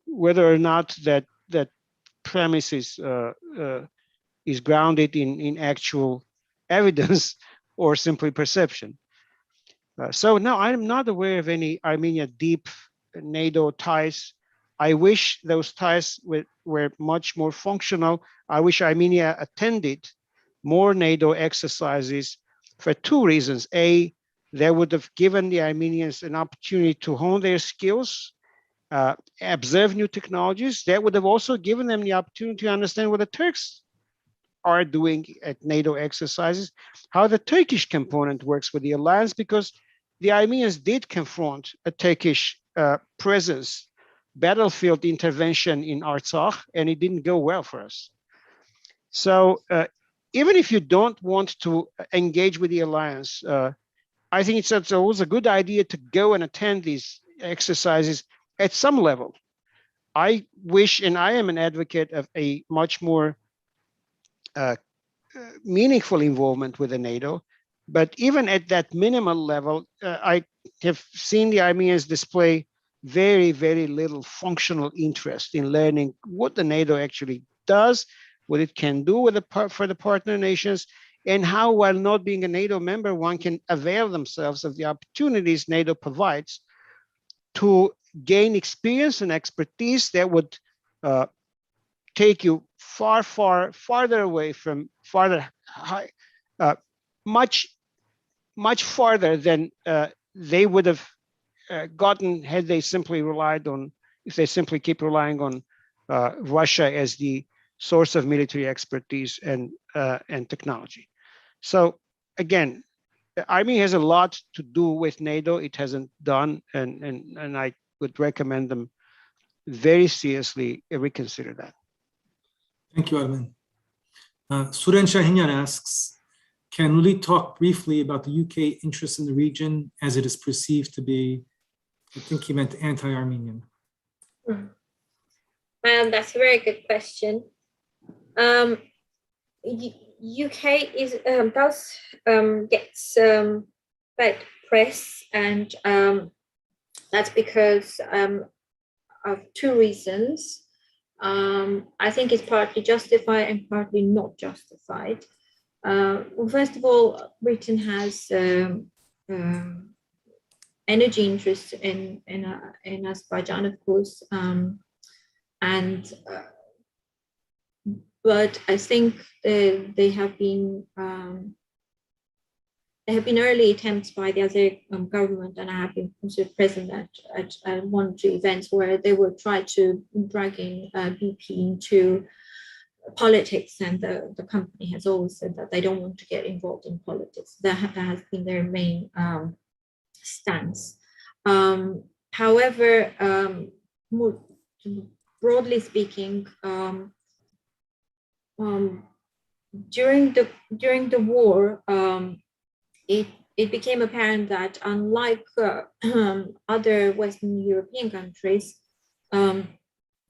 Whether or not that premise is grounded in actual evidence or simply perception. So no, I'm not aware of any Armenia deep NATO ties. I wish those ties were much more functional. I wish Armenia attended more NATO exercises for two reasons. A, that would have given the Armenians an opportunity to hone their skills, observe new technologies. That would have also given them the opportunity to understand what the Turks are doing at NATO exercises, how the Turkish component works with the alliance, because the Armenians did confront a Turkish presence, battlefield intervention in Artsakh, and it didn't go well for us. So even if you don't want to engage with the alliance, I think it's always a good idea to go and attend these exercises at some level. I wish, and I am an advocate of a much more meaningful involvement with the NATO. But even at that minimal level, I have seen the Armenians display very, very little functional interest in learning what the NATO actually does, what it can do for the partner nations, and how, while not being a NATO member, one can avail themselves of the opportunities NATO provides to gain experience and expertise that would take you farther away from much farther than they would have gotten had they simply if they simply keep relying on Russia as the source of military expertise and technology. So again, Armenia has a lot to do with NATO. It hasn't done, and I would recommend them very seriously reconsider that. Thank you, Armen. Suren Shahinyan asks, can Uli talk briefly about the UK interest in the region as it is perceived to be, I think he meant anti-Armenian? That's a very good question. UK does gets bad press, and that's because of two reasons. I think it's partly justified and partly not justified. Well, first of all, Britain has energy interests in Azerbaijan, of course, but I think there have been early attempts by the Azerbaijan government, and I have been also present at one or two events where they were trying to dragging BP into politics, and the company has always said that they don't want to get involved in politics. That has been their main stance. However, more broadly speaking, during the war, it became apparent that unlike other Western European countries,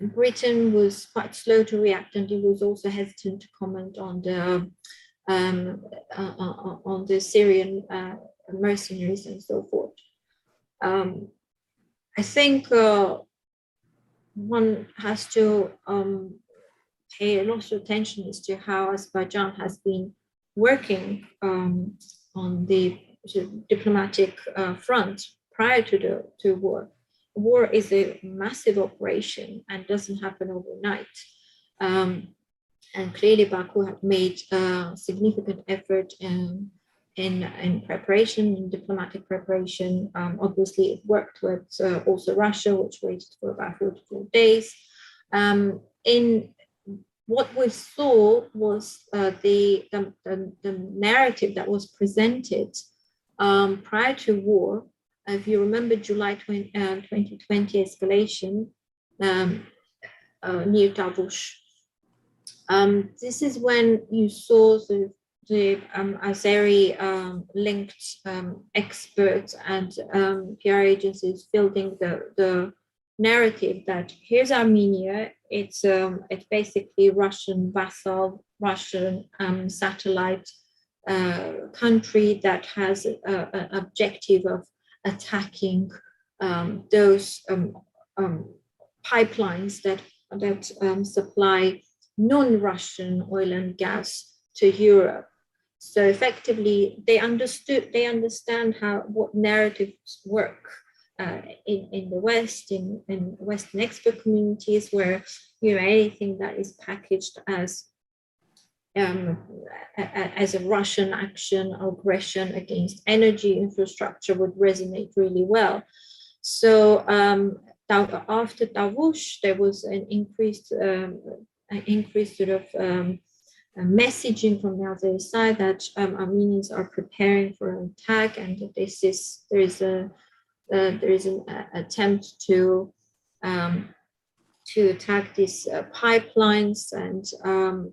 Britain was quite slow to react, and it was also hesitant to comment on the Syrian mercenaries and so forth. I think one has to pay a lot of attention as to how Azerbaijan has been working on the diplomatic front prior to the war. War is a massive operation and doesn't happen overnight. And clearly Baku have made significant effort in preparation, in diplomatic preparation. Obviously, it worked with also Russia, which waited for about 44 days. In what we saw was the narrative that was presented prior to war. If you remember July 2020 escalation near Tavush, this is when you saw the Azeri linked experts and PR agencies fielding the narrative that here's Armenia, it's basically Russian vassal, Russian satellite country that has an objective of attacking those pipelines that supply non-Russian oil and gas to Europe. So effectively, they understand what narratives work in the West, in Western expert communities, where anything that is packaged as a Russian action, aggression against energy infrastructure would resonate really well. So after Tavush, there was an increased sort of messaging from the other side that Armenians are preparing for an attack, and there is an attempt to attack these pipelines and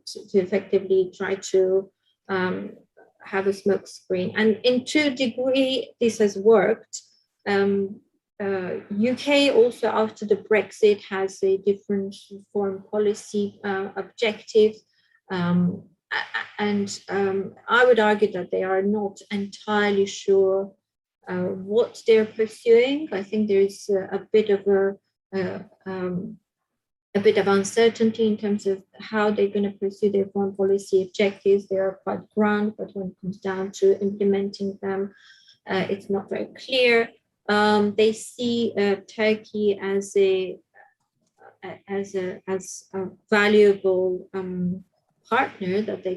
to effectively try to have a smoke screen. And in to a degree, this has worked. UK also, after the Brexit, has a different foreign policy objective. And I would argue that they are not entirely sure what they're pursuing. I think there is a bit of uncertainty in terms of how they're going to pursue their foreign policy objectives. They are quite grand, but when it comes down to implementing them, it's not very clear. They see Turkey as a valuable partner that they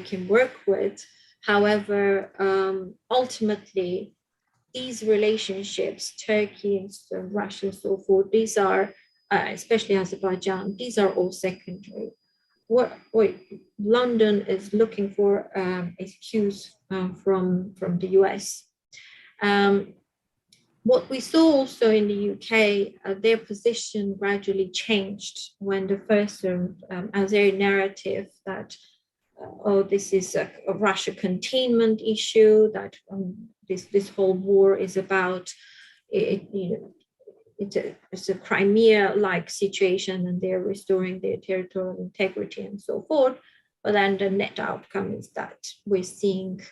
can work with. However, ultimately, these relationships, Turkey and Russia and so forth, these are, especially Azerbaijan, these are all secondary. What London is looking for is cues from the US. What we saw also in the UK, their position gradually changed when the first Azeri narrative that this is a Russia containment issue, that this whole war is about it's a Crimea-like situation and they're restoring their territorial integrity and so forth. But then the net outcome is that we're seeing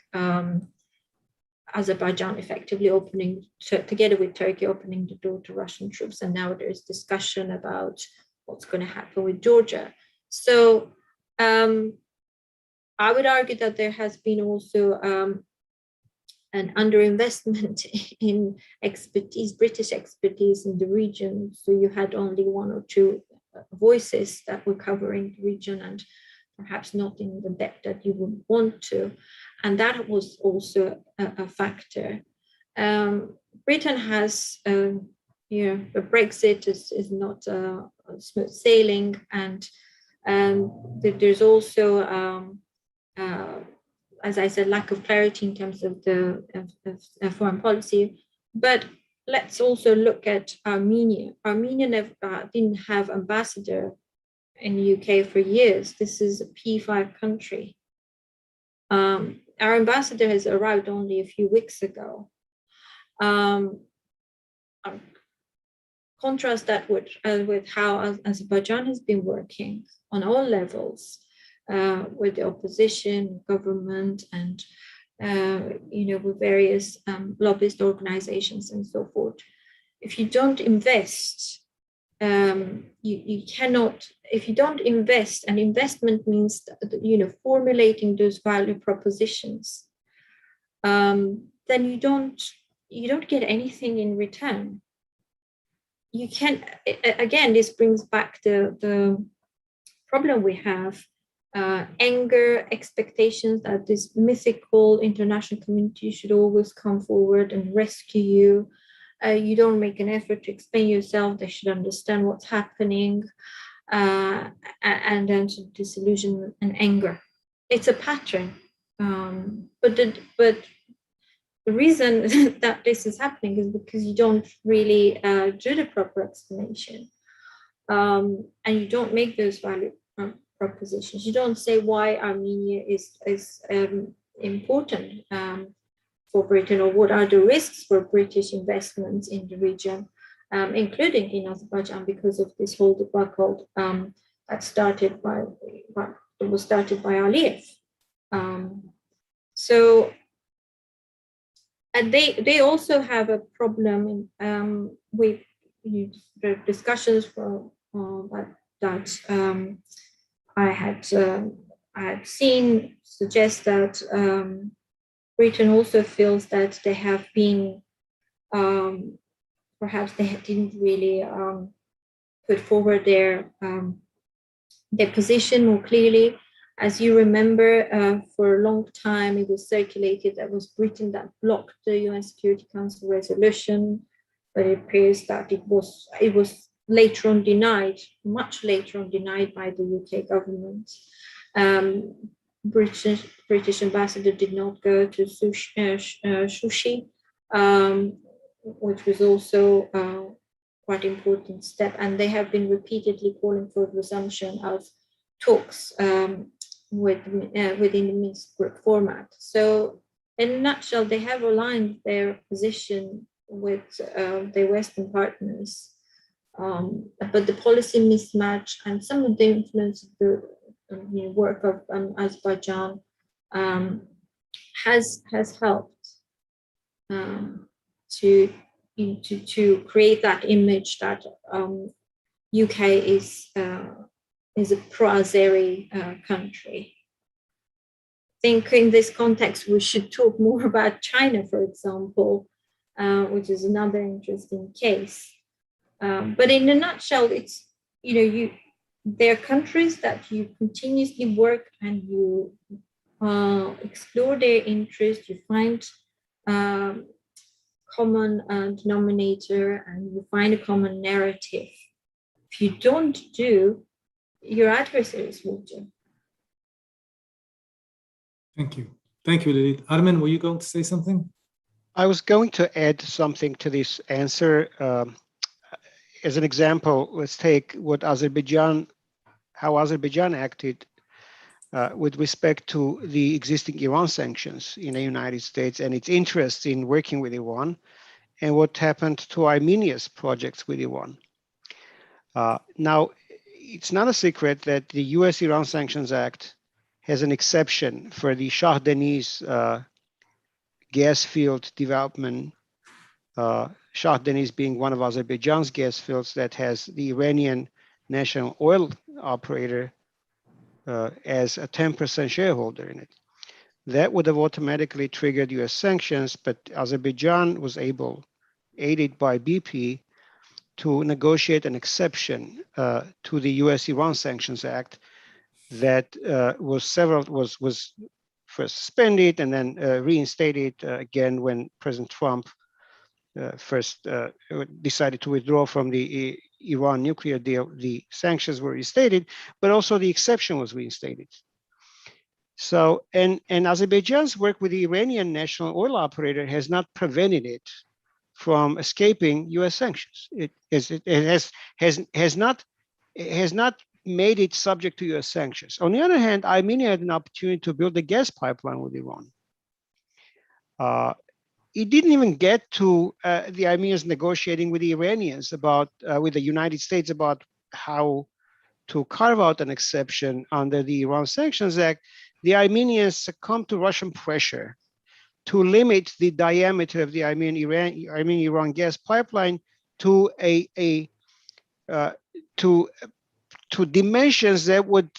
Azerbaijan effectively together with Turkey, opening the door to Russian troops. And now there's discussion about what's going to happen with Georgia. So I would argue that there has been also an underinvestment in expertise, British expertise in the region. So you had only one or two voices that were covering the region, and perhaps not in the depth that you would want to. And that was also a factor. Britain has, the Brexit is not smooth sailing, and there's also, as I said, lack of clarity in terms of the foreign policy. But let's also look at Armenia. Armenia didn't have ambassador in the UK for years. This is a P5 country. Our ambassador has arrived only a few weeks ago. contrast that with how Azerbaijan has been working on all levels with the opposition, government, and with various lobbyist organizations and so forth. If you don't invest, you cannot. If you don't invest, and investment means formulating those value propositions, then you don't get anything in return. You can, again, this brings back the problem we have, anger, expectations that this mythical international community should always come forward and rescue you. You don't make an effort to explain yourself, they should understand what's happening, and then disillusionment and anger. It's a pattern, but the reason that this is happening is because you don't really do the proper explanation, and you don't make those value propositions. You don't say why Armenia is important for Britain, or what are the risks for British investments in the region, including in Azerbaijan, because of this whole debacle that was started by Aliyev. So. And they also have a problem with the discussions that I had seen suggest that Britain also feels that they have been perhaps they didn't really put forward their position more clearly. As you remember, for a long time, it was circulated that it was Britain that blocked the UN Security Council resolution, but it appears that it was later on denied, much later on denied by the UK government. British ambassador did not go to Sochi, which was also quite important step, and they have been repeatedly calling for a resumption of talks within the Minsk group format. So in a nutshell, they have aligned their position with their Western partners, but the policy mismatch and some of the influence of the work of Azerbaijan has helped to create that image that UK is a pro-Azeri country. I think in this context, we should talk more about China, for example, which is another interesting case. But in a nutshell, it's, there are countries that you continuously work and you explore their interests, you find common denominator, and you find a common narrative. If you don't do, your adversaries will do. Thank you. Thank you, Lilith. Armen, were you going to say something? I was going to add something to this answer. As an example, let's take how Azerbaijan acted with respect to the existing Iran sanctions in the United States and its interest in working with Iran, and what happened to Armenia's projects with Iran. Now, it's not a secret that the US-Iran Sanctions Act has an exception for the Shah Deniz gas field development, Shah Deniz being one of Azerbaijan's gas fields that has the Iranian national oil operator as a 10% shareholder in it. That would have automatically triggered US sanctions, but Azerbaijan was able, aided by BP, to negotiate an exception to the US-Iran Sanctions Act that was first suspended and then reinstated again when President Trump first decided to withdraw from the Iran nuclear deal. The sanctions were reinstated, but also the exception was reinstated. So, and Azerbaijan's work with the Iranian national oil operator has not prevented it from escaping U.S. sanctions. It has not made it subject to U.S. sanctions. On the other hand, Armenia had an opportunity to build a gas pipeline with Iran. it didn't even get to the Armenians negotiating with the Iranians about, with the United States about how to carve out an exception under the Iran Sanctions Act. The Armenians succumbed to Russian pressure to limit the diameter of the Armenian-Iran gas pipeline to to dimensions that would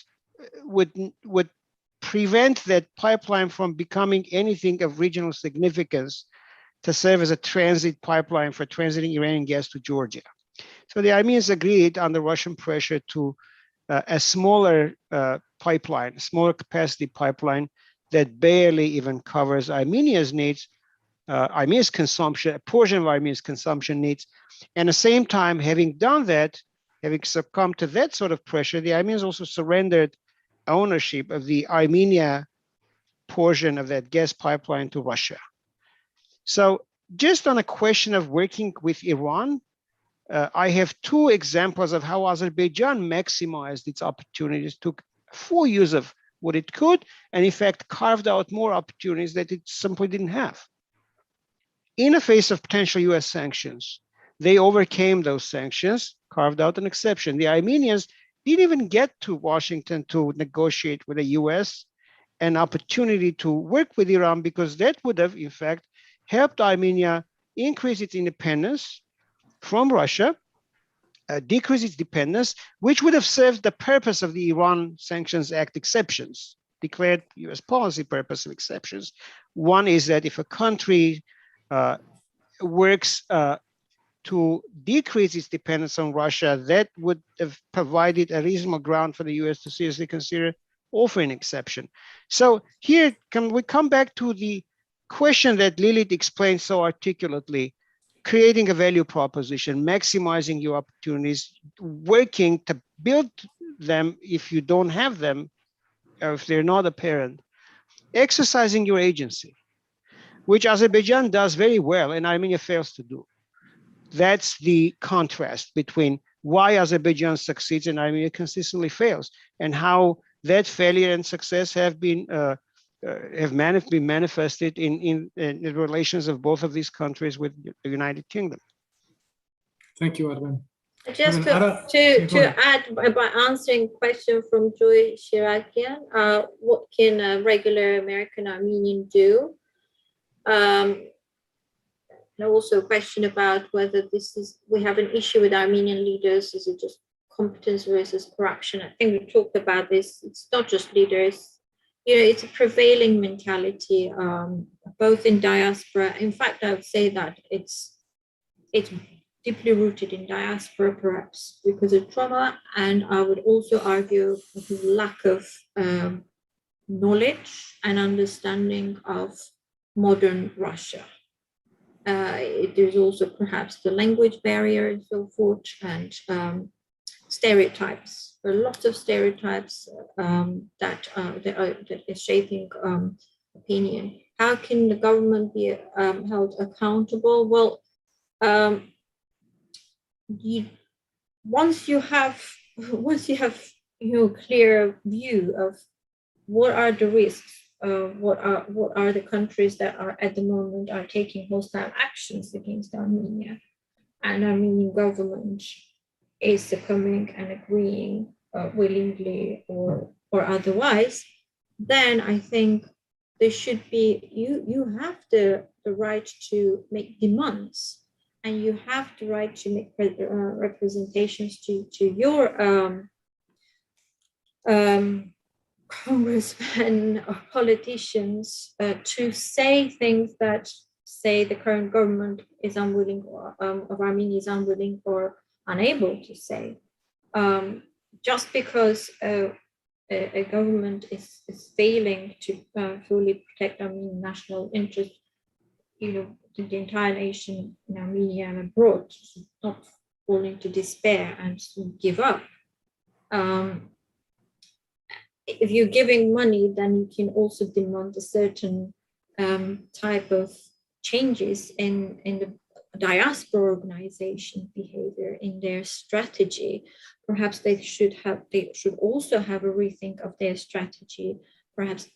prevent that pipeline from becoming anything of regional significance to serve as a transit pipeline for transiting Iranian gas to Georgia. So the Armenians agreed under Russian pressure to a smaller pipeline, a smaller capacity pipeline that barely even covers Armenia's needs, Armenia's consumption, a portion of Armenia's consumption needs. And at the same time, having done that, having succumbed to that sort of pressure, the Armenians also surrendered ownership of the Armenia portion of that gas pipeline to Russia. So just on a question of working with Iran, I have two examples of how Azerbaijan maximized its opportunities, took full use of what it could, and in fact carved out more opportunities that it simply didn't have. In the face of potential US sanctions, they overcame those sanctions, carved out an exception. The Armenians didn't even get to Washington to negotiate with the US an opportunity to work with Iran, because that would have, in fact, helped Armenia increase its independence from Russia, decrease its dependence, which would have served the purpose of the Iran Sanctions Act exceptions, declared US policy purpose of exceptions. One is that if a country works to decrease its dependence on Russia, that would have provided a reasonable ground for the US to seriously consider offering an exception. So here, can we come back to the question that Lilith explained so articulately: creating a value proposition, maximizing your opportunities, working to build them if you don't have them, or if they're not apparent, exercising your agency, which Azerbaijan does very well and Armenia fails to do. That's the contrast between why Azerbaijan succeeds and Armenia consistently fails, and how that failure and success have been manifested in the relations of both of these countries with the United Kingdom. Thank you, Armen. Just to add, by answering question from Joy Shirakian, what can a regular American Armenian do? And also a question about whether we have an issue with Armenian leaders. Is it just competence versus corruption? I think we talked about this. It's not just leaders. It's a prevailing mentality, both in diaspora. In fact, I would say that it's deeply rooted in diaspora, perhaps because of trauma. And I would also argue the lack of knowledge and understanding of modern Russia. There's also perhaps the language barrier and so forth, and stereotypes. There are lots of stereotypes that is shaping opinion. How can the government be held accountable? Well, once you have clear view of what are the risks, what are the countries that are at the moment are taking hostile actions against Armenia, and Armenian government is succumbing and agreeing willingly or otherwise, then I think there should be, you have the right to make demands, and you have the right to make representations to your congressmen or politicians to say things that say the current government is unwilling of Armenia is unwilling or unable to say. Just because a government is failing to fully protect Armenian national interest, the entire nation in Armenia and abroad is not falling to despair and to give up. If you're giving money, then you can also demand a certain type of changes in the diaspora organization behavior, in their strategy. Perhaps they should also have a rethink of their strategy. Perhaps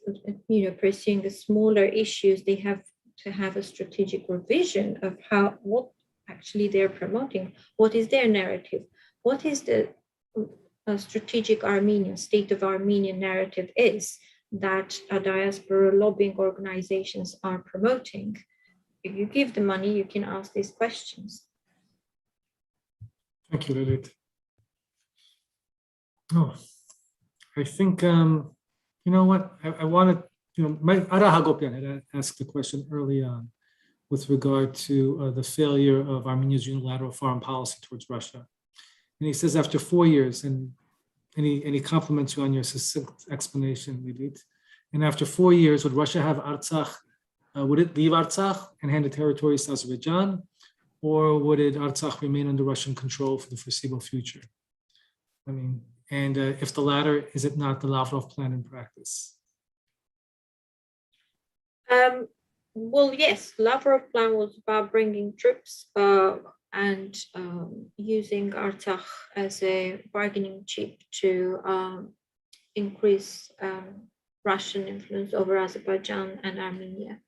pursuing the smaller issues. They have to have a strategic revision of what actually they're promoting. What is their narrative? What is the strategic Armenian, state of Armenian narrative is that diaspora lobbying organizations are promoting? If you give the money, you can ask these questions. Thank you, Lilith. Oh, I think, you know what, I wanted, Ara Hagopian had asked the question early on with regard to the failure of Armenia's unilateral foreign policy towards Russia. And he says after 4 years, and he compliments you on your succinct explanation, Lilith. And after 4 years, would Russia have Artsakh? Would it leave Artsakh and hand the territories to Azerbaijan? Or would Artsakh remain under Russian control for the foreseeable future? I mean, and if the latter, is it not the Lavrov plan in practice? Well, yes, Lavrov plan was about bringing troops and using Artsakh as a bargaining chip to increase Russian influence over Azerbaijan and Armenia.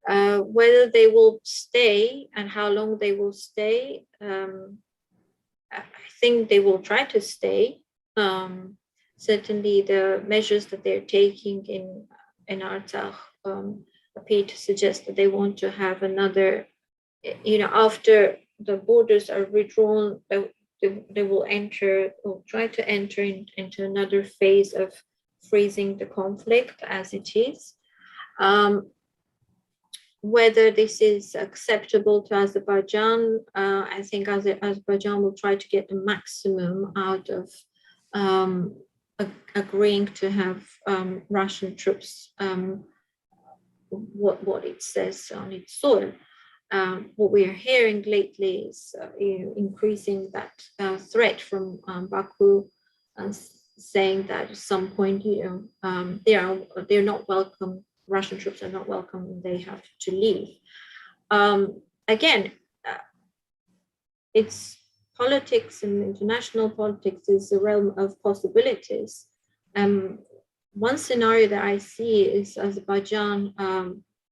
Whether they will stay and how long they will stay, I think they will try to stay. Certainly the measures that they're taking in Artsakh appear to suggest that they want to have another, after the borders are withdrawn, they will enter or try to enter into another phase of freezing the conflict as it is. Whether this is acceptable to Azerbaijan, I think Azerbaijan will try to get the maximum out of agreeing to have Russian troops, what it says on its soil. What we are hearing lately is increasing that threat from Baku, saying that at some point, they're not welcome. Russian troops are not welcome and they have to leave. Again, it's politics, and international politics is a realm of possibilities. One scenario that I see is Azerbaijan,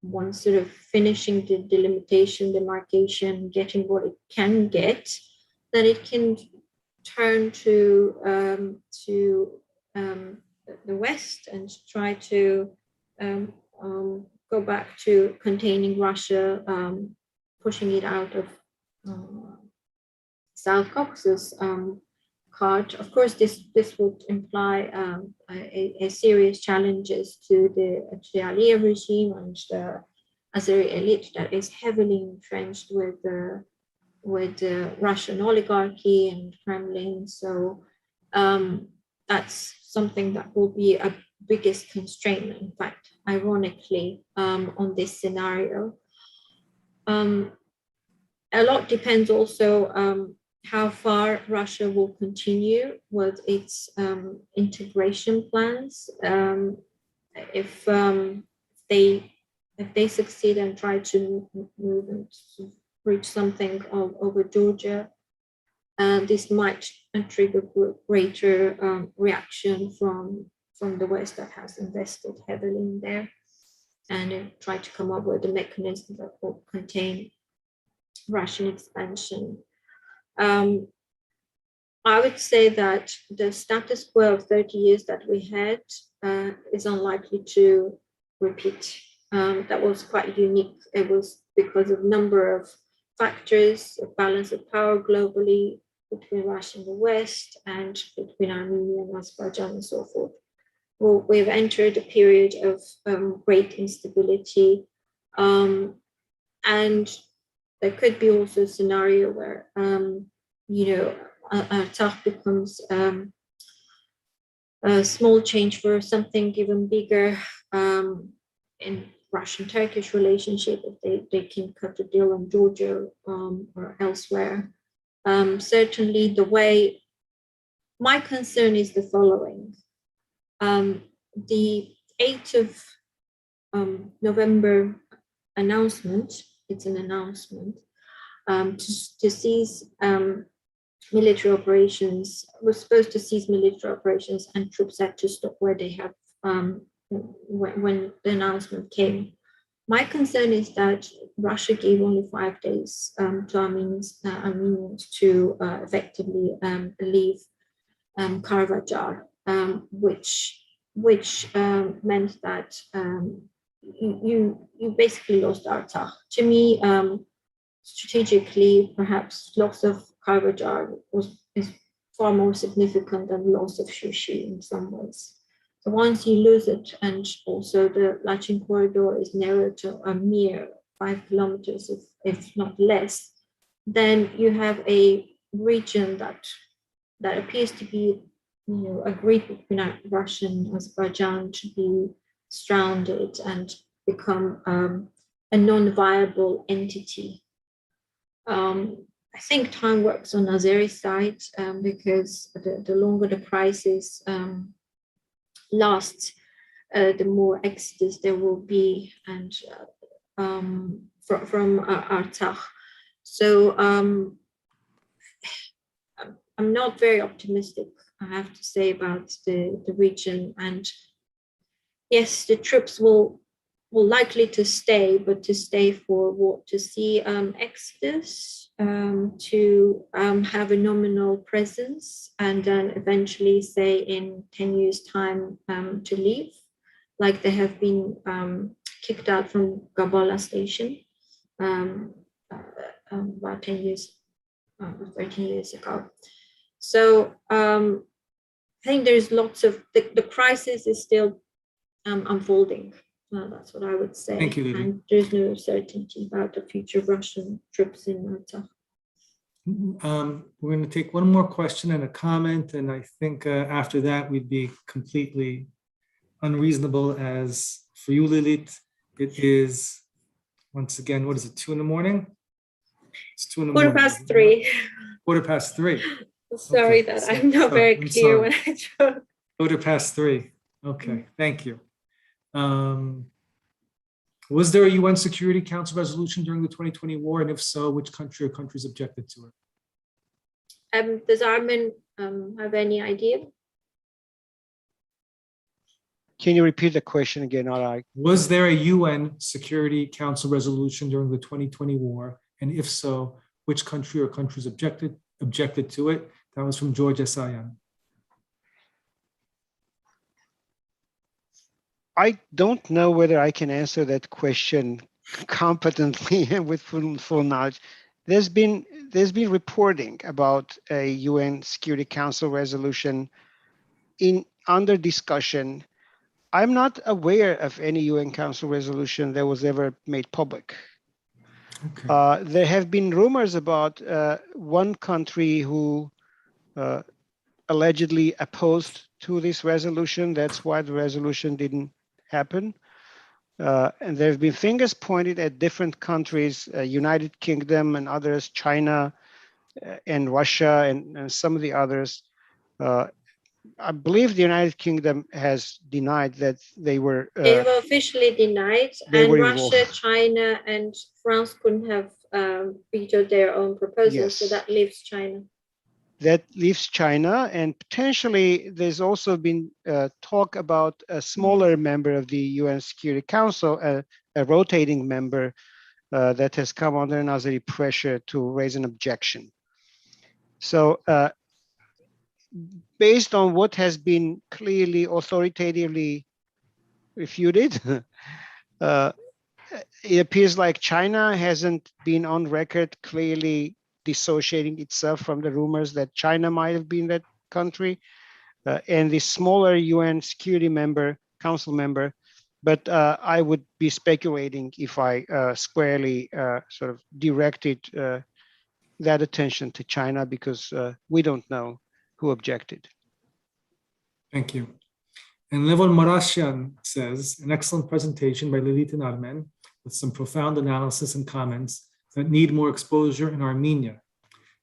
once sort of finishing the delimitation, demarcation, getting what it can get, then it can turn to the West and try to go back to containing Russia, pushing it out of South Caucasus card. Of course, this would imply a serious challenges to the Aliyev regime and the Azeri elite that is heavily entrenched with the Russian oligarchy and Kremlin. So that's something that will be a biggest constraint, in fact, ironically, on this scenario. A lot depends also how far Russia will continue with its integration plans. If they succeed and try to move and reach something over Georgia, this might trigger greater reaction from the West that has invested heavily in there, and try to come up with a mechanism that will contain Russian expansion. I would say that the status quo of 30 years that we had is unlikely to repeat. That was quite unique. It was because of a number of factors, a balance of power globally between Russia and the West, and between Armenia and Azerbaijan and so forth. Well, we've entered a period of great instability, and there could be also a scenario where Artsakh becomes a small change for something even bigger in Russian-Turkish relationship, if they can cut a deal on Georgia or elsewhere. Certainly the way, my concern is the following. The 8th of November announcement, it's an announcement, to cease military operations. We're supposed to cease military operations, and troops had to stop where they have when the announcement came. My concern is that Russia gave only 5 days to Armenians to effectively leave Karvajar, which meant that you basically lost Artsakh. To me, strategically, perhaps loss of Karvajar is far more significant than loss of Shushi in some ways. So once you lose it, and also the Lachin corridor is narrowed to a mere 5 kilometers, if not less, then you have a region that appears to be, agreed between Russia and Azerbaijan to be surrounded and become a non-viable entity. I think time works on Azeri side because the longer the crisis lasts, the more exodus there will be, and from Artsakh. So I'm not very optimistic, I have to say, about the region. And yes, the troops will likely to stay, but to stay for what? To see exodus, to have a nominal presence, and then eventually, say in 10 years' time, to leave, like they have been kicked out from Gabala station about 10 years, 13 years ago. So I think there's lots of, the crisis is still unfolding. That's what I would say. Thank you, Lily. And there's no certainty about the future of Russian troops in Artsakh. We're going to take one more question and a comment, and I think after that we'd be completely unreasonable. As for you, Lilith, it is, once again, what is it, 2 in the morning? It's 2 in the morning. 3:15. 3:15. Sorry Okay. that I'm not very I'm clear sorry. when I joke. 3:15. Okay, thank you. Was there a UN Security Council resolution during the 2020 war? And if so, which country or countries objected to it? Does Armin have any idea? Can you repeat the question again? All right. Was there a UN Security Council resolution during the 2020 war? And if so, which country or countries objected to it? That was from George Esayan. I don't know whether I can answer that question competently and with full knowledge. There's been reporting about a UN Security Council resolution under discussion. I'm not aware of any UN Council resolution that was ever made public. Okay. There have been rumors about one country who allegedly opposed to this resolution. That's why the resolution didn't happen. And there have been fingers pointed at different countries, United Kingdom and others, China and Russia and some of the others. I believe the United Kingdom has denied that they were. They were officially denied, and Russia, involved. China, and France couldn't have vetoed their own proposal. Yes. So that leaves China. That leaves China, and potentially there's also been talk about a smaller member of the UN Security Council, a rotating member that has come under Azeri pressure to raise an objection. So based on what has been clearly authoritatively refuted, it appears like China hasn't been on record clearly dissociating itself from the rumors that China might have been that country, and the smaller UN Security Council member. But I would be speculating if I squarely sort of directed that attention to China, because we don't know who objected. Thank you. And Levon Marashian says, an excellent presentation by Lilith and Armen with some profound analysis and comments that need more exposure in Armenia.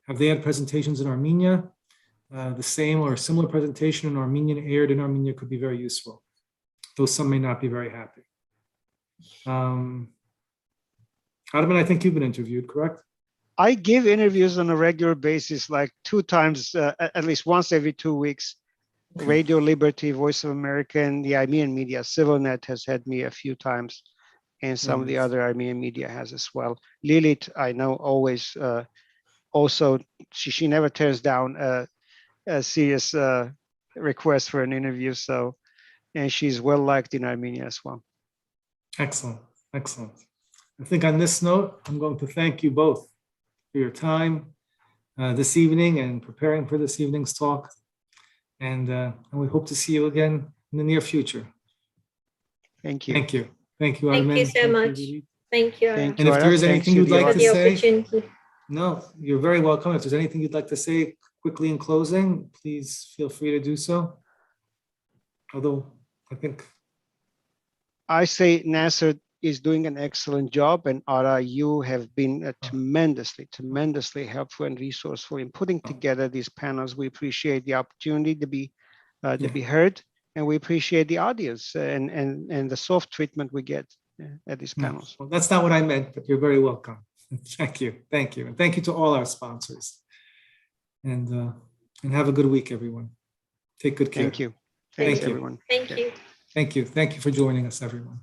Have they had presentations in Armenia? The same or similar presentation in Armenian aired in Armenia could be very useful, though some may not be very happy. Armen, I think you've been interviewed, correct? I give interviews on a regular basis, like 2 times, at least once every 2 weeks. Okay. Radio Liberty, Voice of America, and the Armenian media, CivilNet has had me a few times. and some of the Right. other Armenian media has as well. Lilith, I know, always also, she never turns down a serious request for an interview. So, and she's well liked in Armenia as well. Excellent, excellent. I think on this note, I'm going to thank you both for your time this evening and preparing for this evening's talk. And we hope to see you again in the near future. Thank you. Thank you. Thank you, Thank Armin. you so much. Lilith. Thank you. Thank And you, if there Aras. is Thanks anything to you'd the like for to the say, opportunity. no, you're very welcome. If there's anything you'd like to say quickly in closing, please feel free to do so. Although I think, I say Nasser is doing an excellent job, and Ara, you have been tremendously helpful and resourceful in putting together these panels. We appreciate the opportunity to be heard, and we appreciate the audience and the soft treatment we get at these panels. well, that's not what I meant, but you're very welcome. Thank you. Thank you. And thank you to all our sponsors. And have a good week, everyone. Take good care. Thank you. Thanks, Thank you. everyone. Thank you. Thank you. Thank you for joining us, everyone.